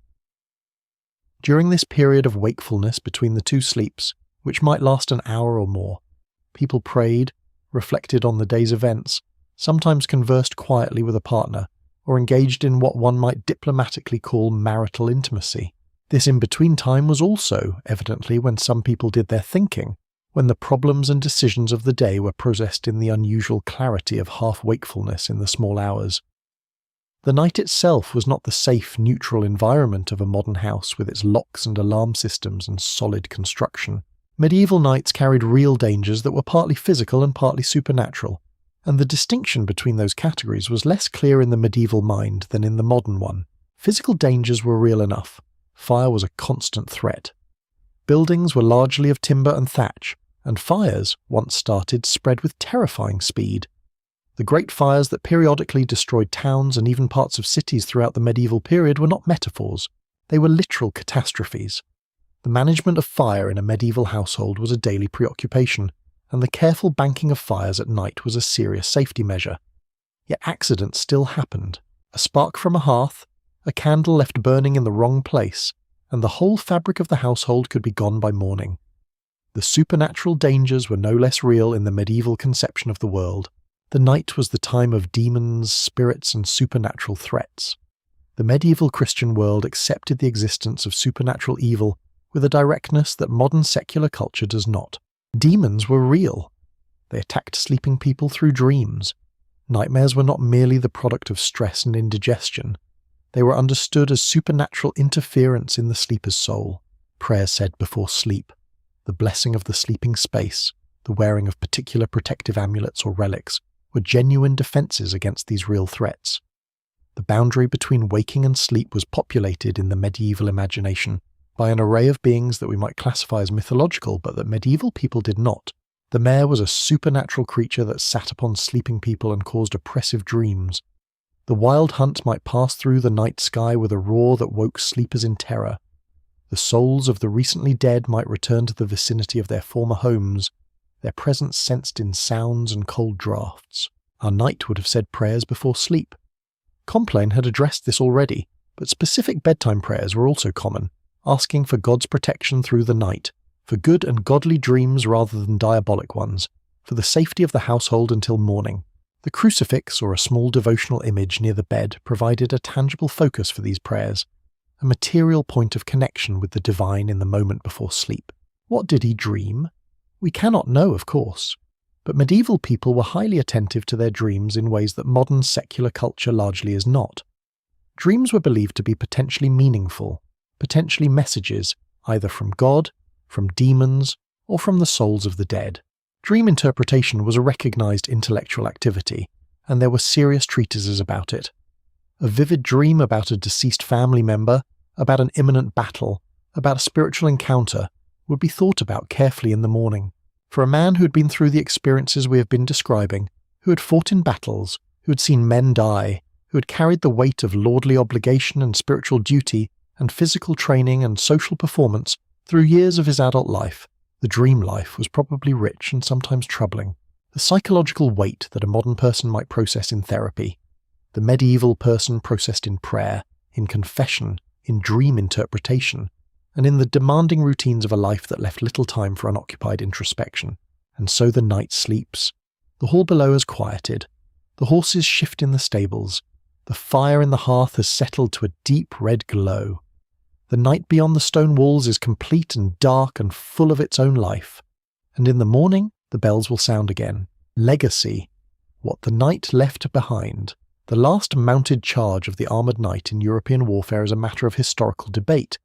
During this period of wakefulness between the two sleeps, which might last an hour or more, people prayed, reflected on the day's events, sometimes conversed quietly with a partner, or engaged in what one might diplomatically call marital intimacy. This in-between time was also, evidently, when some people did their thinking, when the problems and decisions of the day were processed in the unusual clarity of half-wakefulness in the small hours. The night itself was not the safe, neutral environment of a modern house with its locks and alarm systems and solid construction. Medieval nights carried real dangers that were partly physical and partly supernatural, and the distinction between those categories was less clear in the medieval mind than in the modern one. Physical dangers were real enough. Fire was a constant threat. Buildings were largely of timber and thatch, and fires, once started, spread with terrifying speed. The great fires that periodically destroyed towns and even parts of cities throughout the medieval period were not metaphors. They were literal catastrophes. The management of fire in a medieval household was a daily preoccupation, and the careful banking of fires at night was a serious safety measure. Yet accidents still happened. A spark from a hearth, a candle left burning in the wrong place, and the whole fabric of the household could be gone by morning. The supernatural dangers were no less real in the medieval conception of the world. The night was the time of demons, spirits, and supernatural threats. The medieval Christian world accepted the existence of supernatural evil with a directness that modern secular culture does not. Demons were real. They attacked sleeping people through dreams. Nightmares were not merely the product of stress and indigestion. They were understood as supernatural interference in the sleeper's soul. Prayers said before sleep, the blessing of the sleeping space, the wearing of particular protective amulets or relics, were genuine defences against these real threats. The boundary between waking and sleep was populated in the medieval imagination by an array of beings that we might classify as mythological, but that medieval people did not. The mare was a supernatural creature that sat upon sleeping people and caused oppressive dreams. The wild hunt might pass through the night sky with a roar that woke sleepers in terror. The souls of the recently dead might return to the vicinity of their former homes, their presence sensed in sounds and cold draughts. Our knight would have said prayers before sleep. Compline had addressed this already, but specific bedtime prayers were also common, asking for God's protection through the night, for good and godly dreams rather than diabolic ones, for the safety of the household until morning. The crucifix or a small devotional image near the bed provided a tangible focus for these prayers, a material point of connection with the divine in the moment before sleep. What did he dream? We cannot know, of course, but medieval people were highly attentive to their dreams in ways that modern secular culture largely is not. Dreams were believed to be potentially meaningful, potentially messages either from God, from demons, or from the souls of the dead. Dream interpretation was a recognized intellectual activity, and there were serious treatises about it. A vivid dream about a deceased family member, about an imminent battle, about a spiritual encounter, would be thought about carefully in the morning. For a man who had been through the experiences we have been describing, who had fought in battles, who had seen men die, who had carried the weight of lordly obligation and spiritual duty and physical training and social performance through years of his adult life, the dream life was probably rich and sometimes troubling. The psychological weight that a modern person might process in therapy, the medieval person processed in prayer, in confession, in dream interpretation, and in the demanding routines of a life that left little time for unoccupied introspection. And so the night sleeps. The hall below has quieted. The horses shift in the stables. The fire in the hearth has settled to a deep red glow. The night beyond the stone walls is complete and dark and full of its own life. And in the morning, the bells will sound again. Legacy. What the knight left behind. The last mounted charge of the armoured knight in European warfare is a matter of historical debate,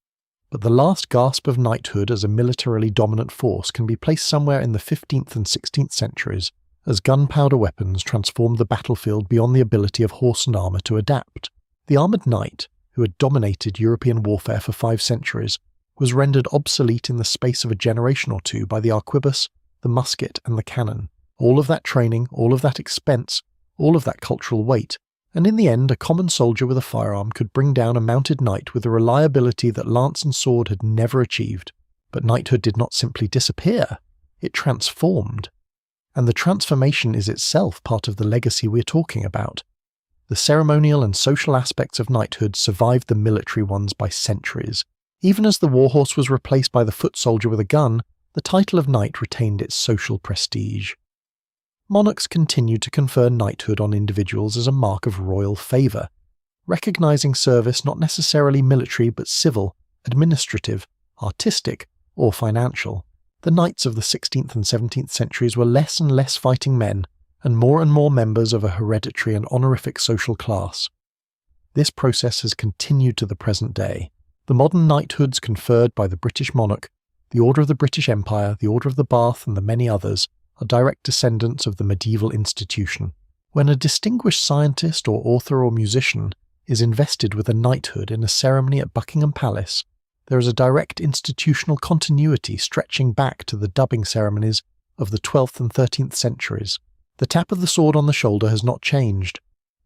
but the last gasp of knighthood as a militarily dominant force can be placed somewhere in the 15th and 16th centuries, as gunpowder weapons transformed the battlefield beyond the ability of horse and armour to adapt. The armoured knight, who had dominated European warfare for 5 centuries, was rendered obsolete in the space of a generation or two by the arquebus, the musket and the cannon. All of that training, all of that expense, all of that cultural weight, and in the end a common soldier with a firearm could bring down a mounted knight with a reliability that lance and sword had never achieved. But knighthood did not simply disappear, it transformed. And the transformation is itself part of the legacy we're talking about. The ceremonial and social aspects of knighthood survived the military ones by centuries. Even as the warhorse was replaced by the foot soldier with a gun, the title of knight retained its social prestige. Monarchs continued to confer knighthood on individuals as a mark of royal favour, recognising service not necessarily military but civil, administrative, artistic, or financial. The knights of the 16th and 17th centuries were less and less fighting men, and more members of a hereditary and honorific social class. This process has continued to the present day. The modern knighthoods conferred by the British monarch, the Order of the British Empire, the Order of the Bath, and the many others, are direct descendants of the medieval institution. When a distinguished scientist or author or musician is invested with a knighthood in a ceremony at Buckingham Palace, there is a direct institutional continuity stretching back to the dubbing ceremonies of the 12th and 13th centuries. The tap of the sword on the shoulder has not changed.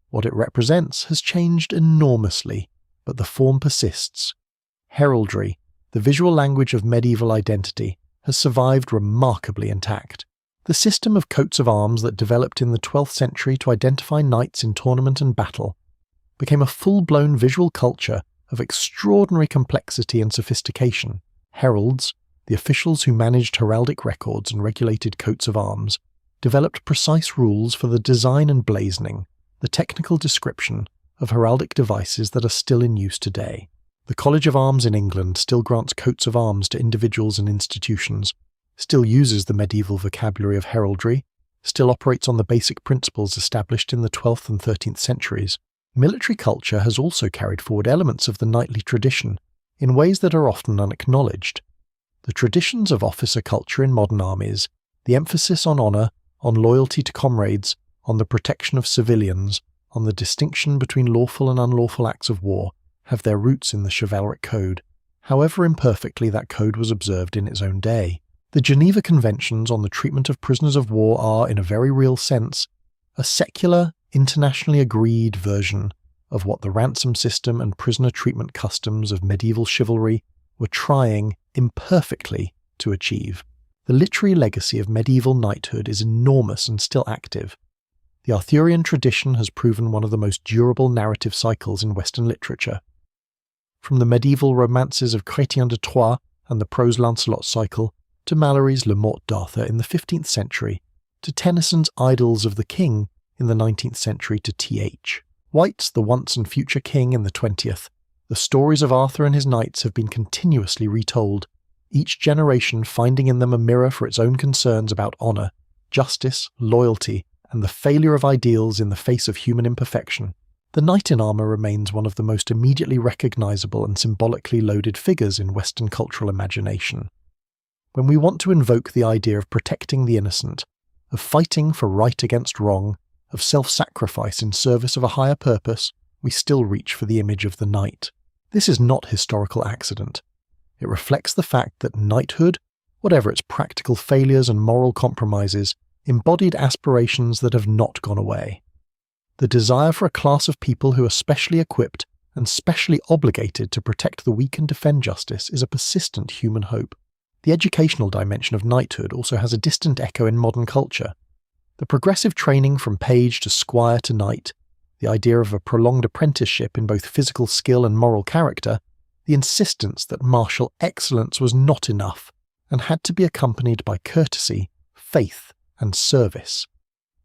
What it represents has changed enormously, but the form persists. Heraldry, the visual language of medieval identity, has survived remarkably intact. The system of coats of arms that developed in the 12th century to identify knights in tournament and battle became a full-blown visual culture of extraordinary complexity and sophistication. Heralds, the officials who managed heraldic records and regulated coats of arms, developed precise rules for the design and blazoning, the technical description of heraldic devices that are still in use today. The College of Arms in England still grants coats of arms to individuals and institutions, still uses the medieval vocabulary of heraldry, still operates on the basic principles established in the 12th and 13th centuries. Military culture has also carried forward elements of the knightly tradition in ways that are often unacknowledged. The traditions of officer culture in modern armies, the emphasis on honour, on loyalty to comrades, on the protection of civilians, on the distinction between lawful and unlawful acts of war, have their roots in the chivalric code, however imperfectly that code was observed in its own day. The Geneva Conventions on the treatment of prisoners of war are, in a very real sense, a secular, internationally agreed version of what the ransom system and prisoner treatment customs of medieval chivalry were trying, imperfectly, to achieve. The literary legacy of medieval knighthood is enormous and still active. The Arthurian tradition has proven one of the most durable narrative cycles in Western literature. From the medieval romances of Chrétien de Troyes and the prose Lancelot cycle, to Malory's Le Morte d'Arthur in the 15th century, to Tennyson's Idylls of the King in the 19th century to th. White's the once and future king in the 20th. The stories of Arthur and his knights have been continuously retold, each generation finding in them a mirror for its own concerns about honour, justice, loyalty, and the failure of ideals in the face of human imperfection. The knight in armour remains one of the most immediately recognisable and symbolically loaded figures in Western cultural imagination. When we want to invoke the idea of protecting the innocent, of fighting for right against wrong, of self-sacrifice in service of a higher purpose, we still reach for the image of the knight. This is not historical accident. It reflects the fact that knighthood, whatever its practical failures and moral compromises, embodied aspirations that have not gone away. The desire for a class of people who are specially equipped and specially obligated to protect the weak and defend justice is a persistent human hope. The educational dimension of knighthood also has a distant echo in modern culture. The progressive training from page to squire to knight, the idea of a prolonged apprenticeship in both physical skill and moral character, the insistence that martial excellence was not enough and had to be accompanied by courtesy, faith, and service.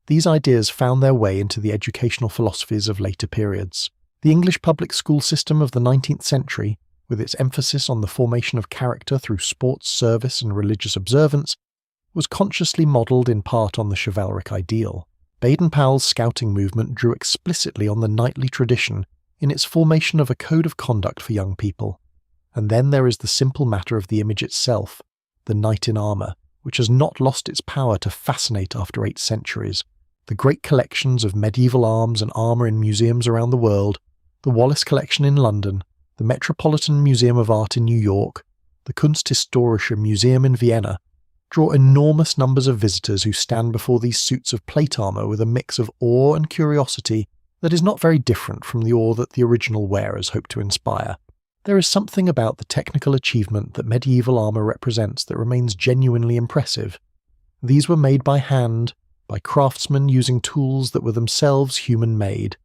These ideas found their way into the educational philosophies of later periods. The English public school system of the 19th century, with its emphasis on the formation of character through sports, service, and religious observance, was consciously modelled in part on the chivalric ideal. Baden-Powell's scouting movement drew explicitly on the knightly tradition in its formation of a code of conduct for young people. And then there is the simple matter of the image itself, the knight in armour, which has not lost its power to fascinate after 8 centuries. The great collections of medieval arms and armour in museums around the world, the Wallace Collection in London, the Metropolitan Museum of Art in New York, the Kunsthistorische Museum in Vienna, draw enormous numbers of visitors who stand before these suits of plate armour with a mix of awe and curiosity that is not very different from the awe that the original wearers hoped to inspire. There is something about the technical achievement that medieval armour represents that remains genuinely impressive. These were made by hand, by craftsmen using tools that were themselves human-made,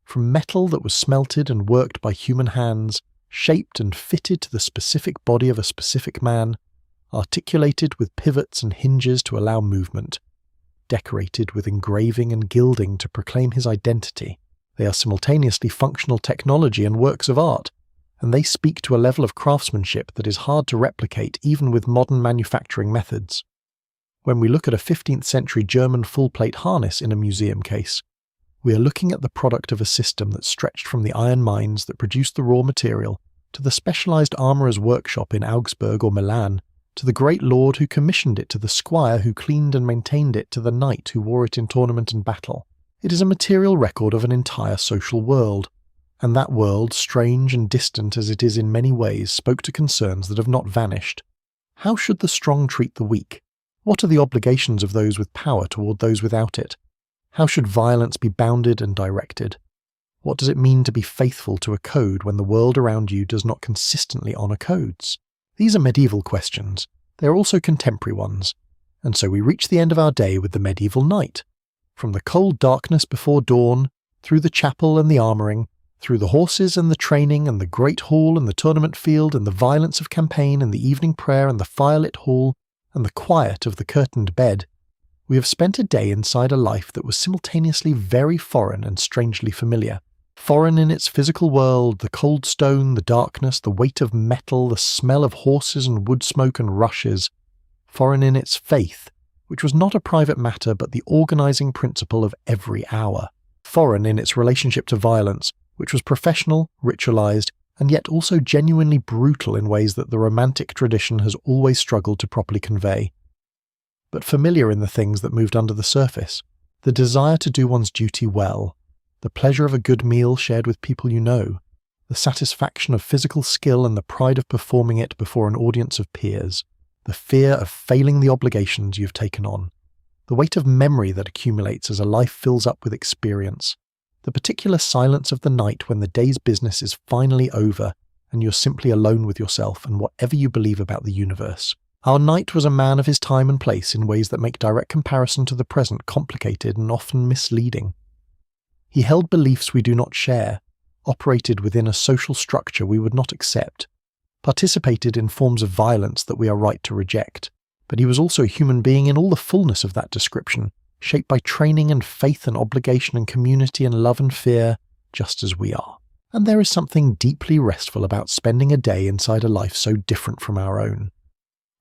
from metal that was smelted and worked by human hands, shaped and fitted to the specific body of a specific man, articulated with pivots and hinges to allow movement, decorated with engraving and gilding to proclaim his identity. They are simultaneously functional technology and works of art, and they speak to a level of craftsmanship that is hard to replicate even with modern manufacturing methods. When we look at a 15th century German full-plate harness in a museum case, we are looking at the product of a system that stretched from the iron mines that produced the raw material to the specialised armourer's workshop in Augsburg or Milan, to the great lord who commissioned it, to the squire who cleaned and maintained it, to the knight who wore it in tournament and battle. It is a material record of an entire social world, and that world, strange and distant as it is in many ways, spoke to concerns that have not vanished. How should the strong treat the weak? What are the obligations of those with power toward those without it? How should violence be bounded and directed? What does it mean to be faithful to a code when the world around you does not consistently honour codes? These are medieval questions. They are also contemporary ones. And so we reach the end of our day with the medieval knight. From the cold darkness before dawn, through the chapel and the armouring, through the horses and the training and the great hall and the tournament field and the violence of campaign and the evening prayer and the firelit hall and the quiet of the curtained bed, we have spent a day inside a life that was simultaneously very foreign and strangely familiar. Foreign in its physical world, the cold stone, the darkness, the weight of metal, the smell of horses and wood smoke and rushes. Foreign in its faith, which was not a private matter but the organising principle of every hour. Foreign in its relationship to violence, which was professional, ritualised, and yet also genuinely brutal in ways that the Romantic tradition has always struggled to properly convey. But familiar in the things that moved under the surface, the desire to do one's duty well, the pleasure of a good meal shared with people you know, the satisfaction of physical skill and the pride of performing it before an audience of peers, the fear of failing the obligations you've taken on, the weight of memory that accumulates as a life fills up with experience, the particular silence of the night when the day's business is finally over and you're simply alone with yourself and whatever you believe about the universe. Our knight was a man of his time and place in ways that make direct comparison to the present complicated and often misleading. He held beliefs we do not share, operated within a social structure we would not accept, participated in forms of violence that we are right to reject. But he was also a human being in all the fullness of that description, shaped by training and faith and obligation and community and love and fear, just as we are. And there is something deeply restful about spending a day inside a life so different from our own.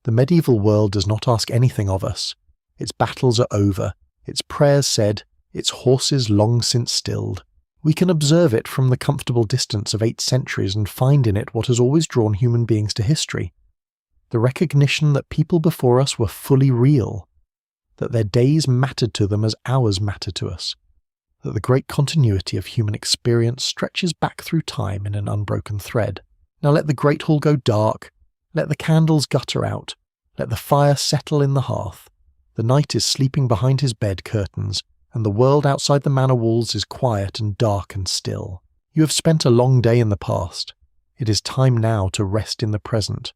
The medieval world does not ask anything of us. Its battles are over, its prayers said, its horses long since stilled. We can observe it from the comfortable distance of 8 centuries and find in it what has always drawn human beings to history. The recognition that people before us were fully real, that their days mattered to them as ours matter to us, that the great continuity of human experience stretches back through time in an unbroken thread. Now let the great hall go dark, let the candles gutter out, let the fire settle in the hearth. The knight is sleeping behind his bed curtains, and the world outside the manor walls is quiet and dark and still. You have spent a long day in the past. It is time now to rest in the present.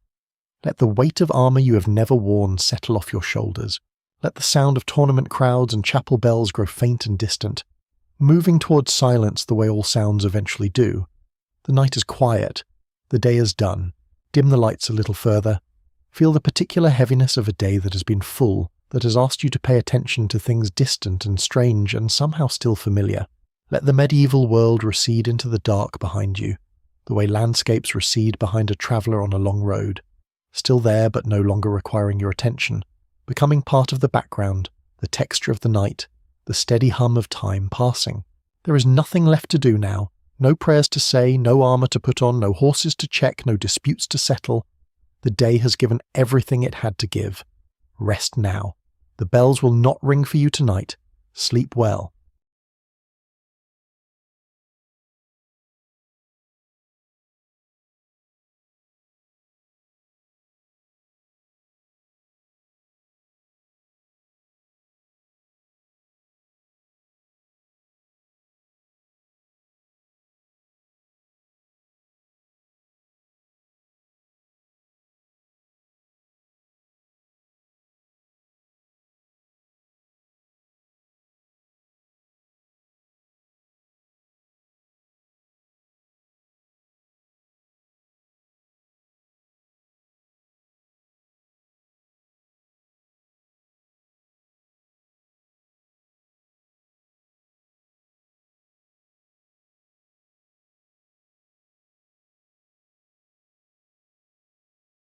Let the weight of armour you have never worn settle off your shoulders. Let the sound of tournament crowds and chapel bells grow faint and distant, moving towards silence the way all sounds eventually do. The night is quiet. The day is done. Dim the lights a little further. Feel the particular heaviness of a day that has been full, that has asked you to pay attention to things distant and strange and somehow still familiar. Let the medieval world recede into the dark behind you, the way landscapes recede behind a traveller on a long road, still there but no longer requiring your attention, becoming part of the background, the texture of the night, the steady hum of time passing. There is nothing left to do now, no prayers to say, no armour to put on, no horses to check, no disputes to settle. The day has given everything it had to give. Rest now. The bells will not ring for you tonight. Sleep well.